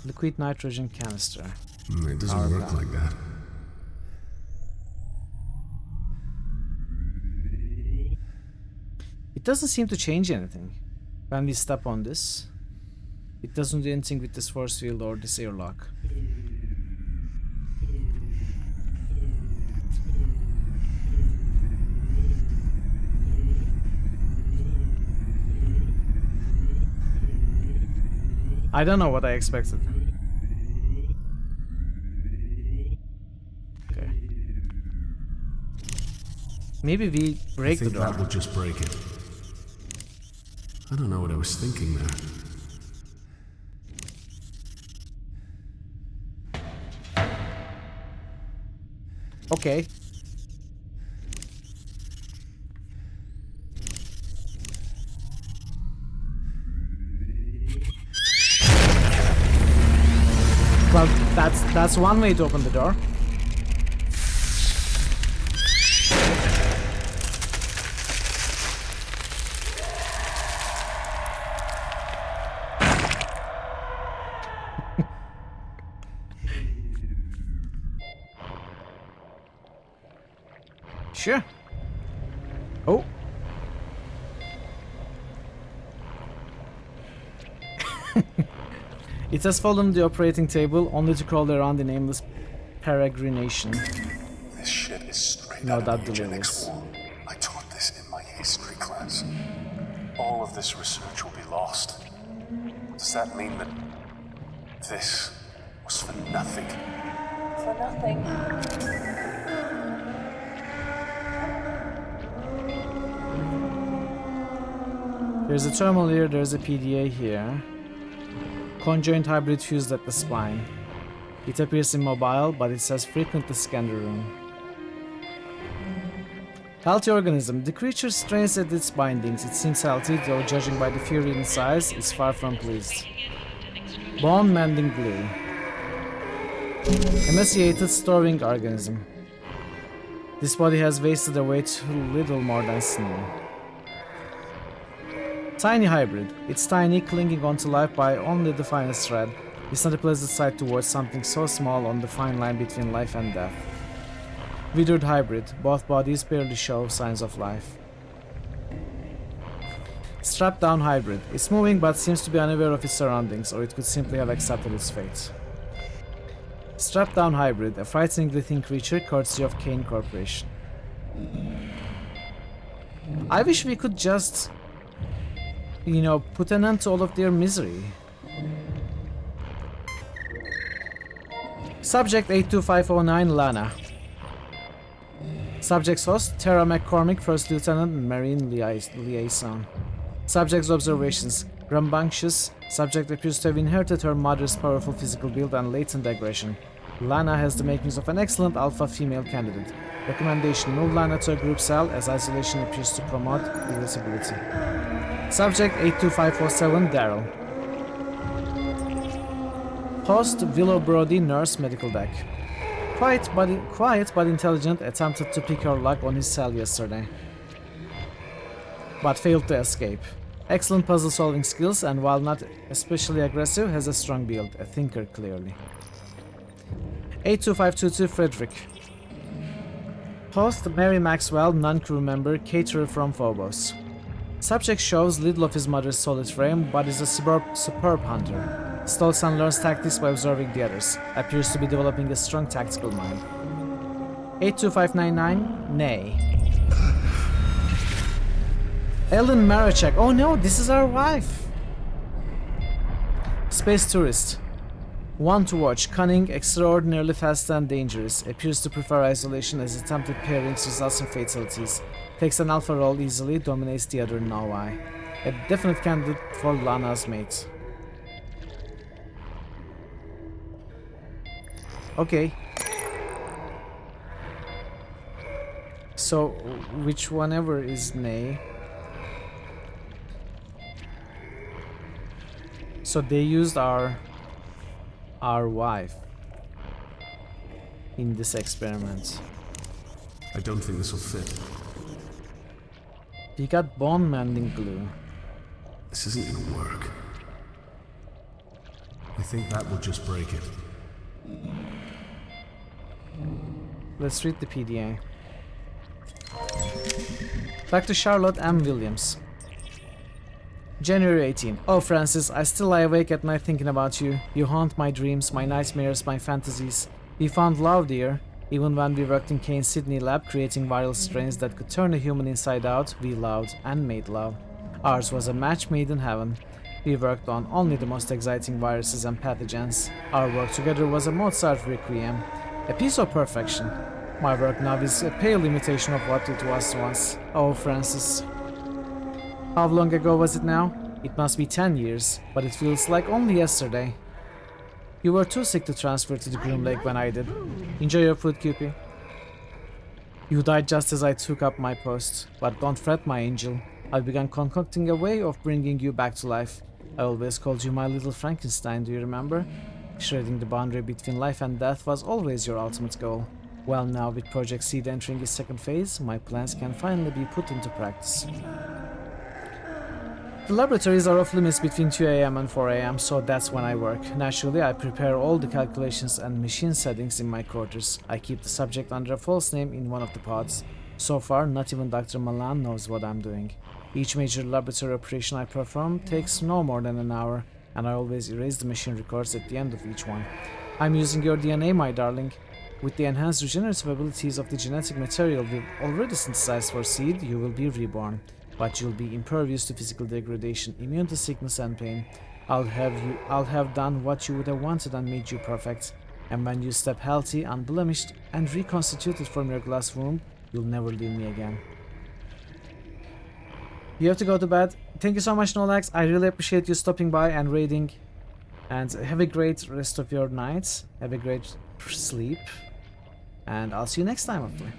Liquid nitrogen canister. It doesn't work like that. It doesn't seem to change anything. When we step on this, it doesn't do anything with this force field or this airlock. I don't know what I expected. Okay. Maybe we break the door. I think that will just break it. I don't know what I was thinking there. Okay. Well, that's one way to open the door. Sure. Oh. It has fallen the operating table only to crawl around in aimless peregrination. This shit is straight No, out that of the eugenics delivers. war. I taught this in my history class. All of this research will be lost. Does that mean that this was for nothing? For nothing. There's a terminal here, there's a PDA here. Conjoined hybrid fused at the spine. It appears immobile, but it says frequently scan the room. Healthy organism. The creature strains at its bindings. It seems healthy, though judging by the fury in its eyes, it's far from pleased. Bone mending glue. Emaciated starving organism. This body has wasted away to little more than snow. Tiny hybrid. It's tiny, clinging onto life by only the finest thread. It's not a pleasant sight to watch something so small on the fine line between life and death. Withered hybrid. Both bodies barely show signs of life. Strapped down hybrid. It's moving but seems to be unaware of its surroundings, or it could simply have accepted its fate. Strapped down hybrid. A frighteningly thin creature courtesy of Kane Corporation. I wish we could just, you know, put an end to all of their misery. Subject 82509 Lana. Subject's host Tara McCormick, First Lieutenant and Marine Liaison. Subject's observations. Rambunctious. Subject appears to have inherited her mother's powerful physical build and latent aggression. Lana has the makings of an excellent alpha female candidate. Recommendation: move Lana to a group cell, as isolation appears to promote irritability. Subject 82547 Daryl. Host Willow Brody, Nurse, Medical Deck. Quiet but intelligent, attempted to pick her luck on his cell yesterday, but failed to escape. Excellent puzzle solving skills, and while not especially aggressive, has a strong build. A thinker, clearly. 82522 Frederick. Host Mary Maxwell, non-crew member, caterer from Phobos. Subject shows little of his mother's solid frame, but is a superb hunter. Stalks and learns tactics by observing the others. Appears to be developing a strong tactical mind. 82599 Nay. Ellen Marachek. Oh no, this is our wife. Space tourist. One to watch. Cunning, extraordinarily fast and dangerous. Appears to prefer isolation, as attempted pairings results in fatalities. Takes an alpha role easily, dominates the other Noai. A definite candidate for Lana's mate. Okay. So, which one ever is Nay? So they used our wife in this experiment. I don't think this will fit. You got bone mending glue. This isn't gonna work. I think that will just break it. Let's read the PDA. Dr. Charlotte M. Williams. January 18. Oh, Francis, I still lie awake at night thinking about you. You haunt my dreams, my nightmares, my fantasies. We found love, dear. Even when we worked in Kane's Sydney lab creating viral strains that could turn a human inside out, we loved and made love. Ours was a match made in heaven. We worked on only the most exciting viruses and pathogens. Our work together was a Mozart requiem, a piece of perfection. My work now is a pale imitation of what it was once. Oh, Francis. How long ago was it now? It must be 10 years, but it feels like only yesterday. You were too sick to transfer to the Groom Lake when I did. Enjoy your food, Cupid. You died just as I took up my post, but don't fret, my angel. I began concocting a way of bringing you back to life. I always called you my little Frankenstein, do you remember? Shredding the boundary between life and death was always your ultimate goal. Well, now with Project Seed entering its second phase, my plans can finally be put into practice. The laboratories are off limits between 2 AM and 4 AM, so that's when I work. Naturally, I prepare all the calculations and machine settings in my quarters. I keep the subject under a false name in one of the pods. So far, not even Dr. Malan knows what I'm doing. Each major laboratory operation I perform takes no more than an hour, and I always erase the machine records at the end of each one. I'm using your DNA, my darling. With the enhanced regenerative abilities of the genetic material we've already synthesized for Seed, you will be reborn. But you'll be impervious to physical degradation, immune to sickness and pain. I'll have done what you would have wanted and made you perfect. And when you step healthy, unblemished, and reconstituted from your glass womb, you'll never leave me again. You have to go to bed. Thank you so much, Nolax. I really appreciate you stopping by and raiding. And have a great rest of your night. Have a great sleep. And I'll see you next time, hopefully.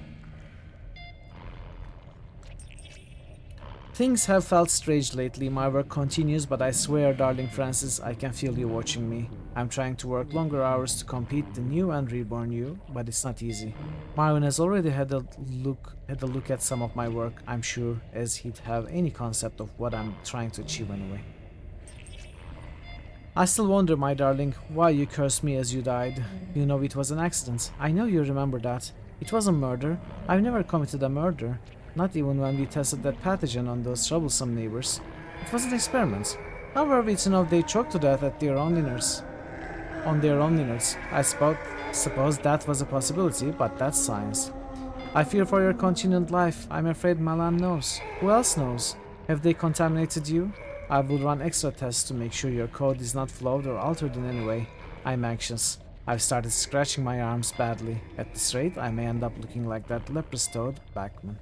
Things have felt strange lately. My work continues, but I swear, darling Francis, I can feel you watching me. I'm trying to work longer hours to compete the new and reborn you, but it's not easy. Marvin has already had a look at some of my work, I'm sure, as he'd have any concept of what I'm trying to achieve anyway. I still wonder, my darling, why you cursed me as you died. You know it was an accident. I know you remember that. It wasn't murder. I've never committed a murder. Not even when we tested that pathogen on those troublesome neighbors. It was an experiment. How were we to know they choked to death at their own dinners? On their own dinners. I suppose that was a possibility, but that's science. I fear for your continued life. I'm afraid Malan knows. Who else knows? Have they contaminated you? I will run extra tests to make sure your code is not flawed or altered in any way. I'm anxious. I've started scratching my arms badly. At this rate, I may end up looking like that leprous toad, Backman.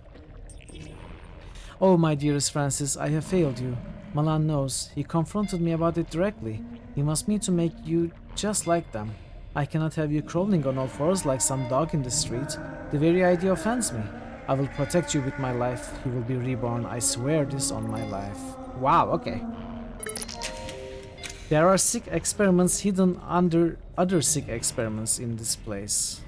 Oh, my dearest Francis, I have failed you. Malan knows. He confronted me about it directly. He wants me to make you just like them. I cannot have you crawling on all fours like some dog in the street. The very idea offends me. I will protect you with my life. You will be reborn. I swear this on my life. Wow, okay. There are sick experiments hidden under other sick experiments in this place.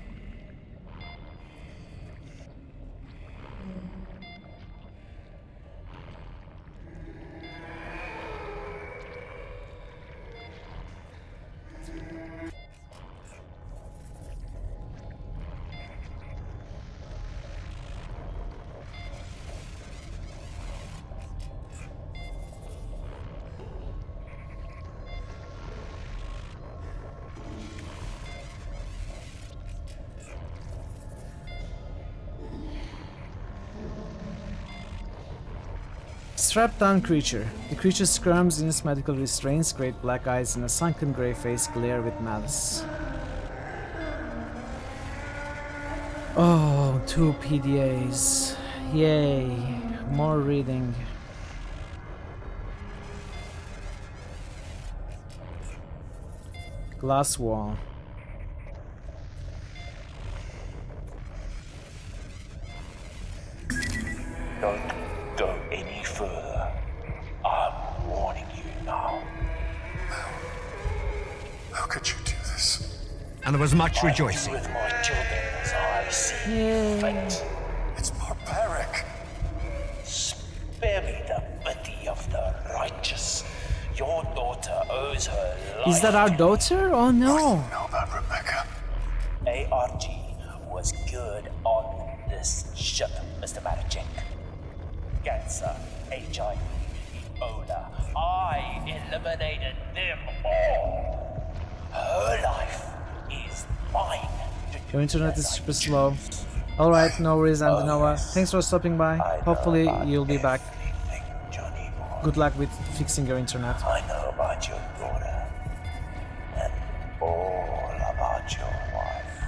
Strapped down creature. The creature squirms in its medical restraints, great black eyes and a sunken grey face glare with malice. Oh, 2 PDAs. Yay. More reading. Glass wall. Don't go any further. I'm warning you now. How could you do this? And there was much rejoicing. With my children as I see fate. It's barbaric. Spare me the pity of the righteous. Your daughter owes her life. Is that our daughter? Oh no. Know that, Rebecca. ARG was good on this ship, Mr. Maricek. Cancer, HIV, Ebola. I eliminated them all. Her life is mine. Your internet is super slow. Alright, no worries, Andinova. Thanks for stopping by. Hopefully you'll be back. Good luck with fixing your internet. I know about your daughter. And all about your wife.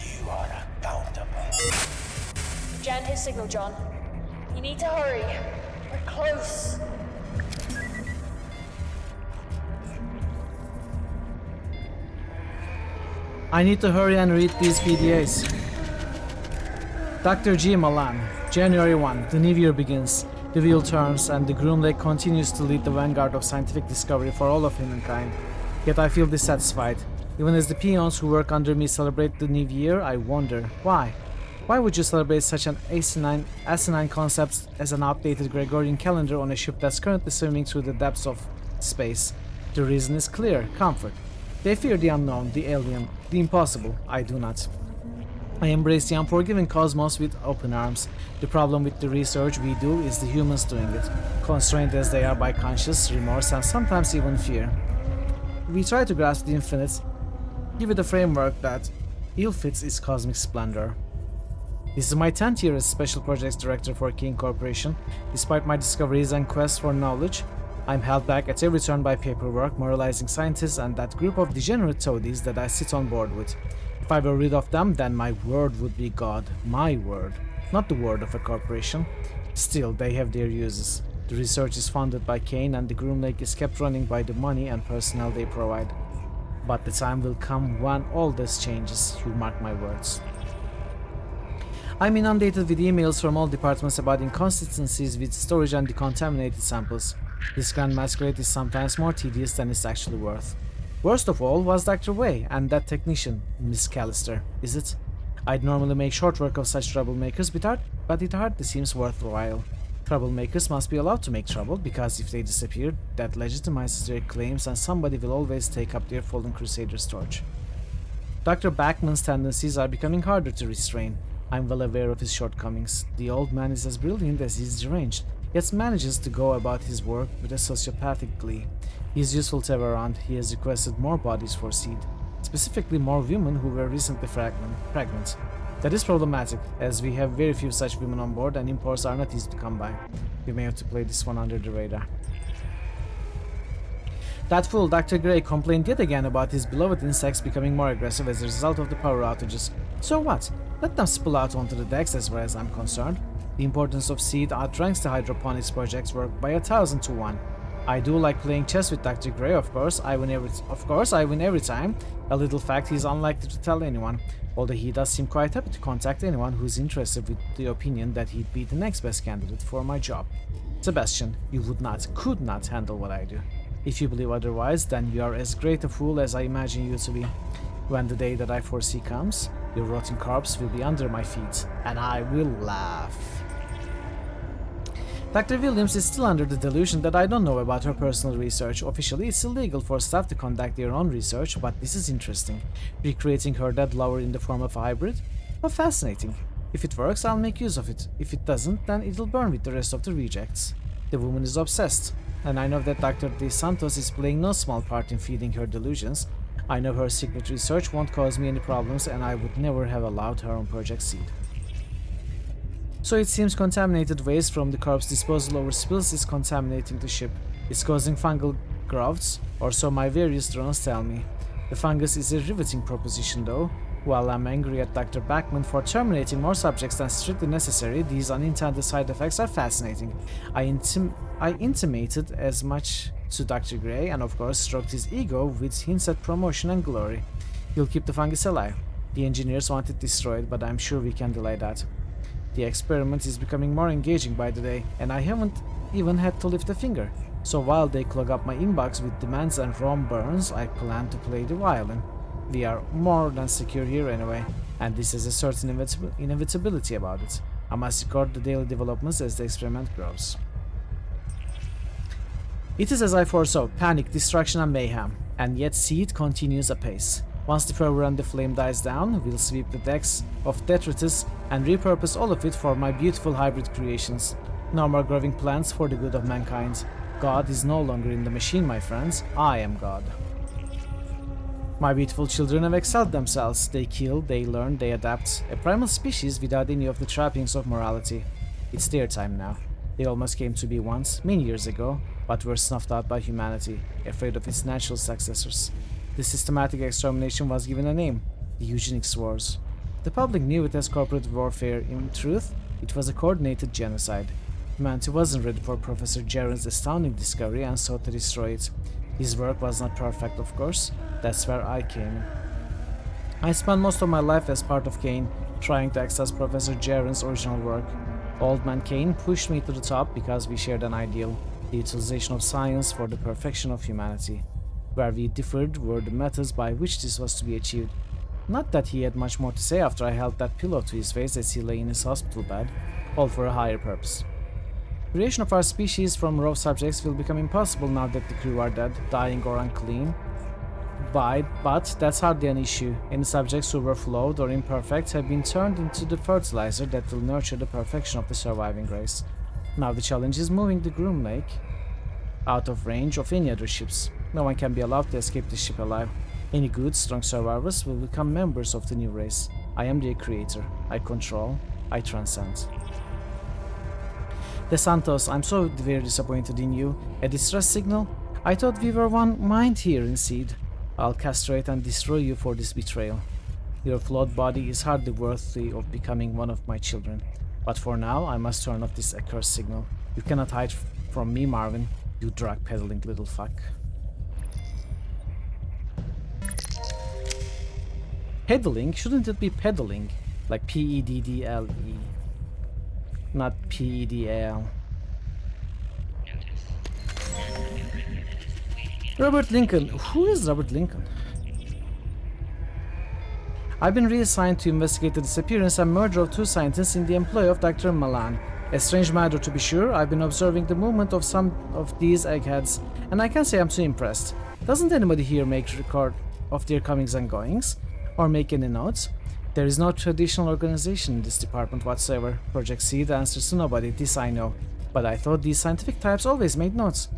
You are accountable. Jan his signal, John. You need to hurry. We're close. I need to hurry and read these PDAs. Dr. G. Malan, January 1, the new year begins. The wheel turns and the Groom Lake continues to lead the vanguard of scientific discovery for all of humankind. Yet I feel dissatisfied. Even as the peons who work under me celebrate the new year, I wonder, why? Why would you celebrate such an asinine concept as an outdated Gregorian calendar on a ship that's currently swimming through the depths of space? The reason is clear, comfort. They fear the unknown, the alien, the impossible. I do not. I embrace the unforgiving cosmos with open arms. The problem with the research we do is the humans doing it, constrained as they are by conscience, remorse, and sometimes even fear. We try to grasp the infinite, give it a framework that ill-fits its cosmic splendor. This is my 10th year as Special Projects Director for King Corporation. Despite my discoveries and quest for knowledge, I'm held back at every turn by paperwork, moralizing scientists, and that group of degenerate toadies that I sit on board with. If I were rid of them, then my word would be God. My word. Not the word of a corporation. Still, they have their uses. The research is funded by Kane and the Groom Lake is kept running by the money and personnel they provide. But the time will come when all this changes, you mark my words. I'm inundated with emails from all departments about inconsistencies with storage and decontaminated samples. This grand masquerade is sometimes more tedious than it's actually worth. Worst of all was Dr. Way and that technician, Miss Callister, is it? I'd normally make short work of such troublemakers, but it hardly seems worthwhile. Troublemakers must be allowed to make trouble, because if they disappear, that legitimizes their claims and somebody will always take up their fallen crusader's torch. Dr. Bachman's tendencies are becoming harder to restrain. I'm well aware of his shortcomings. The old man is as brilliant as he is deranged, yet manages to go about his work with a sociopathic glee. He is useful to have around. He has requested more bodies for seed, specifically more women who were recently pregnant. That is problematic, as we have very few such women on board and imports are not easy to come by. We may have to play this one under the radar. That fool, Dr. Gray, complained yet again about his beloved insects becoming more aggressive as a result of the power outages. So what? Let them spill out onto the decks as far as I'm concerned. The importance of seed outranks the hydroponics project's work by 1,000 to 1. I do like playing chess with Dr. Gray, of course. I win every time. A little fact he's unlikely to tell anyone, although he does seem quite happy to contact anyone who's interested with the opinion that he'd be the next best candidate for my job. Sebastian, you could not handle what I do. If you believe otherwise, then you are as great a fool as I imagine you to be. When the day that I foresee comes, your rotting corpse will be under my feet, and I will laugh. Dr. Williams is still under the delusion that I don't know about her personal research. Officially, it's illegal for staff to conduct their own research, but this is interesting. Recreating her dead lover in the form of a hybrid? How fascinating. If it works, I'll make use of it. If it doesn't, then it'll burn with the rest of the rejects. The woman is obsessed, and I know that Dr. De Santos is playing no small part in feeding her delusions. I know her secret research won't cause me any problems, and I would never have allowed her on Project Seed. So it seems contaminated waste from the corpse disposal over spills is contaminating the ship. It's causing fungal growths, or so my various drones tell me. The fungus is a riveting proposition though. While I'm angry at Dr. Bachman for terminating more subjects than strictly necessary, these unintended side effects are fascinating. I intimated as much to Dr. Gray and of course stroked his ego with hints at promotion and glory. He'll keep the fungus alive. The engineers want it destroyed, but I'm sure we can delay that. The experiment is becoming more engaging by the day, and I haven't even had to lift a finger. So while they clog up my inbox with demands and rom burns, I plan to play the violin. We are more than secure here anyway, and this has a certain inevitability about it. I must record the daily developments as the experiment grows. It is as I foresaw, panic, destruction and mayhem, and yet Seed continues apace. Once the fervor and the flame dies down, we'll sweep the decks of detritus and repurpose all of it for my beautiful hybrid creations. No more growing plants for the good of mankind. God is no longer in the machine, my friends. I am God. My beautiful children have excelled themselves. They kill, they learn, they adapt. A primal species without any of the trappings of morality. It's their time now. They almost came to be once, many years ago, but were snuffed out by humanity, afraid of its natural successors. The systematic extermination was given a name, the Eugenics Wars. The public knew it as corporate warfare. In truth, it was a coordinated genocide. Humanity wasn't ready for Professor Jaren's astounding discovery and sought to destroy it. His work was not perfect, of course. That's where I came in. I spent most of my life as part of Kane, trying to access Professor Jaren's original work. Old Man Kane pushed me to the top because we shared an ideal, the utilization of science for the perfection of humanity. Where we differed were the methods by which this was to be achieved. Not that he had much more to say after I held that pillow to his face as he lay in his hospital bed, all for a higher purpose. Creation of our species from raw subjects will become impossible now that the crew are dead, dying or unclean. But that's hardly an issue. Any subjects who were flawed or imperfect have been turned into the fertilizer that will nurture the perfection of the surviving race. Now the challenge is moving the Groom Lake out of range of any other ships. No one can be allowed to escape the ship alive. Any good, strong survivors will become members of the new race. I am their creator. I control. I transcend. De Santos, I'm so very disappointed in you. A distress signal? I thought we were one mind here in Seed. I'll castrate and destroy you for this betrayal. Your flawed body is hardly worthy of becoming one of my children. But for now, I must turn off this accursed signal. You cannot hide from me, Marvin, you drug-peddling little fuck. Peddling? Shouldn't it be peddling? Like P-E-D-D-L-E. Not P-E-D-A-L. Robert Lincoln. Who is Robert Lincoln? I've been reassigned to investigate the disappearance and murder of 2 scientists in the employ of Dr. Malan. A strange matter, to be sure. I've been observing the movement of some of these eggheads, and I can't say I'm too impressed. Doesn't anybody here make record of their comings and goings? Or make any notes? There is no traditional organization in this department whatsoever. Project C answers to nobody, this I know. But I thought these scientific types always made notes.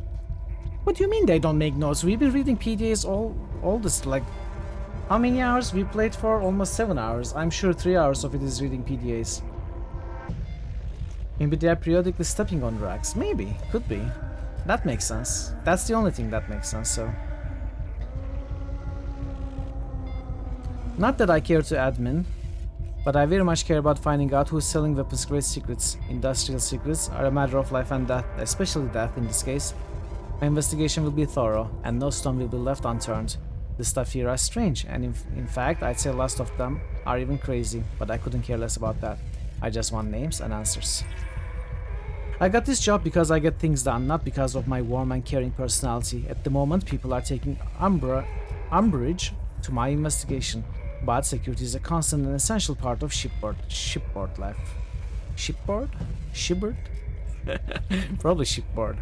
What do you mean they don't make notes? We've been reading PDAs all this, like... How many hours? We played for almost 7 hours. I'm sure 3 hours of it is reading PDAs. Maybe they are periodically stepping on drugs. Maybe. Could be. That makes sense. That's the only thing that makes sense, so... Not that I care to admin, but I very much care about finding out who's selling weapons. Great secrets, industrial secrets, are a matter of life and death, especially death in this case. My investigation will be thorough, and no stone will be left unturned. The stuff here are strange, and in fact, I'd say lots of them are even crazy, but I couldn't care less about that. I just want names and answers. I got this job because I get things done, not because of my warm and caring personality. At the moment, people are taking umbrage to my investigation. But security is a constant and essential part of shipboard life. Shipboard? Shipboard? Probably shipboard.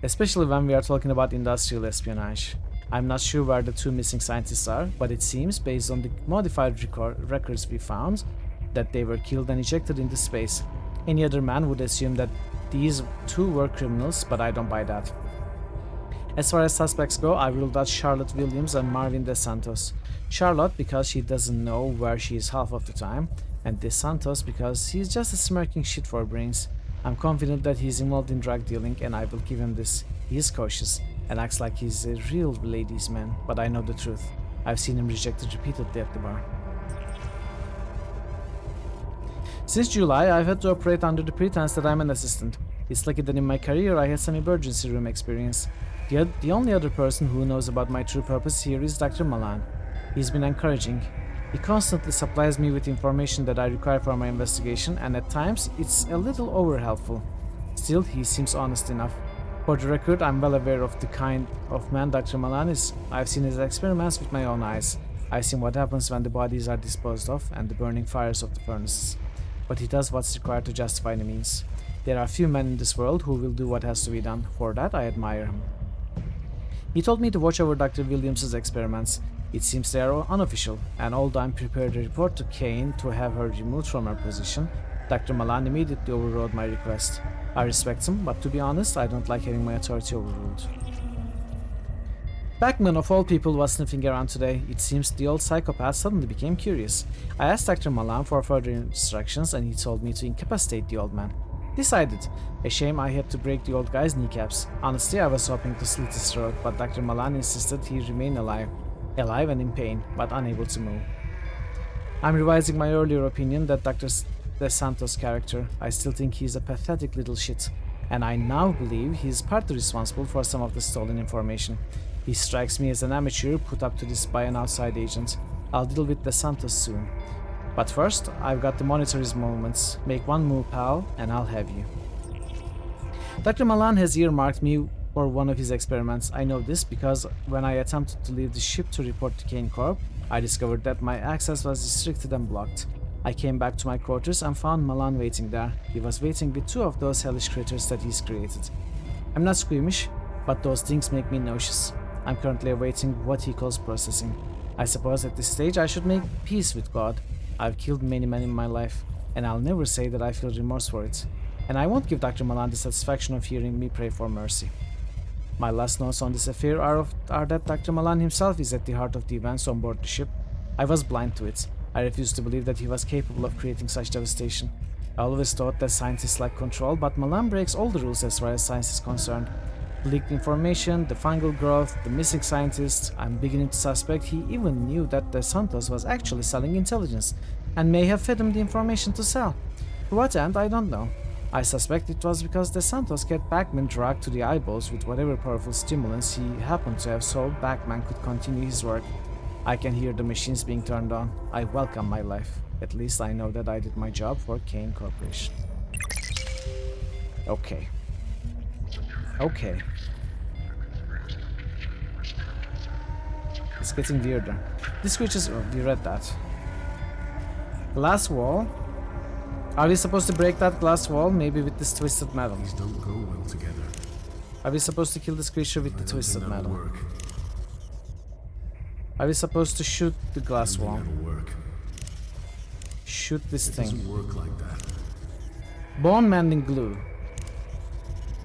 Especially when we are talking about industrial espionage. I'm not sure where the 2 missing scientists are, but it seems, based on the modified records we found, that they were killed and ejected into space. Any other man would assume that these 2 were criminals, but I don't buy that. As far as suspects go, I ruled out Charlotte Williams and Marvin DeSantos. Charlotte because she doesn't know where she is half of the time, and DeSantos because he's just a smirking shit for brains. I'm confident that he's involved in drug dealing, and I will give him this. He is cautious and acts like he's a real ladies' man, but I know the truth. I've seen him rejected repeatedly at the bar. Since July, I've had to operate under the pretense that I'm an assistant. It's lucky that in my career I had some emergency room experience. The only other person who knows about my true purpose here is Dr. Malan. He's been encouraging. He constantly supplies me with information that I require for my investigation, and at times it's a little over-helpful. Still, he seems honest enough. For the record, I'm well aware of the kind of man Dr. Malan is. I've seen his experiments with my own eyes. I've seen what happens when the bodies are disposed of and the burning fires of the furnaces. But he does what's required to justify the means. There are few men in this world who will do what has to be done. For that, I admire him. He told me to watch over Dr. Williams's experiments. It seems they are unofficial, and although I'm prepared to report to Kane to have her removed from her position, Dr. Malan immediately overrode my request. I respect him, but to be honest, I don't like having my authority overruled. Backman of all people was sniffing around today. It seems the old psychopath suddenly became curious. I asked Dr. Malan for further instructions, and he told me to incapacitate the old man. Decided. A shame I had to break the old guy's kneecaps. Honestly, I was hoping to slit his throat, but Dr. Malan insisted he remain alive. Alive and in pain, but unable to move. I'm revising my earlier opinion that Dr. DeSantos' character. I still think he's a pathetic little shit, and I now believe he's partly responsible for some of the stolen information. He strikes me as an amateur put up to this by an outside agent. I'll deal with DeSantos soon. But first, I've got to monitor his movements. Make one move, pal, and I'll have you. Dr. Malan has earmarked me for one of his experiments. I know this because when I attempted to leave the ship to report to Kane Corp, I discovered that my access was restricted and blocked. I came back to my quarters and found Malan waiting there. He was waiting with 2 of those hellish critters that he's created. I'm not squeamish, but those things make me nauseous. I'm currently awaiting what he calls processing. I suppose at this stage I should make peace with God. I've killed many men in my life, and I'll never say that I feel remorse for it. And I won't give Dr. Malan the satisfaction of hearing me pray for mercy. My last notes on this affair are that Dr. Malan himself is at the heart of the events on board the ship. I was blind to it. I refused to believe that he was capable of creating such devastation. I always thought that scientists lack control, but Malan breaks all the rules as far as science is concerned. The leaked information, the fungal growth, the missing scientists. I'm beginning to suspect he even knew that DeSantos was actually selling intelligence, and may have fed him the information to sell. To what end, I don't know. I suspect it was because the Santos kept Backman dragged to the eyeballs with whatever powerful stimulants he happened to have, so Backman could continue his work. I can hear the machines being turned on. I welcome my life. At least I know that I did my job for Kane Corporation. Okay. Okay. It's getting weirder. These creatures... Oh, we read that. Glass wall. Are we supposed to break that glass wall? Maybe with this twisted metal. These don't go well together. Are we supposed to kill this creature with the twisted metal? Work. Are we supposed to shoot the glass wall? That'll work. Shoot this thing. It doesn't work like that. Bone mending glue.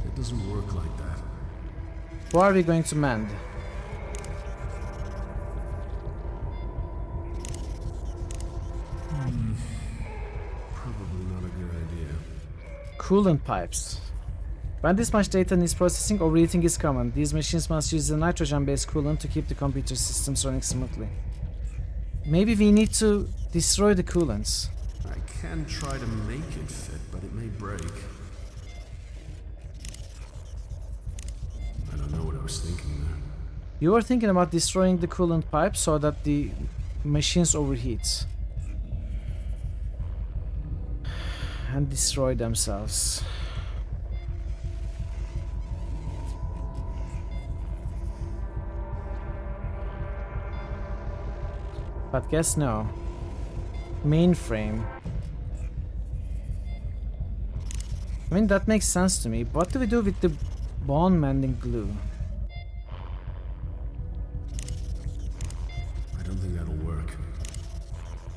It doesn't work like that. What are we going to mend? Probably not a good idea. Coolant pipes. When this much data needs processing, overheating is common. These machines must use a nitrogen-based coolant to keep the computer systems running smoothly. Maybe we need to destroy the coolants. I can try to make it fit, but it may break. I don't know what I was thinking there. You were thinking about destroying the coolant pipe so that the machines overheat and destroy themselves. But guess no. Mainframe. I mean, that makes sense to me. What do we do with the bone mending glue? I don't think that'll work.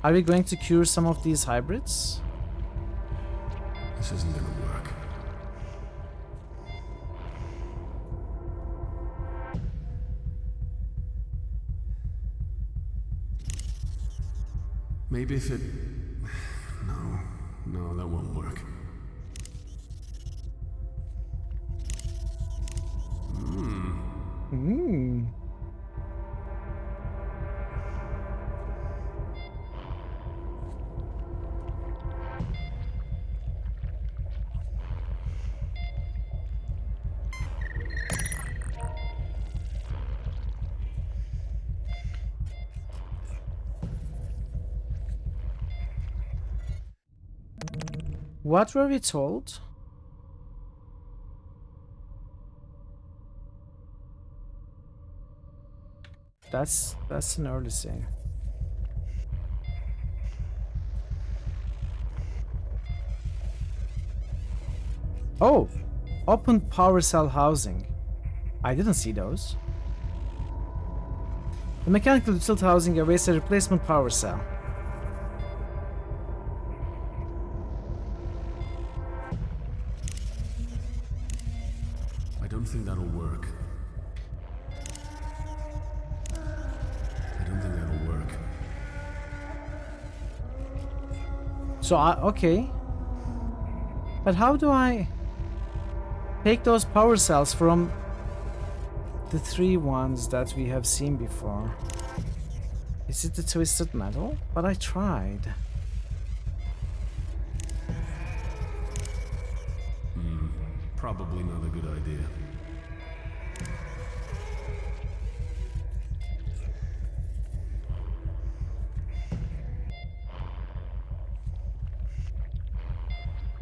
Are we going to cure some of these hybrids? This isn't gonna work. Maybe if it... No, that won't work. What were we told? That's an early save. Oh, open power cell housing. I didn't see those. The mechanical utility housing awaits a replacement power cell. I don't think that'll work. So okay. But how do I take those power cells from the three ones that we have seen before? Is it the twisted metal? But I tried. Probably not a good idea.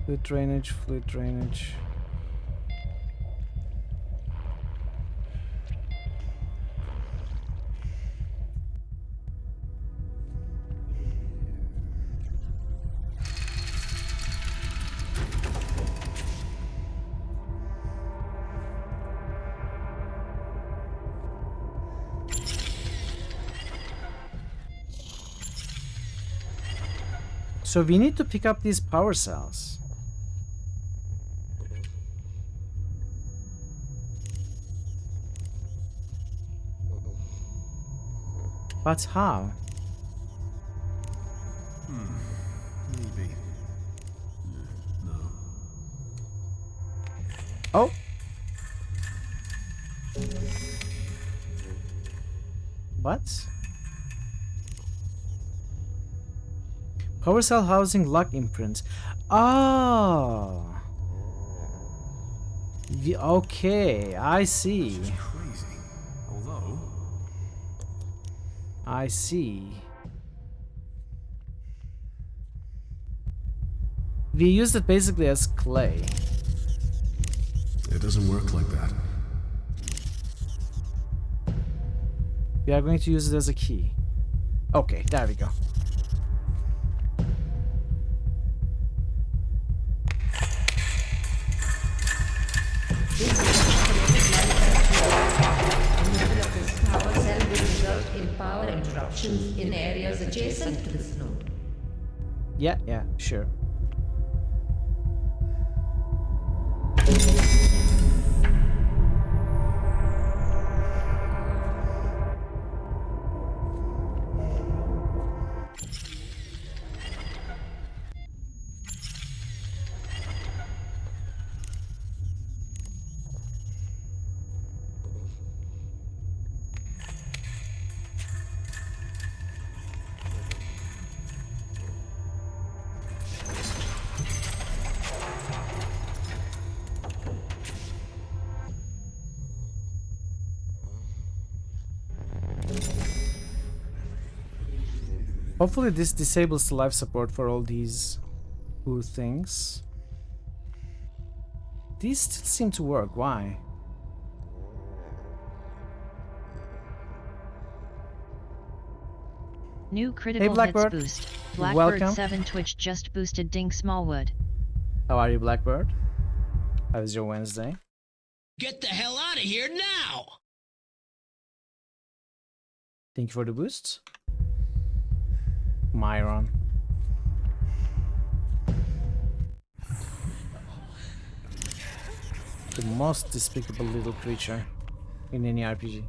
Fluid drainage. So we need to pick up these power cells. But how? Maybe. No. Oh! What? Power cell housing lock imprint. Oh! Okay, I see. Crazy. Although, I see. We used it basically as clay. it doesn't work like that. We are going to use it as a key. Okay, there we go. Power cell will result in power interruptions in areas adjacent to this node. Yeah, sure. Hopefully this disables the life support for all these poor things. These still seem to work. Why? New critical hits boost. Blackbird Welcome. 7 Twitch just boosted Dink Smallwood. How are you, Blackbird? How was your Wednesday? Get the hell out of here now! Thank you for the boost. Myron. The most despicable little creature in any RPG.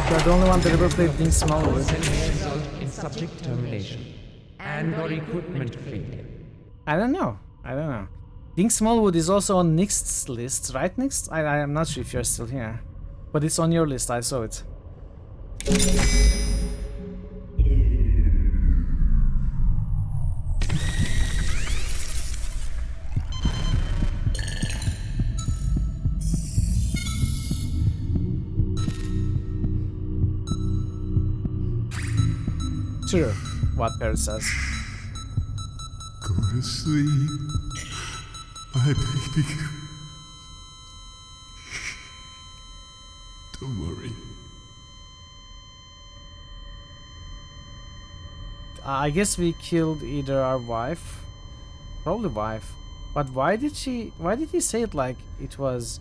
You're the only one that ever played Dink Smallwood. In subject termination and/or equipment failure. I don't know. Dink Smallwood is also on Nix's list, right, Nix? I am not sure if you're still here. But it's on your list, I saw it. True, what Perry says. Go to sleep, my baby. Don't worry. I guess we killed either our wife, probably wife. But why did he say it like it was,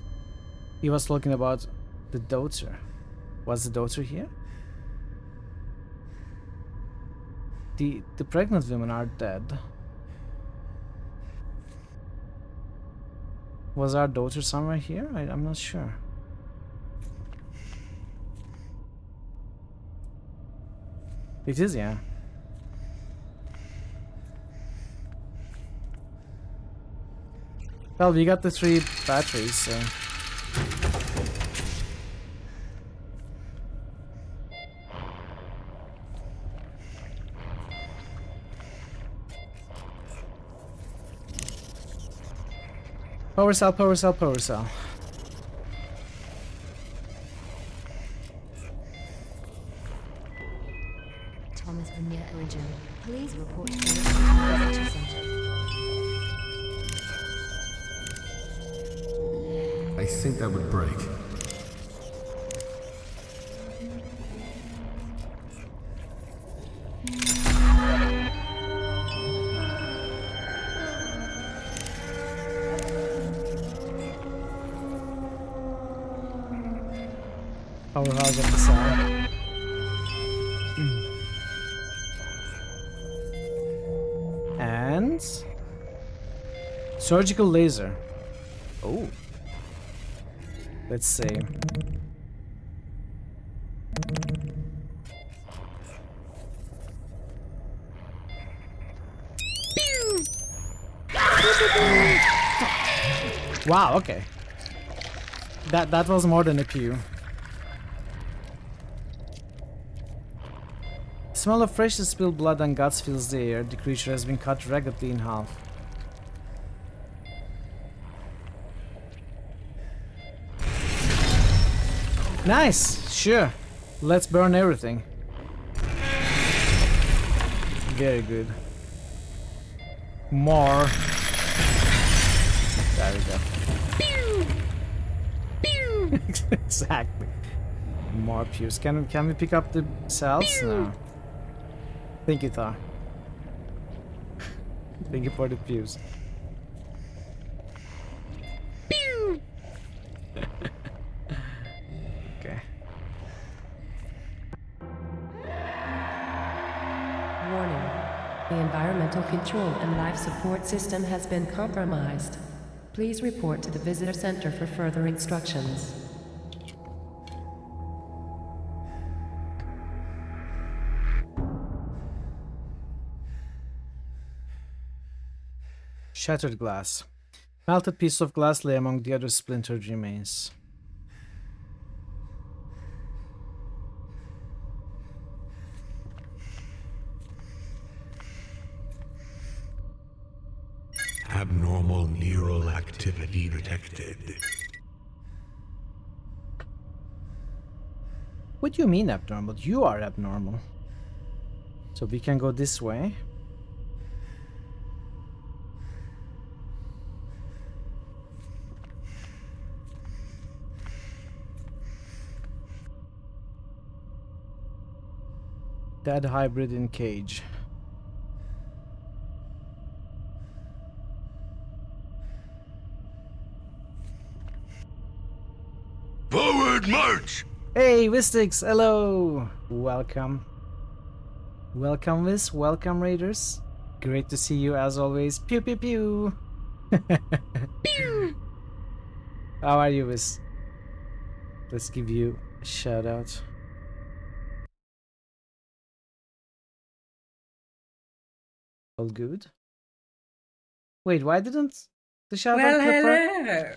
he was talking about the daughter? Was the daughter here? The pregnant women are dead. Was our daughter somewhere here? I'm not sure. It is, yeah. Well, we got the 3 batteries, so... Power cell, power cell, power cell. Thomas Vernier Origin. Please report to the Visitor Center. I think that would break. Powerhouse of the cell. And surgical laser. Oh, let's see. Wow. Okay. That was more than a pew. Smell of freshly spilled blood and guts fills the air. The creature has been cut raggedly in half. Nice! Sure. Let's burn everything. Very good. More. There we go. Pew! Pew! Exactly. More pews. Can we pick up the cells? Pew! No. Thank you, Thor. Thank you for the pews. Pew! Okay. Warning. The environmental control and life support system has been compromised. Please report to the visitor center for further instructions. Shattered glass. Melted piece of glass lay among the other splintered remains. Abnormal neural activity detected. What do you mean abnormal? You are abnormal. So we can go this way. Dead hybrid in cage. Forward march! Hey, Vistix, hello! Welcome. Welcome, Viz. Welcome, Raiders. Great to see you as always. Pew pew pew! Pew! How are you, Viz? Let's give you a shout out. All good? Wait, why didn't the shout out hello!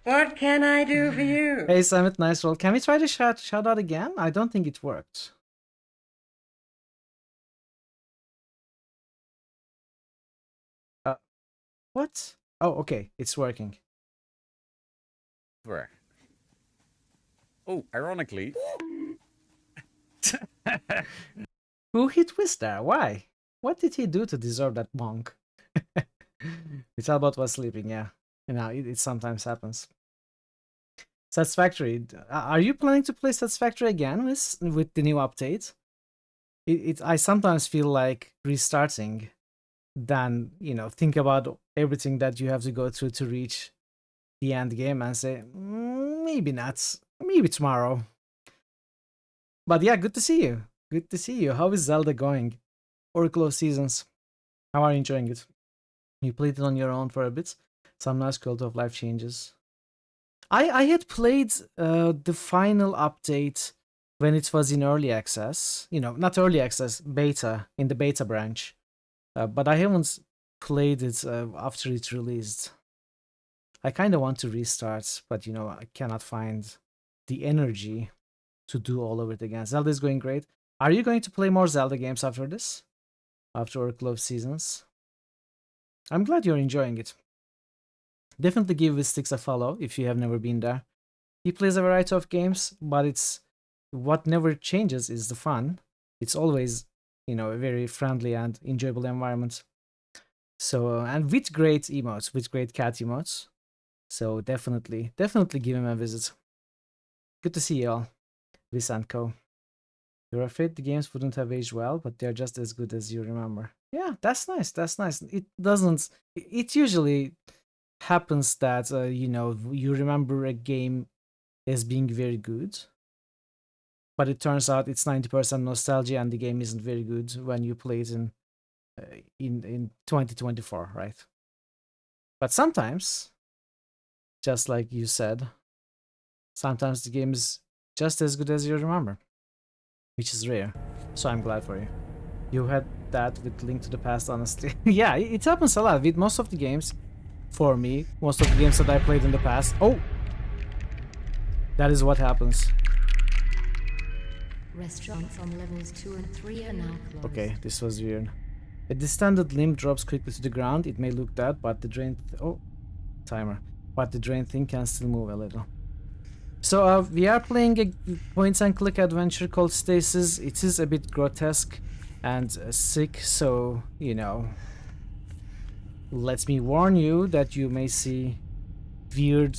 What can I do for you? Hey, Summit, nice roll. Can we try the shout out again? I don't think it worked. What? Oh, okay, it's working. Where? Oh, ironically. Who hit Wiz there? Why? What did he do to deserve that bonk? Vitalbot was sleeping, yeah. You know, it sometimes happens. Satisfactory. Are you planning to play Satisfactory again with the new update? I sometimes feel like restarting, then, you know, think about everything that you have to go through to reach the end game and say, maybe not. Maybe tomorrow. But yeah, good to see you. Good to see you. How is Zelda going? Oracle of Seasons. How are you enjoying it? You played it on your own for a bit. Some nice quality of life changes. I had played the final update when it was in early access. You know, not early access, beta, in the beta branch. But I haven't played it after it released. I kind of want to restart, but you know, I cannot find the energy to do all of it again. Zelda is going great. Are you going to play more Zelda games after this? After Oracle of Seasons? I'm glad you're enjoying it. Definitely give Vistix a follow if you have never been there. He plays a variety of games, but it's what never changes is the fun. It's always, you know, a very friendly and enjoyable environment. So, and with great emotes, with great cat emotes. So definitely give him a visit. Good to see you all. Viz and Co. You're afraid the games wouldn't have aged well, but they're just as good as you remember. Yeah, that's nice. That's nice. It usually happens that, you know, you remember a game as being very good, but it turns out it's 90% nostalgia and the game isn't very good when you play it in 2024, right? But sometimes, just like you said, sometimes the game is just as good as you remember, which is rare. So I'm glad for you. You had that with Link to the Past, honestly. Yeah, it happens a lot with most of the games. For me, most of the games that I played in the past. Oh! That is what happens. Restaurants on levels 2 and 3 are now closed. Okay, this was weird. A distended limb drops quickly to the ground. It may look dead, but the drain... timer. But the drain thing can still move a little. So we are playing a point-and-click adventure called Stasis. It is a bit grotesque and sick, so, you know... Let me warn you that you may see weird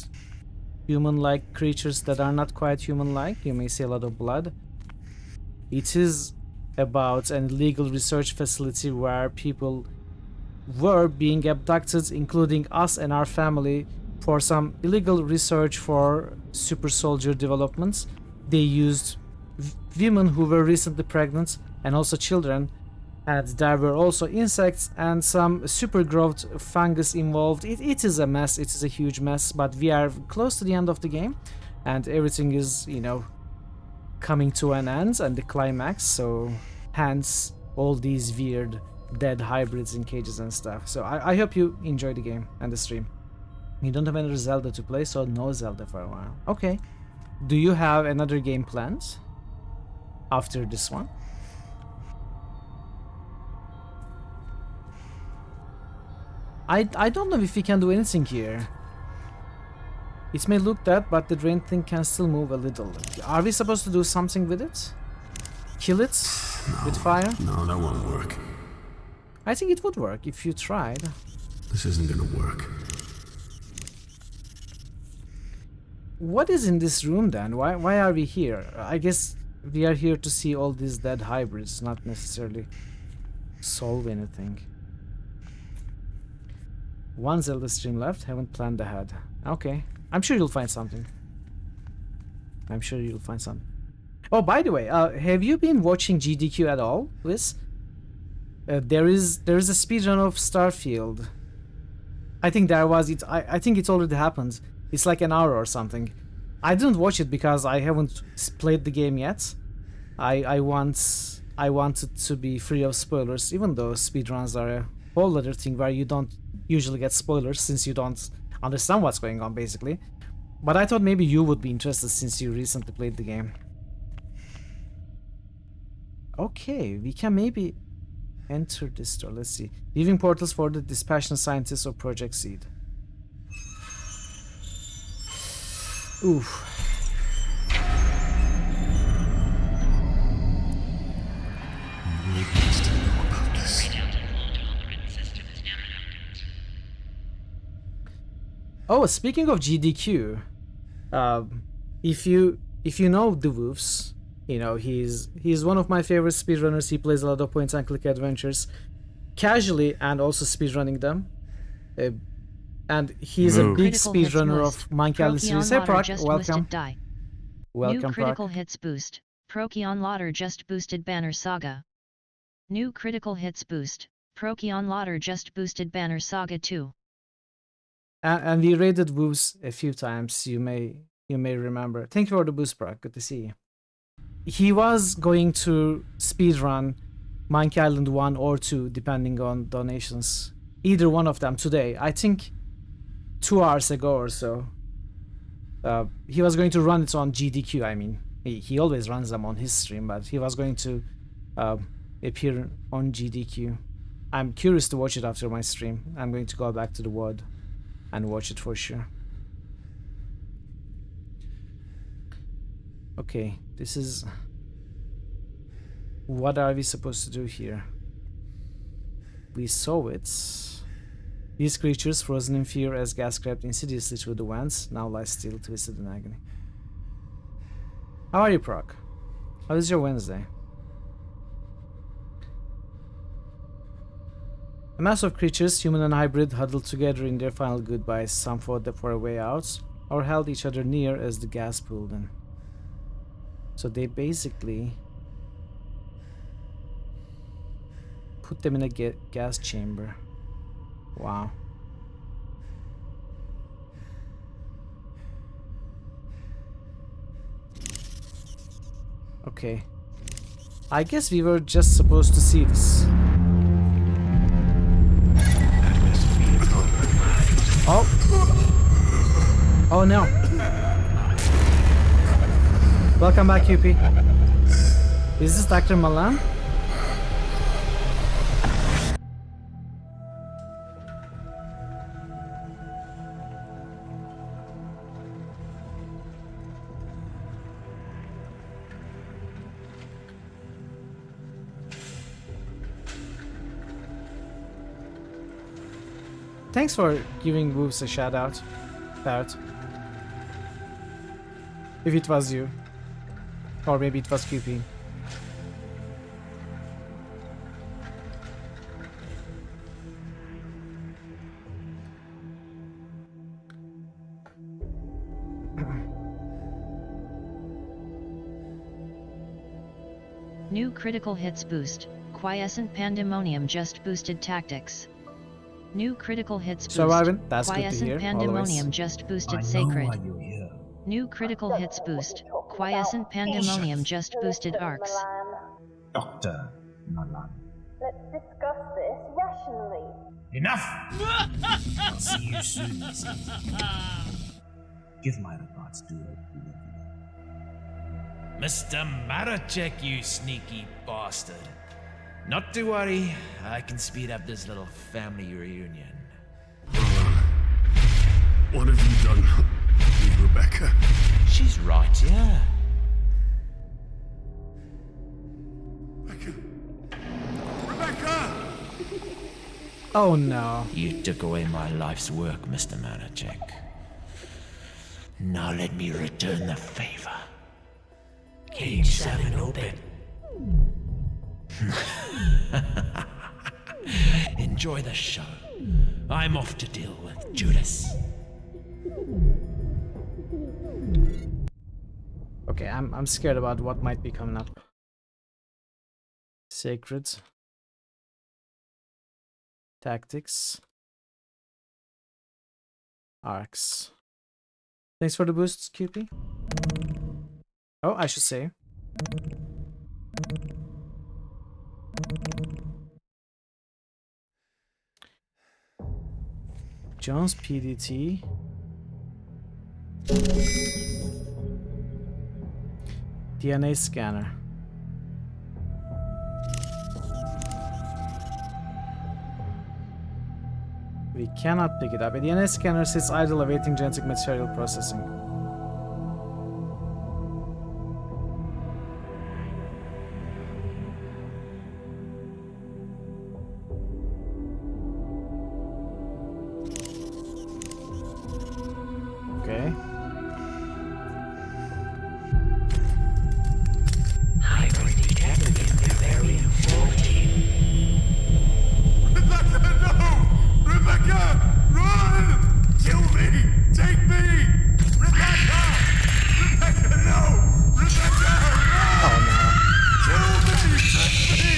human-like creatures that are not quite human-like. You may see a lot of blood. It is about an illegal research facility where people were being abducted, including us and our family, for some illegal research for super soldier developments. They used women who were recently pregnant and also children, and there were also insects and some super growth fungus involved. It is a mess, it is a huge mess, but we are close to the end of the game and everything is, you know, coming to an end and the climax, so hence all these weird dead hybrids in cages and stuff. So I hope you enjoy the game and the stream. You don't have any Zelda to play, so no Zelda for a while. Okay. Do you have another game planned after this one? I don't know if we can do anything here. It may look dead, but the drain thing can still move a little. Are we supposed to do something with it? Kill it with fire? No, that won't work. I think it would work if you tried. This isn't gonna work. What is in this room then? Why are we here? I guess we are here to see all these dead hybrids, not necessarily solve anything. One Zelda stream left, haven't planned ahead. Okay, I'm sure you'll find something. I'm sure you'll find something. Oh, by the way, have you been watching GDQ at all, Liz? There is a speedrun of Starfield. I think there was it. I think it already happened. It's like an hour or something. I didn't watch it because I haven't played the game yet. I wanted to be free of spoilers, even though speedruns are a whole other thing where you don't usually get spoilers since you don't understand what's going on, basically. But I thought maybe you would be interested since you recently played the game. Okay, we can maybe enter this door. Let's see. Leaving portals for the dispassionate scientists of Project Seed. Oof. Oh, speaking of GDQ, if you know the Wolves, you know he's one of my favorite speedrunners. He plays a lot of point-and-click adventures, casually and also speedrunning them. And he's a big speedrunner of Monkey Island series. Hey, Proc, welcome. Welcome, New critical Proc. hits boost. Procyon Lauder just boosted Banner Saga. New critical hits boost. Procyon Lauder just boosted Banner Saga 2. And we raided Wolves a few times. You may remember. Thank you for the boost, Proc. Good to see you. He was going to speedrun Monkey Island 1 or 2, depending on donations. Either one of them today. I think 2 hours ago or so. He was going to run it on GDQ. I mean, he always runs them on his stream, but he was going to appear on GDQ. I'm curious to watch it after my stream. I'm going to go back to the WOD and watch it for sure. Okay, this is... What are we supposed to do here? We saw it. These creatures, frozen in fear as gas crept insidiously through the vents, now lie still, twisted in agony. How are you, Proc? How is your Wednesday? A mass of creatures, human and hybrid, huddled together in their final goodbyes. Some fought for a way out, or held each other near as the gas pulled in. So they basically put them in a gas chamber. Wow. Okay. I guess we were just supposed to see this. Oh! Oh no! Welcome back, UP. Is this Dr. Malan? Thanks for giving Wolves a shout out, Barrett. If it was you. Or maybe it was QP. New critical hits boost. Quiescent Pandemonium just boosted tactics. New critical hits boost. So Arvin, that's good to Quiescent hear. Pandemonium Always. just boosted Sacred. New critical hits boost. Quiescent Pandemonium just boosted Arcs. Dr. Malan. Let's discuss this rationally. Enough! I'll see you soon, Mrs. Give my regards to her. Mr. Maracek, you sneaky bastard. Not to worry, I can speed up this little family reunion. What have you done with Rebecca? She's right, yeah. Rebecca! Oh no. You took away my life's work, Mr. Maracek. Now let me return the favor. Cage 7 open. Enjoy the show. I'm off to deal with Judas. Okay, I'm scared about what might be coming up. Sacred. Tactics. Arcs. Thanks for the boosts, QP. Oh, I should say. Jones PDT. DNA scanner. We cannot pick it up. A DNA scanner sits idle awaiting genetic material processing. Okay. Hybrid detected in Bavarian 14. Rebecca, no! Rebecca! Run! Kill me! Take me! Rebecca! Rebecca, no! Rebecca! No! Oh no. Kill me! Take me!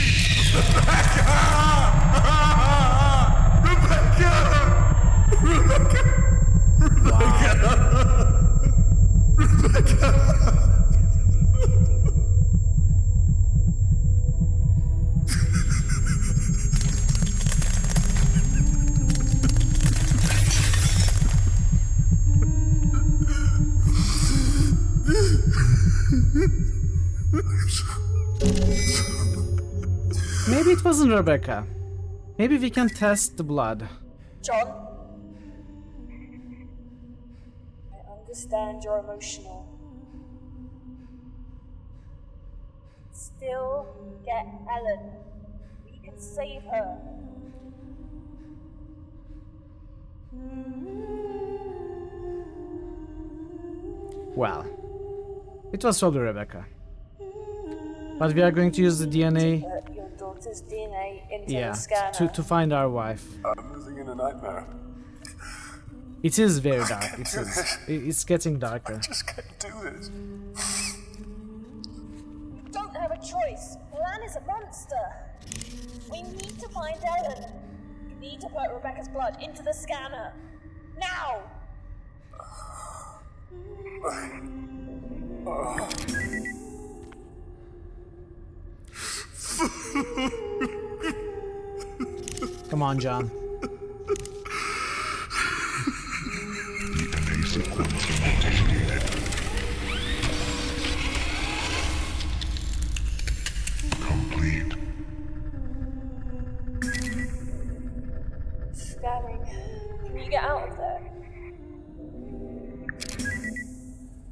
Rebecca! Rebecca! Rebecca! Maybe it wasn't Rebecca. Maybe we can test the blood. John? I understand you're emotional. Still get Ellen. We can save her. Well, it was probably Rebecca. But we are going to use the DNA. Your daughter's DNA into Yeah, the scanner. to find our wife. I'm living in a nightmare. It is very dark. It is. It's getting darker. I just can't do this. You don't have a choice. Milan is a monster. We need to find Ellen. You need to put Rebecca's blood into the scanner. Now! Come on, John. DNA sequence initiated.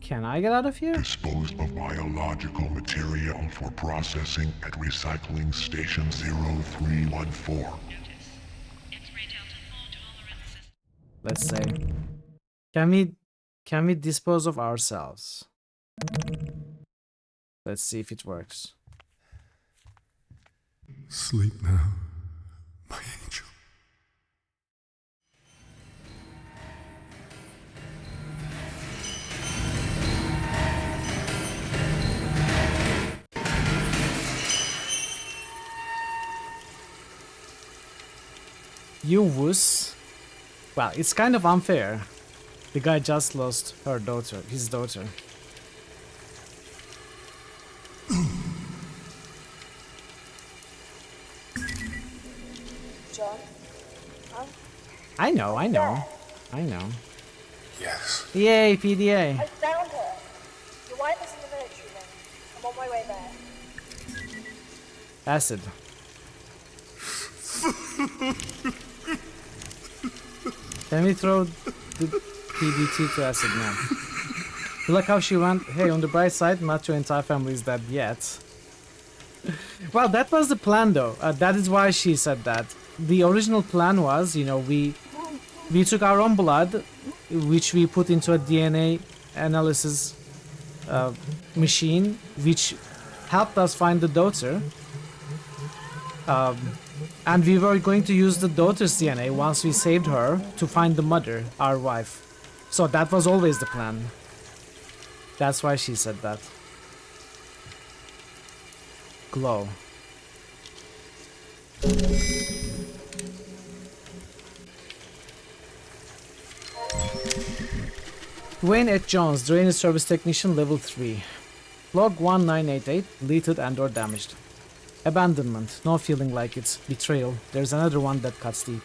Can I get out of here? Dispose of biological material for processing at recycling station 0314. Let's say. Can we dispose of ourselves? Let's see if it works. Sleep now, my angel. You wuss. Well, it's kind of unfair. The guy just lost his daughter. John? Huh? I know. Yes. Yay, PDA. I found her. Your wife is in the military wing. I'm on my way there. Acid. Can we throw the PDT to acid now? Look how she went. Hey, on the bright side, not your entire family is dead yet. Well, that was the plan though. That is why she said that. The original plan was, you know, we took our own blood, which we put into a DNA analysis machine, which helped us find the daughter. And we were going to use the daughter's DNA once we saved her to find the mother, our wife. So that was always the plan. That's why she said that. Glow. Wayne H. Jones, Drainage Service Technician, Level 3. Log 1988, deleted and or damaged. Abandonment, no feeling like it. Betrayal, there's another one that cuts deep.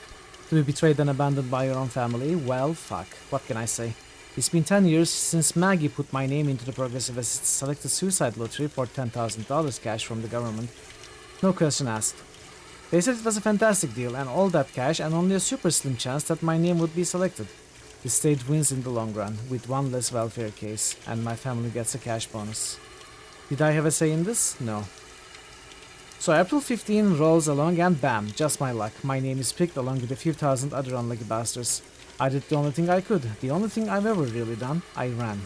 To be betrayed and abandoned by your own family, well, fuck, what can I say? It's been 10 years since Maggie put my name into the Progressive Assist Selected Suicide Lottery for $10,000 cash from the government. No question asked. They said it was a fantastic deal and all that cash and only a super slim chance that my name would be selected. The state wins in the long run, with one less welfare case, and my family gets a cash bonus. Did I have a say in this? No. So April 15 rolls along and bam, just my luck. My name is picked along with a few thousand other unlucky bastards. I did the only thing I could, the only thing I've ever really done. I ran.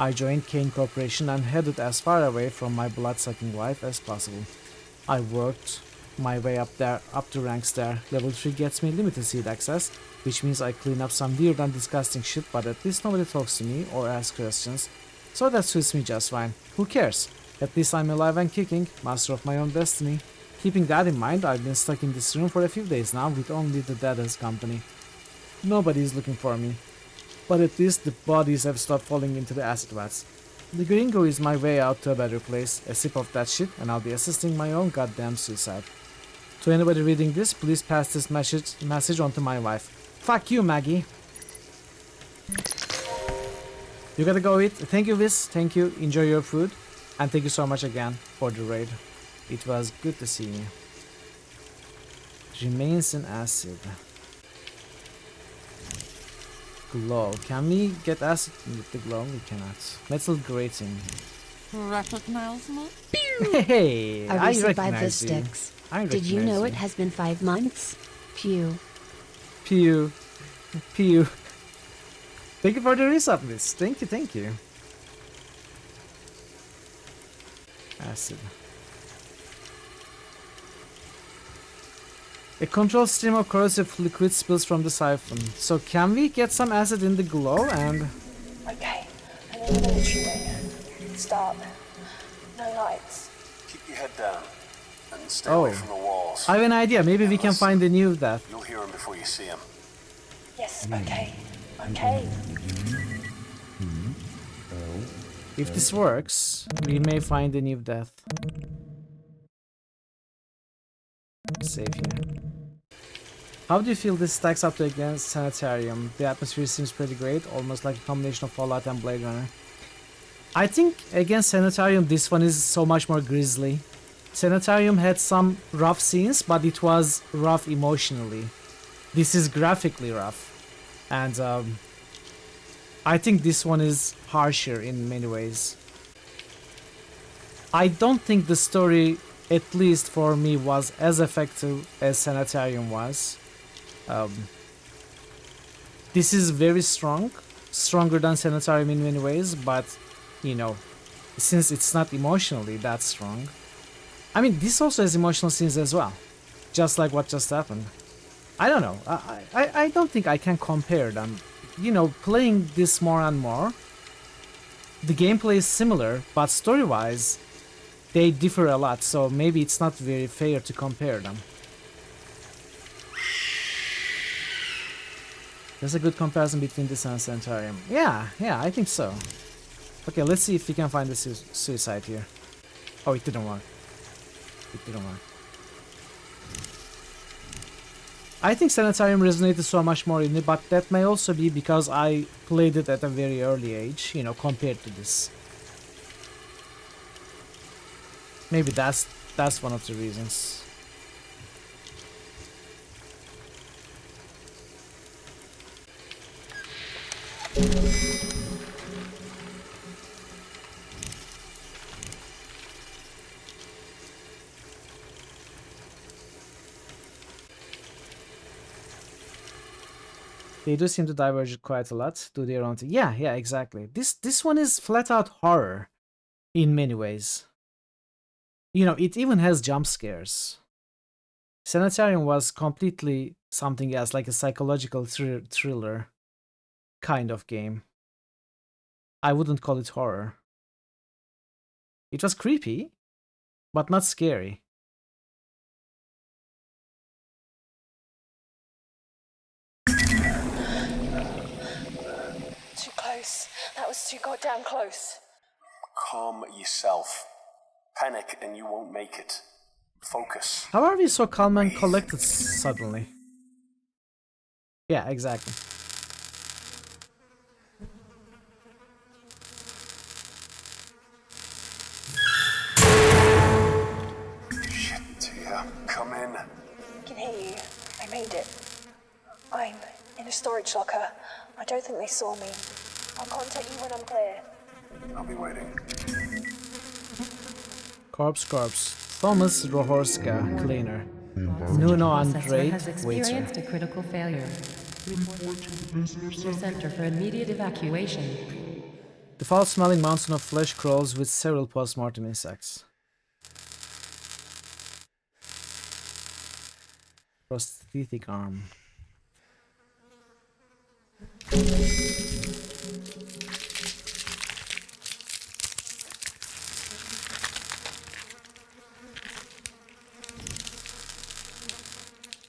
I joined Kane Corporation and headed as far away from my blood-sucking wife as possible. I worked my way up the ranks there. Level 3 gets me limited seat access, which means I clean up some weird and disgusting shit, but at least nobody talks to me or asks questions. So that suits me just fine. Who cares? At least I'm alive and kicking, master of my own destiny. Keeping that in mind, I've been stuck in this room for a few days now with only the dead as company. Nobody is looking for me, but at least the bodies have stopped falling into the acid vats. The gringo is my way out to a better place, a sip of that shit and I'll be assisting my own goddamn suicide. To anybody reading this, please pass this message on to my wife. Fuck you, Maggie! You gotta go eat. Thank you, Viz. Thank you. Enjoy your food. And thank you so much again for the raid. It was good to see you. Remains in acid. Glow. Can we get acid with the glow? We cannot. Metal grating. Recognize me? Hey! I survived the sticks. Did you know it has been 5 months? Pew. Pew. Pew. Thank you for the resub, Miss. Thank you. Acid. A controlled stream of corrosive liquid spills from the siphon. So can we get some acid in the glow and... Okay, I'm in the military wing. Start. No lights. Keep your head down and stay Oh. away from the walls. I have an idea. Maybe we can find a new death. You'll hear him before you see him. Yes, okay. Okay. If this works, we may find a new death. Save here. How do you feel this stacks up to against Sanitarium? The atmosphere seems pretty great, almost like a combination of Fallout and Blade Runner. I think against Sanitarium this one is so much more grisly. Sanitarium had some rough scenes, but it was rough emotionally. This is graphically rough. And I think this one is harsher in many ways. I don't think the story, at least for me, was as effective as Sanitarium was. This is very strong, stronger than Sanitarium in many ways, but, you know, since it's not emotionally that strong. I mean, this also has emotional scenes as well, just like what just happened. I don't know, I don't think I can compare them. You know, playing this more and more, the gameplay is similar, but story-wise, they differ a lot, so maybe it's not very fair to compare them. There's a good comparison between this and Sanitarium. Yeah, I think so. Okay, let's see if we can find the suicide here. Oh, it didn't work. It didn't work. I think Sanitarium resonated so much more in me, but that may also be because I played it at a very early age, you know, compared to this. Maybe that's one of the reasons. They do seem to diverge quite a lot, do their own thing. Yeah, exactly. This one is flat out horror in many ways. You know, it even has jump scares. Sanitarium was completely something else, like a psychological thriller kind of game. I wouldn't call it horror. It was creepy, but not scary. Too close. That was too goddamn close. Calm yourself. Panic and you won't make it. Focus. How are we so calm and collected suddenly? Yeah, exactly. Shit, Tia. Come in. I can hear you. I made it. I'm in a storage locker. I don't think they saw me. I'll contact you when I'm clear. I'll be waiting. Corpse. Thomas Rohorska, cleaner. Nuno Andrade, has experienced waiter. a critical failure. Report to the visitor center for immediate evacuation. The foul-smelling mountain of flesh crawls with several post-mortem insects. Prosthetic arm.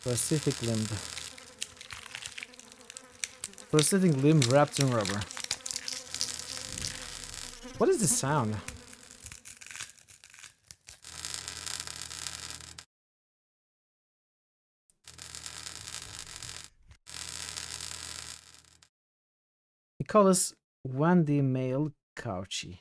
Prosthetic limb. Prosthetic limb wrapped in rubber. What is this sound? Nicholas Wendy Mail Cauchy.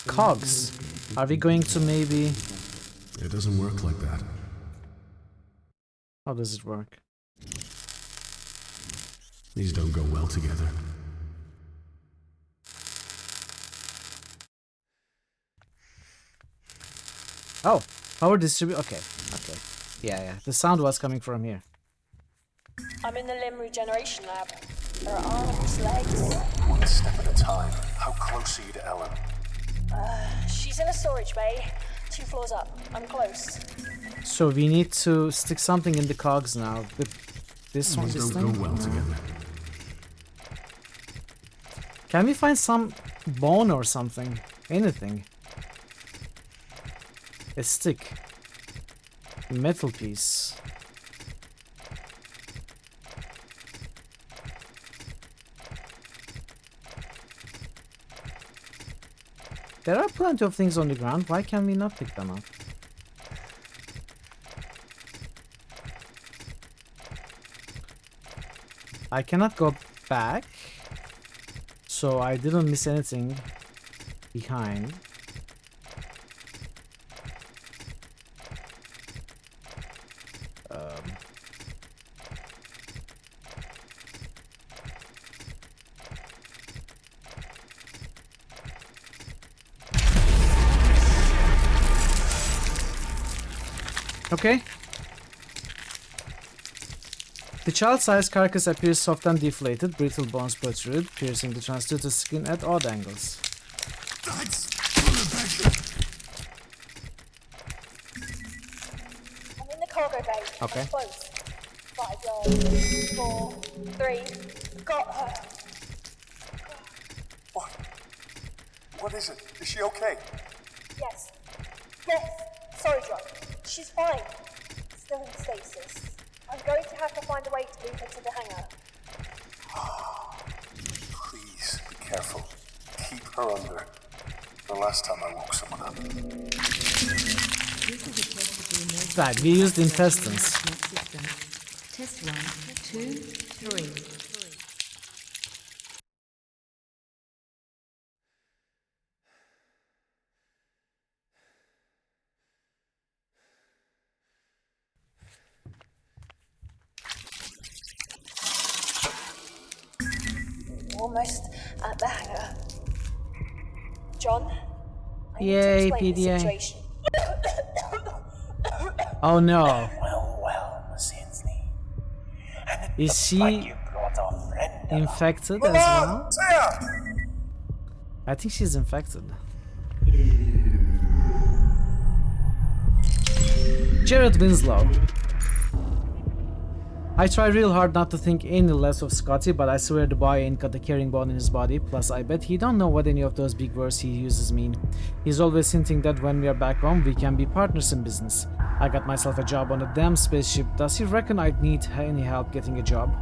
Cogs. Are we going to maybe... It doesn't work like that. How does it work? These don't go well together. Oh, power distribute. Okay. Yeah. The sound was coming from here. I'm in the limb regeneration lab. There are arms, legs. One step at a time. How close are you to Ellen? She's in a storage bay. 2 floors up. I'm close. So we need to stick something in the cogs now. This one. These don't go well together. Can we find some bone or something? Anything? A stick. Metal piece. There are plenty of things on the ground. Why can we not pick them up? I cannot go back, so I didn't miss anything behind. Okay. The child-sized carcass appears soft and deflated, brittle bones protrude, piercing the translucent skin at odd angles. I'm in the cargo bay. Okay. I'm close. 5 yards. 4, 3. Got her. What is it? Is she okay? Yes. Yes. Sorry, John. She's fine. Still in stasis. I'm going to have to find a way to move her to the hangar. Please be careful. Keep her under. The last time I woke someone up. Right, we used intestines. Test 1, 2, 3. Almost at the hangar. John? I need to Yay, explain the PDA. situation. Oh no. Well, Miss Hensley. Is she infected as well? I think she's infected. Jared Winslow. I try real hard not to think any less of Scotty, but I swear the boy ain't got a caring bone in his body. Plus, I bet he don't know what any of those big words he uses mean. He's always hinting that when we are back home, we can be partners in business. I got myself a job on a damn spaceship. Does he reckon I'd need any help getting a job?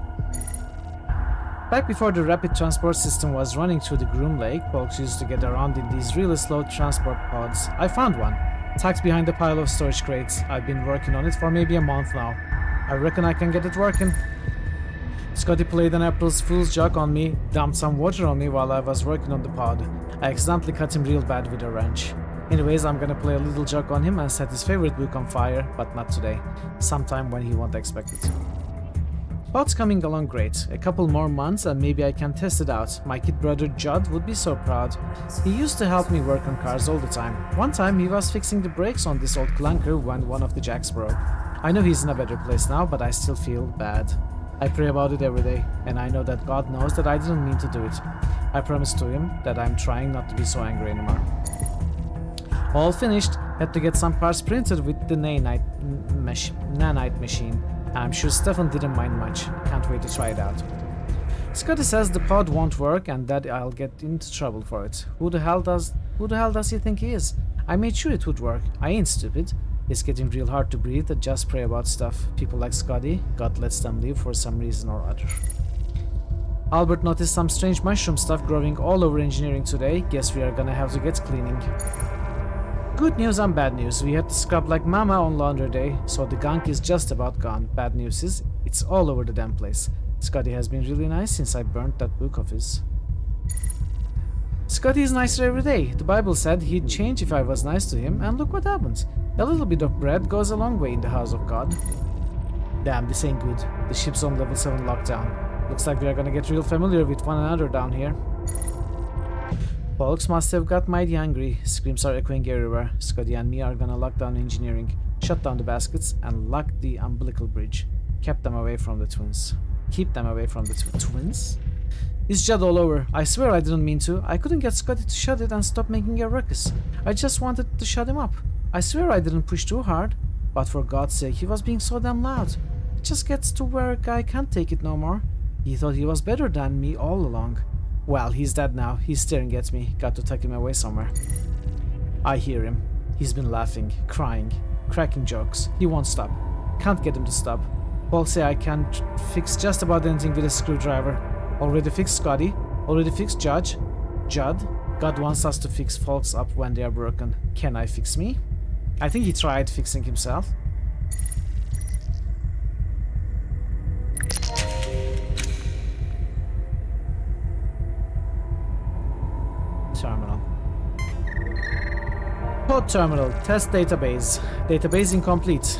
Back before the rapid transport system was running through the Groom Lake, folks used to get around in these really slow transport pods. I found one, tucked behind a pile of storage crates. I've been working on it for maybe a month now. I reckon I can get it working. Scotty played an April's Fool's joke on me, dumped some water on me while I was working on the pod. I accidentally cut him real bad with a wrench. Anyways, I'm gonna play a little joke on him and set his favorite book on fire, but not today. Sometime when he won't expect it. Pod's coming along great. A couple more months and maybe I can test it out. My kid brother Judd would be so proud. He used to help me work on cars all the time. One time he was fixing the brakes on this old clunker when one of the jacks broke. I know he's in a better place now, but I still feel bad. I pray about it every day, and I know that God knows that I didn't mean to do it. I promised to him that I'm trying not to be so angry anymore. All finished, had to get some parts printed with the nanite machine. I'm sure Stefan didn't mind much, can't wait to try it out. Scotty says the pod won't work and that I'll get into trouble for it. Who the hell does he think he is? I made sure it would work, I ain't stupid. It's getting real hard to breathe and just pray about stuff. People like Scotty, God lets them live for some reason or other. Albert noticed some strange mushroom stuff growing all over engineering today. Guess we are gonna have to get cleaning. Good news and bad news. We had to scrub like mama on laundry day, so the gunk is just about gone. Bad news is, it's all over the damn place. Scotty has been really nice since I burnt that book of his. Scotty is nicer every day. The Bible said he'd change if I was nice to him, and look what happens. A little bit of bread goes a long way in the house of God. Damn, this ain't good. The ship's on level 7 lockdown. Looks like we are gonna get real familiar with one another down here. Folks must have got mighty hungry. Screams are echoing everywhere. Scotty and me are gonna lock down engineering, shut down the baskets, and lock the umbilical bridge. Keep them away from the twins. Twins? It's Judd all over. I swear I didn't mean to. I couldn't get Scotty to shut it and stop making a ruckus. I just wanted to shut him up. I swear I didn't push too hard. But for God's sake, he was being so damn loud. It just gets to where a guy can't take it no more. He thought he was better than me all along. Well, he's dead now. He's staring at me. Got to tuck him away somewhere. I hear him. He's been laughing, crying, cracking jokes. He won't stop. Can't get him to stop. Folks say I can fix just about anything with a screwdriver. Already fixed Scotty. Already fixed Judd. God wants us to fix folks up when they are broken. Can I fix me? I think he tried fixing himself. Terminal. Pod terminal. Test database. Database incomplete.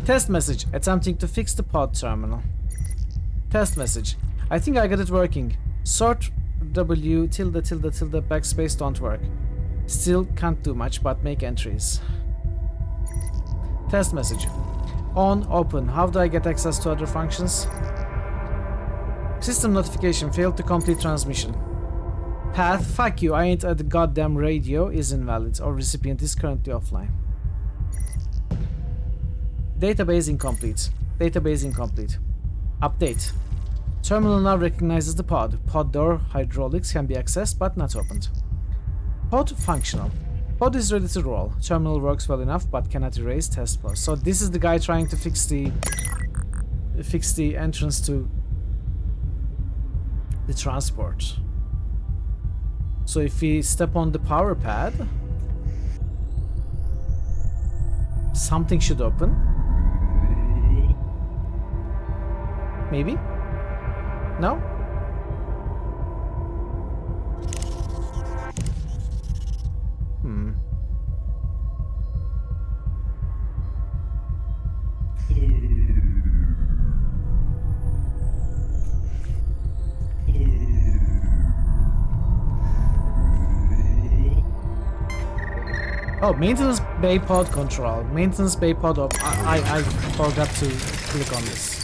Test message. Attempting to fix the pod terminal. Test message. I think I got it working. Sort W tilde tilde tilde backspace don't work. Still can't do much but make entries. Test message. On, open. How do I get access to other functions? System notification. Failed to complete transmission. Path. Fuck you. I ain't at the goddamn radio is invalid or recipient is currently offline. Database incomplete. Database incomplete. Update. Terminal now recognizes the pod. Pod door hydraulics can be accessed but not opened. Pod functional. Pod is ready to roll. Terminal works well enough but cannot erase test flow. So this is the guy trying to fix the entrance to the transport. So if we step on the power pad, something should open. Maybe? No? Oh, maintenance bay pod control. Maintenance bay pod op. I forgot to click on this.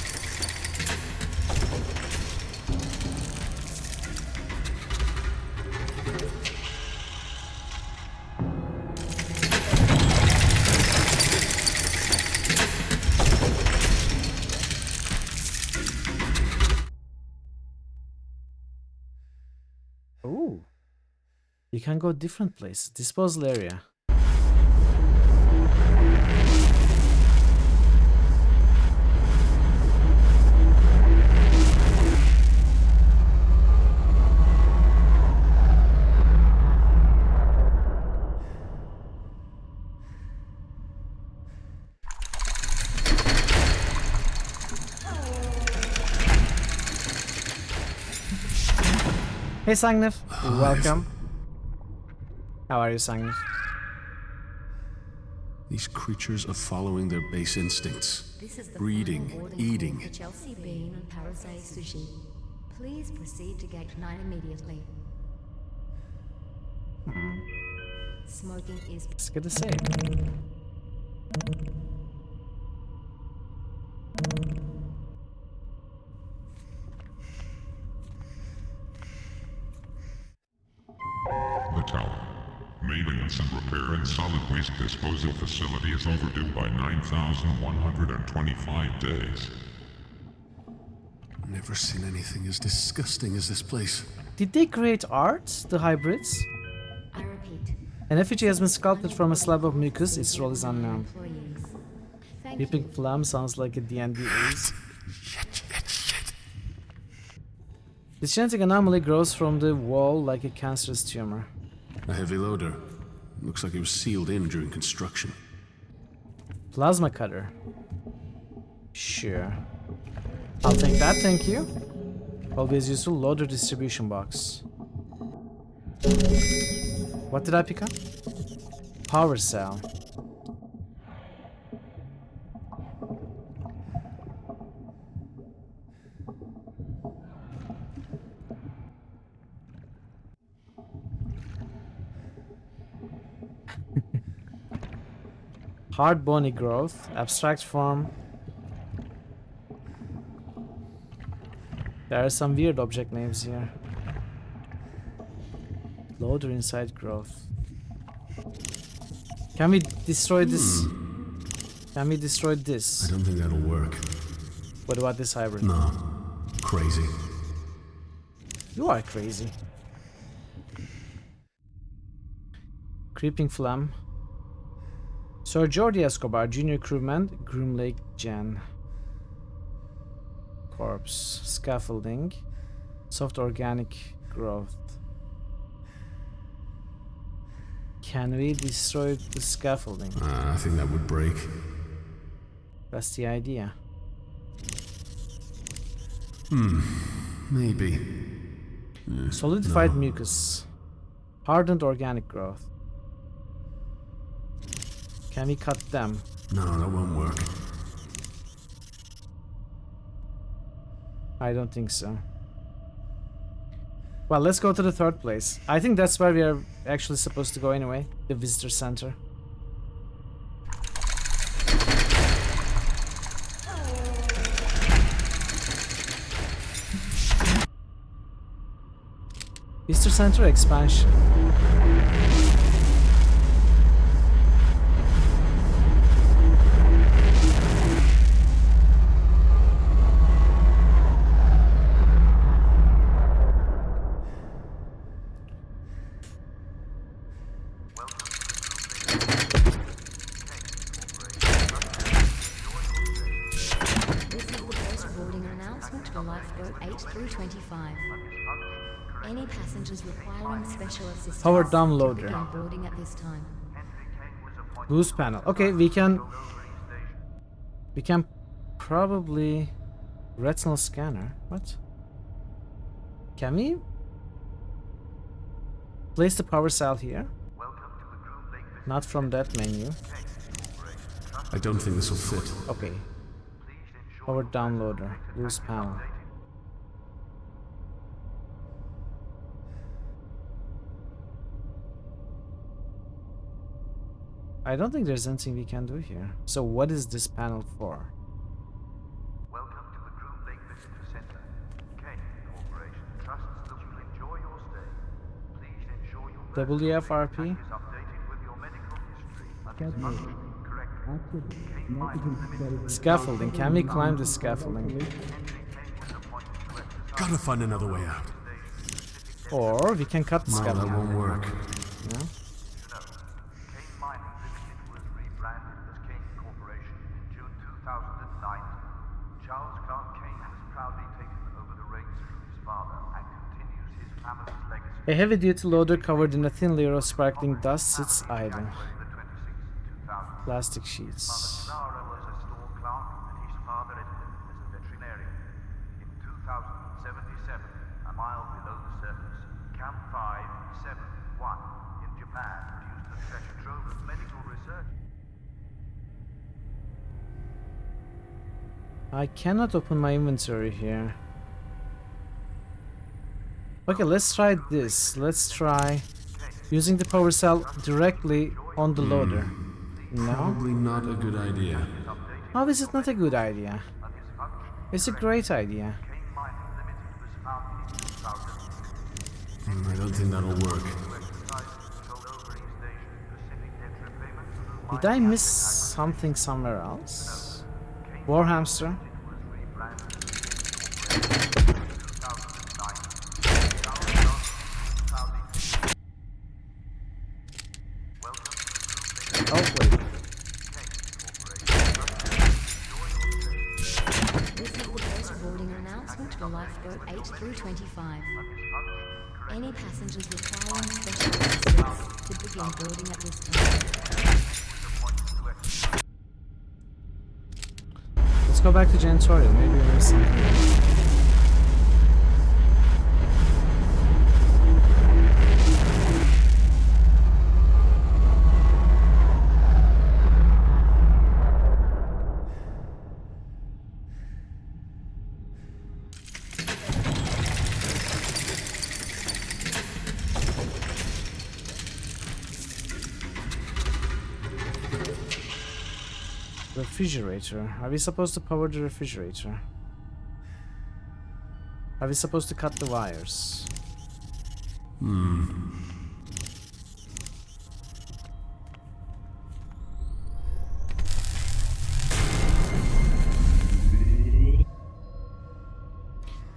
Ooh. You can go different places. Disposal area. Hey Sangnif, welcome. How are you, Sangnif? These creatures are following their base instincts. Breeding, eating. Chelsea Bean and Parasite Sushi. Please proceed to gate 9 immediately. Smoking is... It's good to say. The tower. Maintenance and repair and solid waste disposal facility is overdue by 9,125 days. Never seen anything as disgusting as this place. Did they create art, the hybrids? I repeat. An effigy has been sculpted from a slab of mucus. Its role is unknown. Peeping Flam sounds like a D&D ace. This genetic anomaly grows from the wall like a cancerous tumor. A heavy loader. Looks like it was sealed in during construction. Plasma cutter. Sure. I'll take that, thank you. Always useful. Loader distribution box. What did I pick up? Power cell. Hard bony growth, abstract form. There are some weird object names here. Loader inside growth. Can we destroy this? Can we destroy this? I don't think that'll work. What about this hybrid? No. Crazy. You are crazy. Creeping Flam. Sir Jordi Escobar, Junior Crewman, Groom Lake Jan. Corpse. Scaffolding. Soft organic growth. Can we destroy the scaffolding? I think that would break. That's the idea. Maybe. Solidified no. mucus. Hardened organic growth. Can we cut them? No, that won't work. I don't think so. Well, let's go to the third place. I think that's where we are actually supposed to go anyway. The visitor center. Visitor center expansion. Any passengers requiring special assistance Power downloader. begin boarding at this time. Boost panel. Okay, we can probably retinal scanner. What? Can we place the power cell here? Not from that menu. I don't think this will fit. Okay. Power downloader. Boost panel. I don't think there's anything we can do here. So what is this panel for? Welcome to the Groom Lake Visitor Center. Kane Corporation trusts that you'll enjoy your stay. Please ensure your WFRP? is updated with your medical history and is functioning correctly. Scaffolding. Can we climb the scaffolding? Gotta find another way out. Or we can cut the No, that scaffolding. won't work. No? Charles Clark Kane has proudly taken over the reins from his father and continues his family's legacy. A heavy-duty loader covered in a thin layer of sparkling dust sits idle. Plastic sheets. Sarah was a store clerk and his father Edward as a veterinarian. In 2077, a mile below the surface, Camp 571 in Japan produced a treasure trove of medical research. I cannot open my inventory here. Okay, let's try this. Let's try using the power cell directly on the loader. No? Probably not a good idea. How is it not a good idea? It's a great idea. I don't think that'll work. Did I miss something somewhere else? War hamster? Oh, wait. This is the first boarding announcement for lifeboat 8 through 25. Any passengers requiring special assistance could begin boarding at this time. Let's go back to janitorial. Maybe we missed something. Refrigerator. Are we supposed to power the refrigerator? Are we supposed to cut the wires?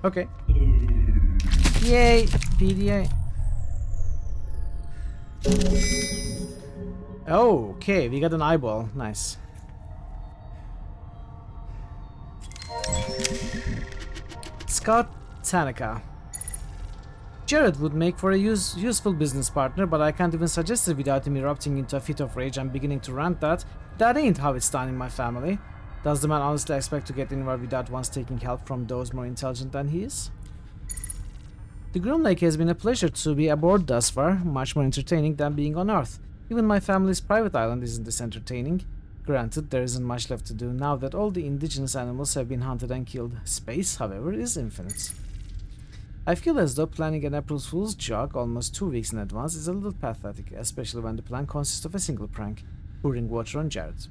Okay. Yay! PDA. Oh, okay, we got an eyeball. Nice. Scott Tanaka. Jared would make for a useful business partner, but I can't even suggest it without him erupting into a fit of rage and beginning to rant that ain't how it's done in my family. Does the man honestly expect to get anywhere without once taking help from those more intelligent than he is? The Groom Lake has been a pleasure to be aboard thus far, much more entertaining than being on Earth. Even my family's private island isn't this entertaining. Granted, there isn't much left to do now that all the indigenous animals have been hunted and killed. Space, however, is infinite. I feel as though planning an April Fool's joke almost 2 weeks in advance is a little pathetic, especially when the plan consists of a single prank, pouring water on Jared.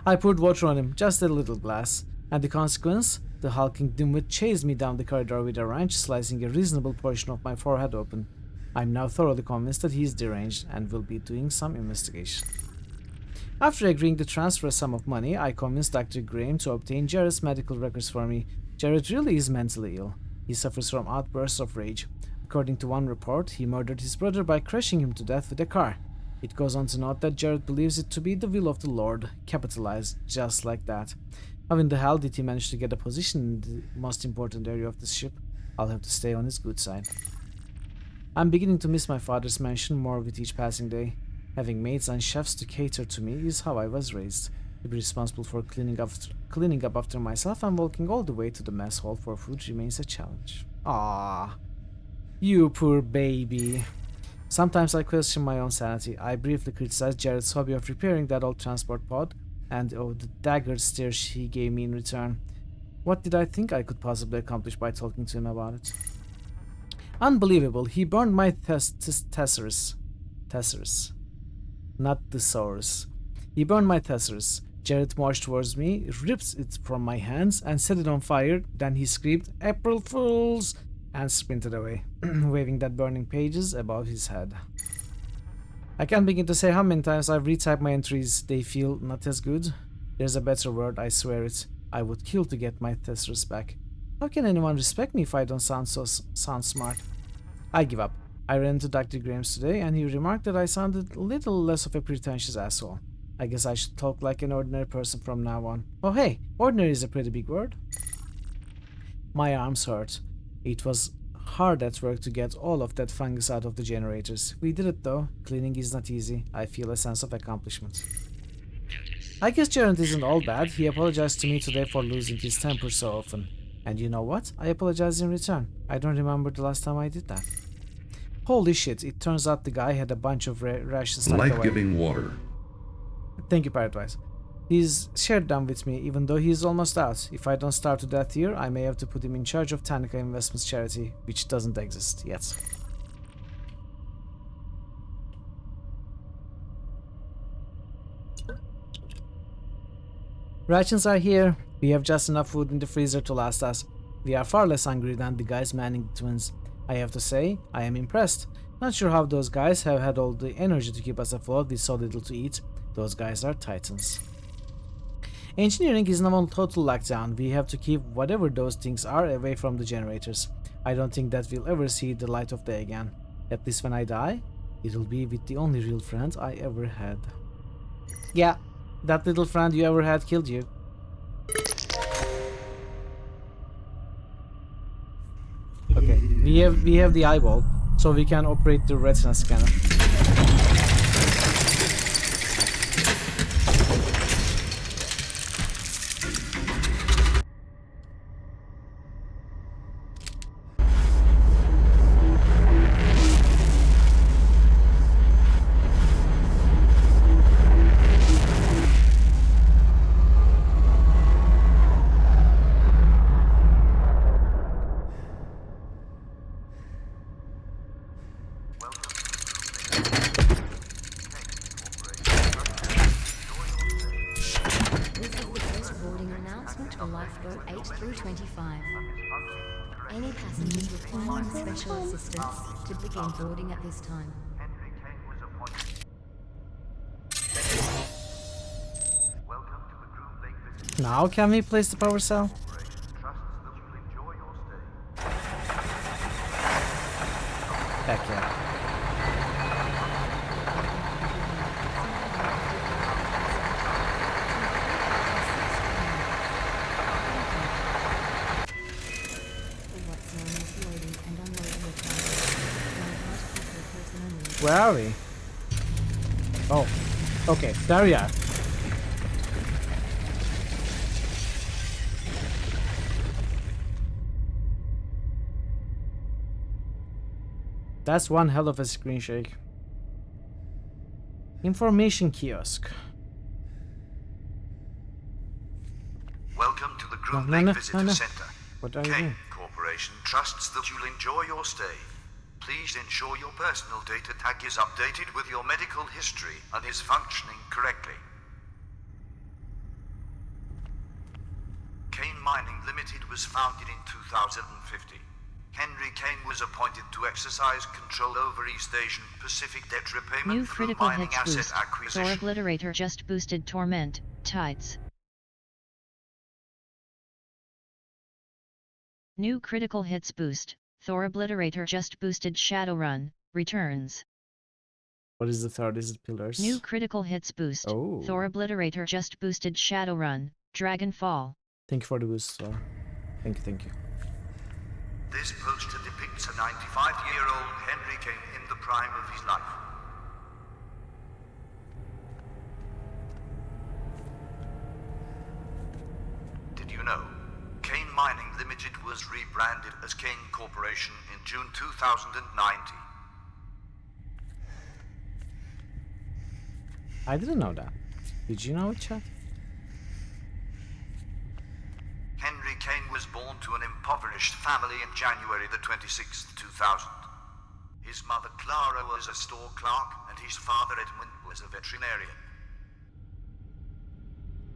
I poured water on him, just a little glass, and the consequence? The hulking dimwit chased me down the corridor with a wrench, slicing a reasonable portion of my forehead open. I'm now thoroughly convinced that he is deranged and will be doing some investigation. After agreeing to transfer a sum of money, I convinced Dr. Graham to obtain Jared's medical records for me. Jared really is mentally ill. He suffers from outbursts of rage. According to one report, he murdered his brother by crushing him to death with a car. It goes on to note that Jared believes it to be the will of the Lord, capitalized just like that. How in the hell did he manage to get a position in the most important area of this ship? I'll have to stay on his good side. I'm beginning to miss my father's mansion more with each passing day. Having maids and chefs to cater to me is how I was raised. To be responsible for cleaning up after myself and walking all the way to the mess hall for food remains a challenge. Ah, you poor baby. Sometimes I question my own sanity. I briefly criticized Jared's hobby of repairing that old transport pod, and oh, the daggered stare he gave me in return. What did I think I could possibly accomplish by talking to him about it? Unbelievable, he burned my thesaurus. Not thesaurus. He burned my thesaurus. Jared marched towards me, ripped it from my hands, and set it on fire. Then he screamed, "April Fools!" and sprinted away, waving that burning pages above his head. I can't begin to say how many times I've retyped my entries. They feel not as good. There's a better word, I swear it. I would kill to get my thesaurus back. How can anyone respect me if I don't sound smart? I give up. I ran into Dr. Graham's today, and he remarked that I sounded a little less of a pretentious asshole. I guess I should talk like an ordinary person from now on. Oh hey, ordinary is a pretty big word. My arms hurt. It was hard at work to get all of that fungus out of the generators. We did it though. Cleaning is not easy. I feel a sense of accomplishment. I guess Jared isn't all bad. He apologized to me today for losing his temper so often. And you know what? I apologized in return. I don't remember the last time I did that. Holy shit, it turns out the guy had a bunch of rations tucked away. Life-giving water. Thank you, Paradise. He's shared them with me, even though he's almost out. If I don't starve to death here, I may have to put him in charge of Tanika Investments charity, which doesn't exist yet. Rations are here. We have just enough food in the freezer to last us. We are far less hungry than the guys manning the twins. I have to say, I am impressed. Not sure how those guys have had all the energy to keep us afloat with so little to eat. Those guys are titans. Engineering is now on total lockdown. We have to keep whatever those things are away from the generators. I don't think that we'll ever see the light of day again. At least when I die, it'll be with the only real friend I ever had. Yeah, that little friend you ever had killed you. Okay, we have the eyeball, so we can operate the retina scanner. Lifeboat 8 through 25. Any passengers requiring special assistance to begin boarding at this time. Now can we place the power cell? Heck yeah. Where are we? Oh, okay, there we are. That's one hell of a screen shake. Information kiosk. No, Groom no, Lake no, Visitor no, no. Center. What are you Kane doing? Corporation trusts that you'll enjoy your stay. Please ensure your personal data tag is updated with your medical history and is functioning correctly. Kane Mining Limited was founded in 2050. Henry Kane was appointed to exercise control over East Asian Pacific debt repayment New through critical mining hits asset boost. acquisition. Thor Obliterator just boosted Torment, Tides. New critical hits boost. Thor Obliterator just boosted Shadowrun, returns. What is the third? Is it Pillars? New critical hits boost. Oh. Thor Obliterator just boosted Shadowrun, Dragonfall. Thank you for the boost, Thor. Thank you, thank you. This poster depicts a 95-year-old Henry Kane in the prime of his life. Did you know? Kane Mining Limited was rebranded as Kane Corporation in June 2019. I didn't know that. Did you know it, chat? Henry Kane was born to an impoverished family in January the 26th, 2000. His mother Clara was a store clerk and his father Edmund was a veterinarian.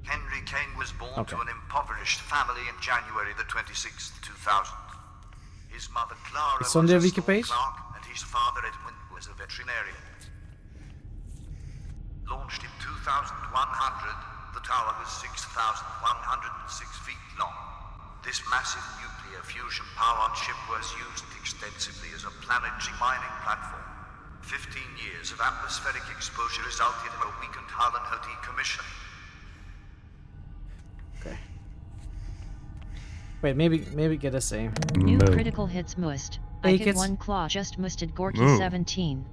Henry Kane was born to an impoverished family in January the 26th, 2000. His mother Clara It's on was their a wiki store page? clerk and his father Edmund was a veterinarian. Launched in 2100, the tower was 6,106 feet long. This massive nuclear fusion-powered ship was used extensively as a planetary mining platform. 15 years of atmospheric exposure resulted in a weakened hull and her decommissioning. Okay. Wait, maybe get a say. New critical hits must. Hey, I get kids. one claw just musted Gorky Moo. 17.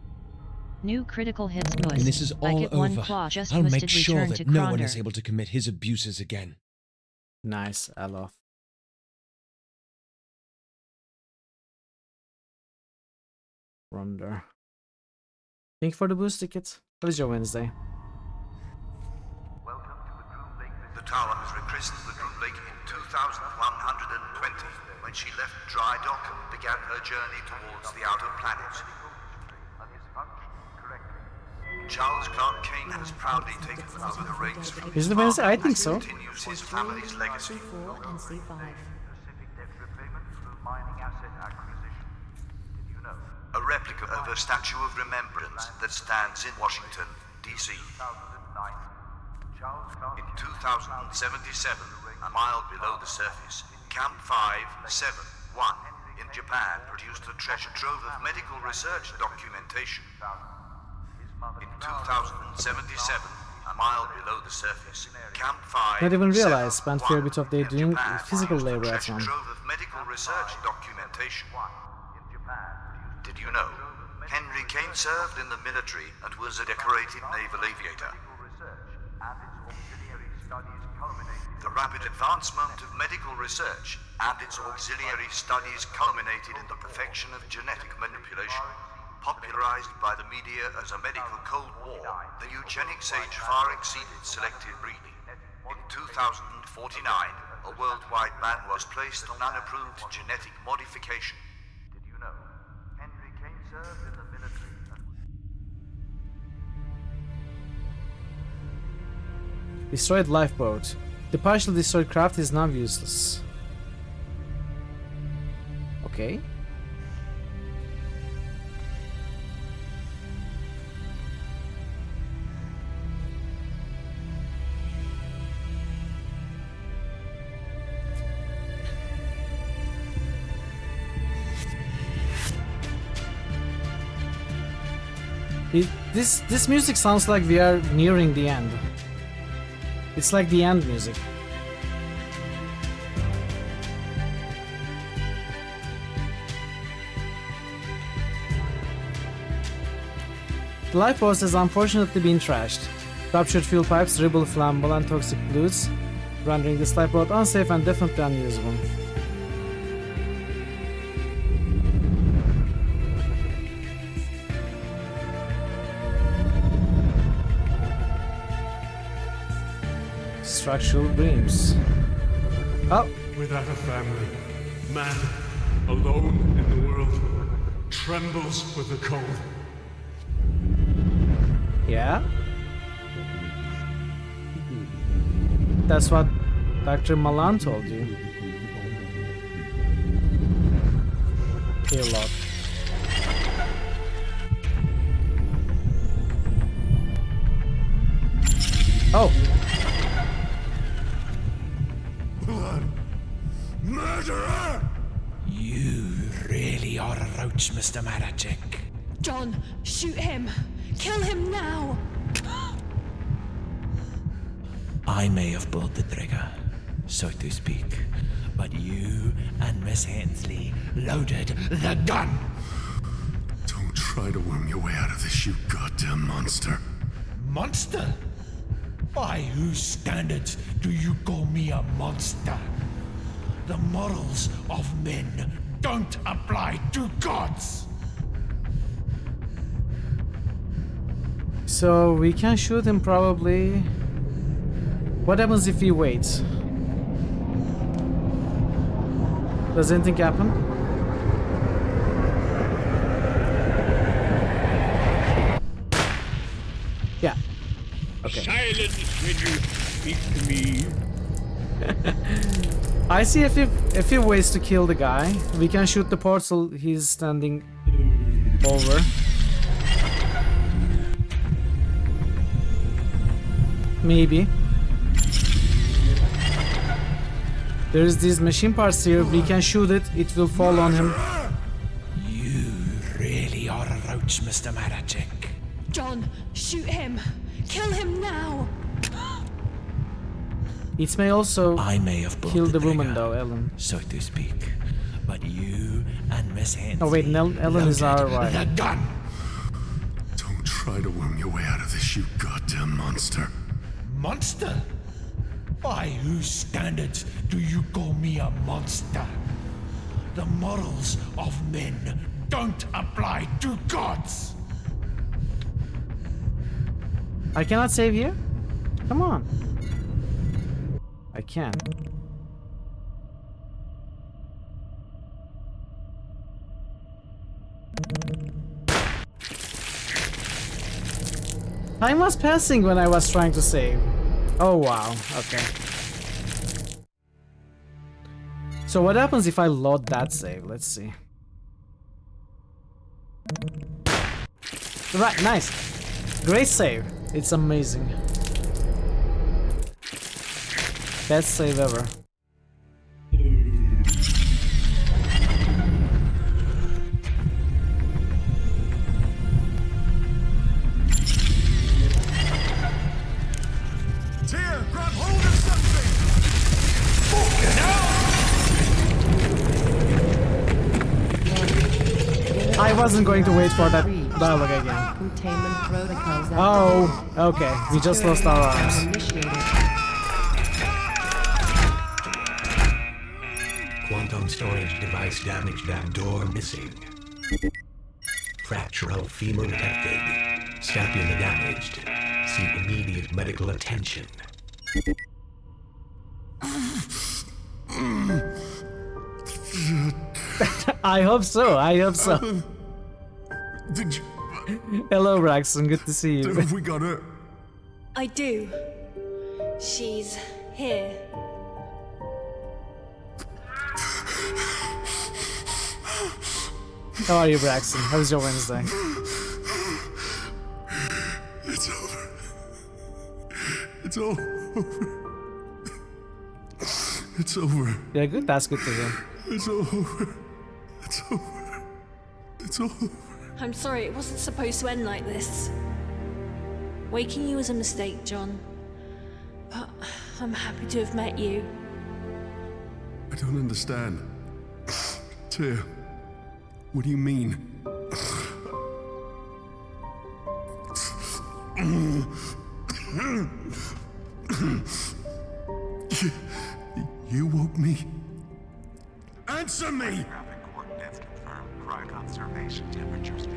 New critical hits must. When this is I all get one over, claw just I'll musted make sure return that to no one Kronder. is able to commit his abuses again. Nice, I love. Ronder. Thank you for the boost tickets. What is your Wednesday? The tower was rechristened the Groom Lake in 2120 when she left dry dock and began her journey towards the outer planets. Charles Clark Kane has proudly taken over the reins from Is his it Wednesday? father I think and so. continues his family's legacy. C4 and C5. A replica of a statue of remembrance that stands in Washington, D.C. In 2077, a mile below the surface, Camp 571 in Japan produced a treasure trove of medical research documentation. In 2077, a mile below the surface, Camp 571 Not even realize spent fair bit of day doing Japan physical produced a labor at treasure home. trove of medical research documentation. Did you know? Henry Kane served in the military and was a decorated naval aviator. The rapid advancement of medical research and its auxiliary studies culminated in the perfection of genetic manipulation. Popularized by the media as a medical Cold War, the eugenics age far exceeded selective breeding. In 2049, a worldwide ban was placed on unapproved genetic modification. Did you know? Henry Kane served in the military. Destroyed lifeboat. The partially destroyed craft is now useless. Okay. This music sounds like we are nearing the end. It's like the end music. The lifeboat has unfortunately been trashed. Ruptured fuel pipes dribble flammable and toxic fluids, rendering this lifeboat unsafe and definitely unusable. Structural beams. Oh. Without a family, man, alone in the world, trembles with the cold. Yeah? That's what Dr. Malan told you. Kill lot. Oh! Blood! Murderer! You really are a roach, Mr. Maracek. John, shoot him! Kill him now! I may have pulled the trigger, so to speak, but you and Miss Hensley loaded the gun! Don't try to worm your way out of this, you goddamn monster. Monster? By whose standards do you call me a monster? The morals of men don't apply to gods! So we can shoot him probably. What happens if he waits? Does anything happen? Yeah. Okay. Silence when you speak to me. I see if he waits to kill the guy, we can shoot the portal he's standing over. Maybe. There's these machine parts here, we can shoot it, it will fall on him. You really are a roach, Mr. Maracek. John, shoot him! Kill him now! It may also kill the woman though, Ellen. So to speak. But you and Miss Hensley. Oh wait, Ellen is our wife. The gun! Don't try to worm your way out of this, you goddamn monster. Monster? By whose standards do you call me a monster? The morals of men don't apply to gods! I cannot save here? Come on. I can. Time was passing when I was trying to save. Oh wow, okay. So what happens if I load that save? Let's see. Right, nice. Great save. It's amazing. Best save ever. Tear, grab hold of something! I wasn't going to wait for that dialogue again. Containment protocols. Oh, okay. We just lost our arms. Quantum storage device damaged and door missing. Fracture of femur detected. Scapula damaged. Seek immediate medical attention. I hope so. I hope so. Did you? Hello, Braxton. Good to see you. Have we got her? I do. She's here. How are you, Braxton? How's your Wednesday? It's over. It's all over. It's over. Yeah, good. That's good to hear. It's over. It's over. It's over. I'm sorry, it wasn't supposed to end like this. Waking you was a mistake, John. But I'm happy to have met you. I don't understand. Tyr, what do you mean? You woke me? Answer me!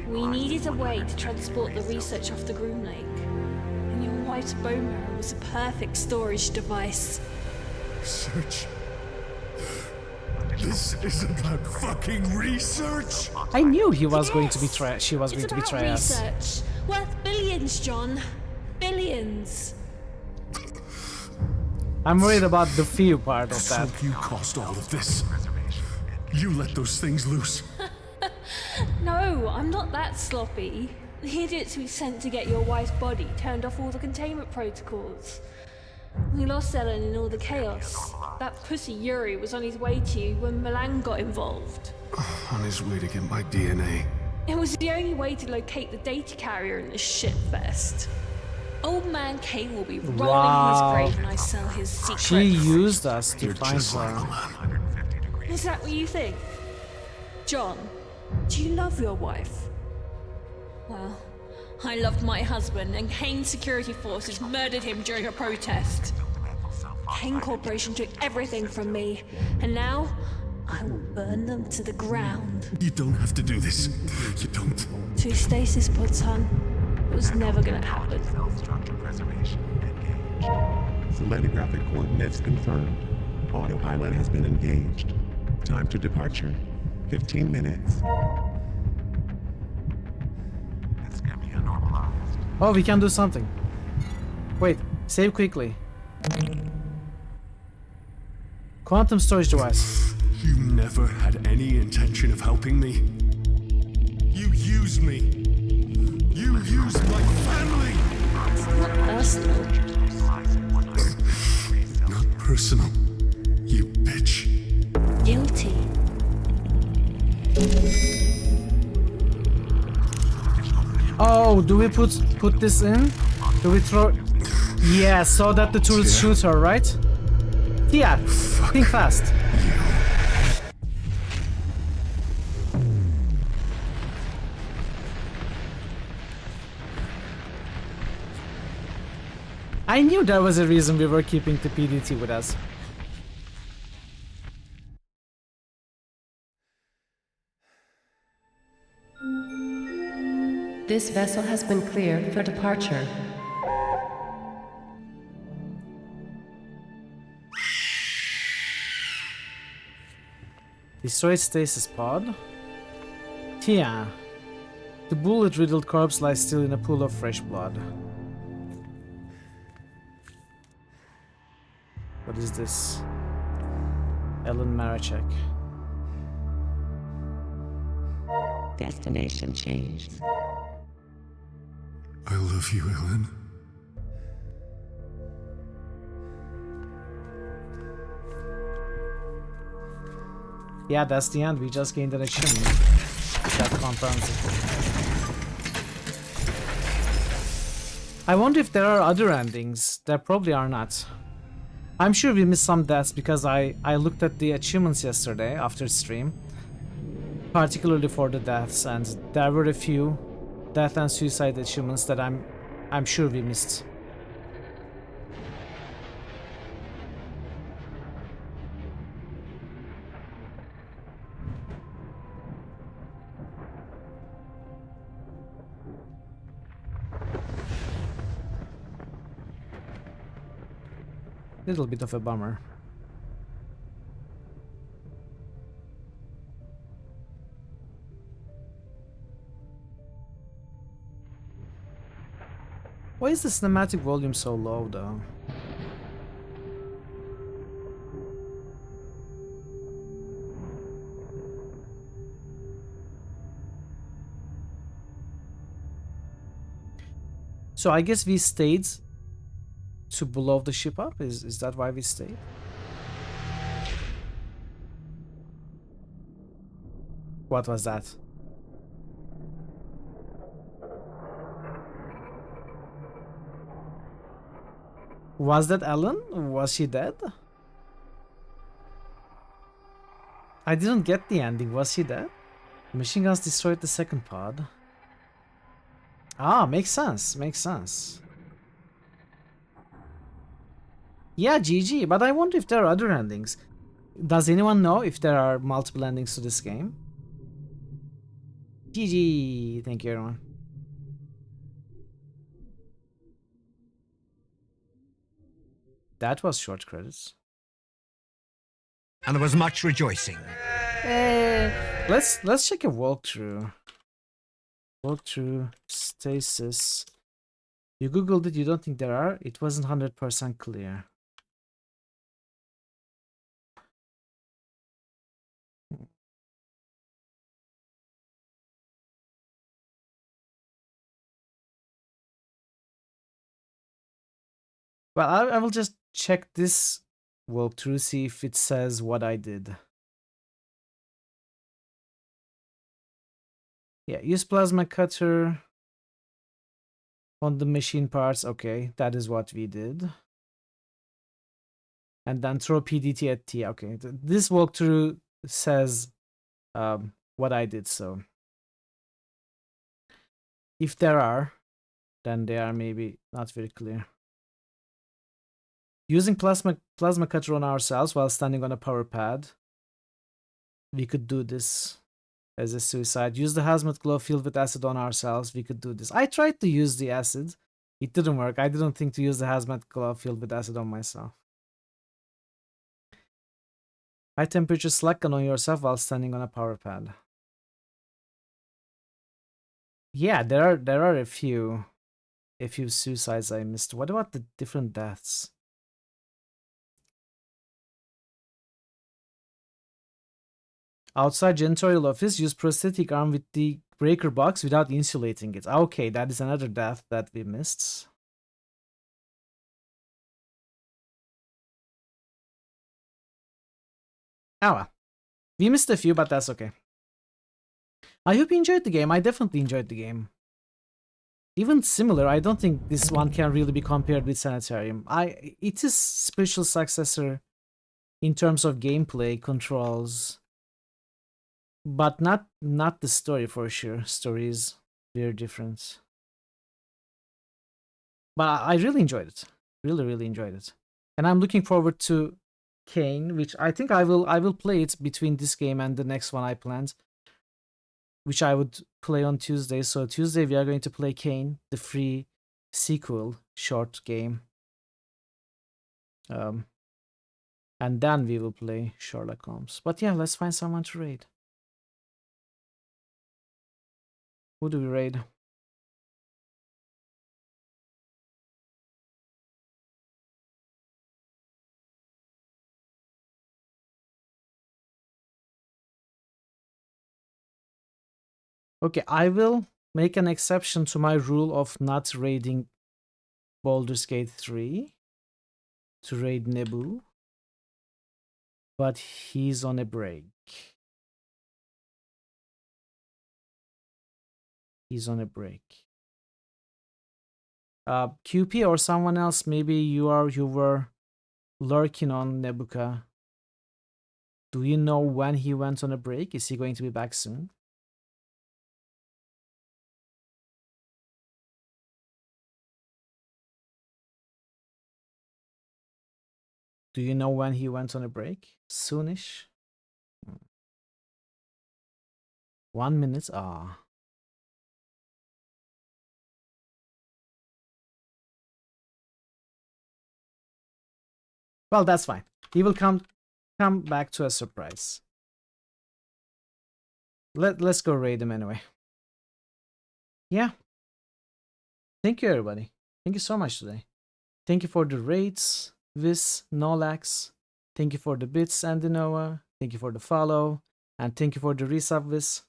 We needed a way to transport the research off the Groom Lake. And your wife's bone marrow was a perfect storage device. Research? This is about fucking research. I knew he was going to betray. She was going to betray us. Research worth billions, John. Billions. I'm worried about the few part of that. So you caused all of this. You let those things loose. No, I'm not that sloppy. The idiots we sent to get your wife's body turned off all the containment protocols. We lost Ellen in all the chaos. That pussy Yuri was on his way to you when Milan got involved. On his way to get my DNA. It was the only way to locate the data carrier in this shitfest. Old man Kane will be rolling his grave when I sell his secret. She used us to find her. Is that what you think? John, do you love your wife? Well, I loved my husband, and Kane's security forces murdered him during a protest. Kane Corporation took everything from me, and now I will burn them to the ground. You don't have to do this. You don't. To stasis pods, hon. It was never gonna happen. Selenographic coordinates confirmed. Autopilot has been engaged. Time to departure. 15 minutes. Oh, we can do something. Wait, save quickly. Quantum storage device. You never had any intention of helping me. You used me. You used my family. It's not personal. Not personal. You bitch. Guilty. Oh, do we put this in? Do we throw? Yeah, so that the tourists shoot her, right? Tia, think fast. I knew there was a reason we were keeping the PDT with us. This vessel has been cleared for departure. Destroyed stasis pod. Tia. The bullet-riddled corpse lies still in a pool of fresh blood. What is this? Ellen Marachek. Destination changed. I love you, Ellen. Yeah, that's the end. We just gained an achievement. That confirms it. I wonder if there are other endings. There probably are not. I'm sure we missed some deaths because I looked at the achievements yesterday after stream. Particularly for the deaths, and there were a few death and suicide achievements that I'm sure we missed. Little bit of a bummer. Why is the cinematic volume so low though? So I guess we stayed to blow the ship up? Is that why we stayed? What was that? Was that Ellen? Was she dead? I didn't get the ending. Was she dead? Machine guns destroyed the second pod. Ah, makes sense. Makes sense. Yeah, GG. But I wonder if there are other endings. Does anyone know if there are multiple endings to this game? GG. Thank you, everyone. That was short credits. and there was much rejoicing. Let's check a walkthrough. Walkthrough Stasis. You googled it. You don't think there are? It wasn't 100% clear. Well, I will just check this walkthrough, see if it says what I did. Yeah, use plasma cutter on the machine parts. Okay, that is what we did. And then throw PDT at T. Okay, this walkthrough says what I did, so if there are, then they are maybe not very clear. Using plasma cutter on ourselves while standing on a power pad. We could do this as a suicide. Use the hazmat glove filled with acid on ourselves. We could do this. I tried to use the acid. It didn't work. I didn't think to use the hazmat glove filled with acid on myself. High temperature slug gun on yourself while standing on a power pad. Yeah, there are a few suicides I missed. What about the different deaths? Outside janitorial office, use prosthetic arm with the breaker box without insulating it. Okay, that is another death that we missed. Oh well. We missed a few, but that's okay. I hope you enjoyed the game. I definitely enjoyed the game. Even similar, I don't think this one can really be compared with Sanitarium. It is spiritual successor in terms of gameplay, controls, but not the story for sure. Story is very different. But I really enjoyed it. Really enjoyed it. And I'm looking forward to Kane, which I think I will play it between this game and the next one I planned, which I would play on Tuesday. So Tuesday we are going to play Kane, the free sequel short game. And then we will play Sherlock Holmes. But yeah, let's find someone to raid. Who do we raid? Okay, I will make an exception to my rule of not raiding Baldur's Gate 3 to raid Nebu, but he's on a break. He's on a break. QP or someone else, maybe you were lurking on Nebuka. Do you know when he went on a break? Is he going to be back soon? Do you know when he went on a break? Soonish? 1 minute? Ah. Well, that's fine. He will come back to a surprise. Let's go raid him anyway. Yeah. Thank you, everybody. Thank you so much today. Thank you for the raids, Vis, Nolax. Thank you for the bits, Andinoa. Thank you for the follow. And thank you for the resub, Vis.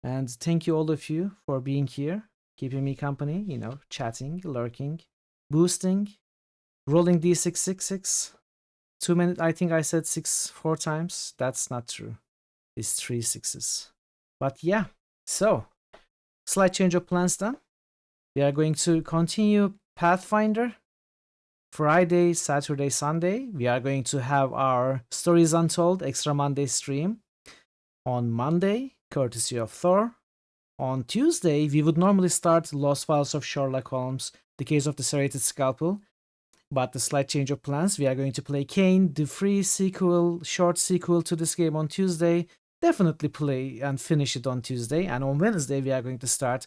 And thank you all of you for being here, keeping me company, you know, chatting, lurking, boosting, rolling D666. 2 minutes, I think I said 6 4 times. That's not true. It's 3 6s. But yeah, so slight change of plans done. We are going to continue Pathfinder. Friday, Saturday, Sunday. We are going to have our Stories Untold Extra Monday stream. On Monday, courtesy of Thor. On Tuesday, we would normally start Lost Files of Sherlock Holmes, The Case of the Serrated Scalpel. But the slight change of plans, we are going to play Kane, the free sequel, short sequel to this game on Tuesday. Definitely play and finish it on Tuesday. And on Wednesday, we are going to start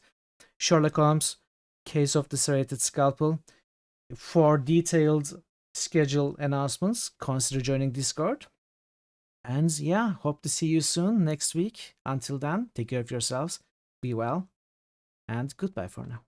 Sherlock Holmes, Case of the Serrated Scalpel. For detailed schedule announcements, consider joining Discord. And yeah, hope to see you soon next week. Until then, take care of yourselves, be well, and goodbye for now.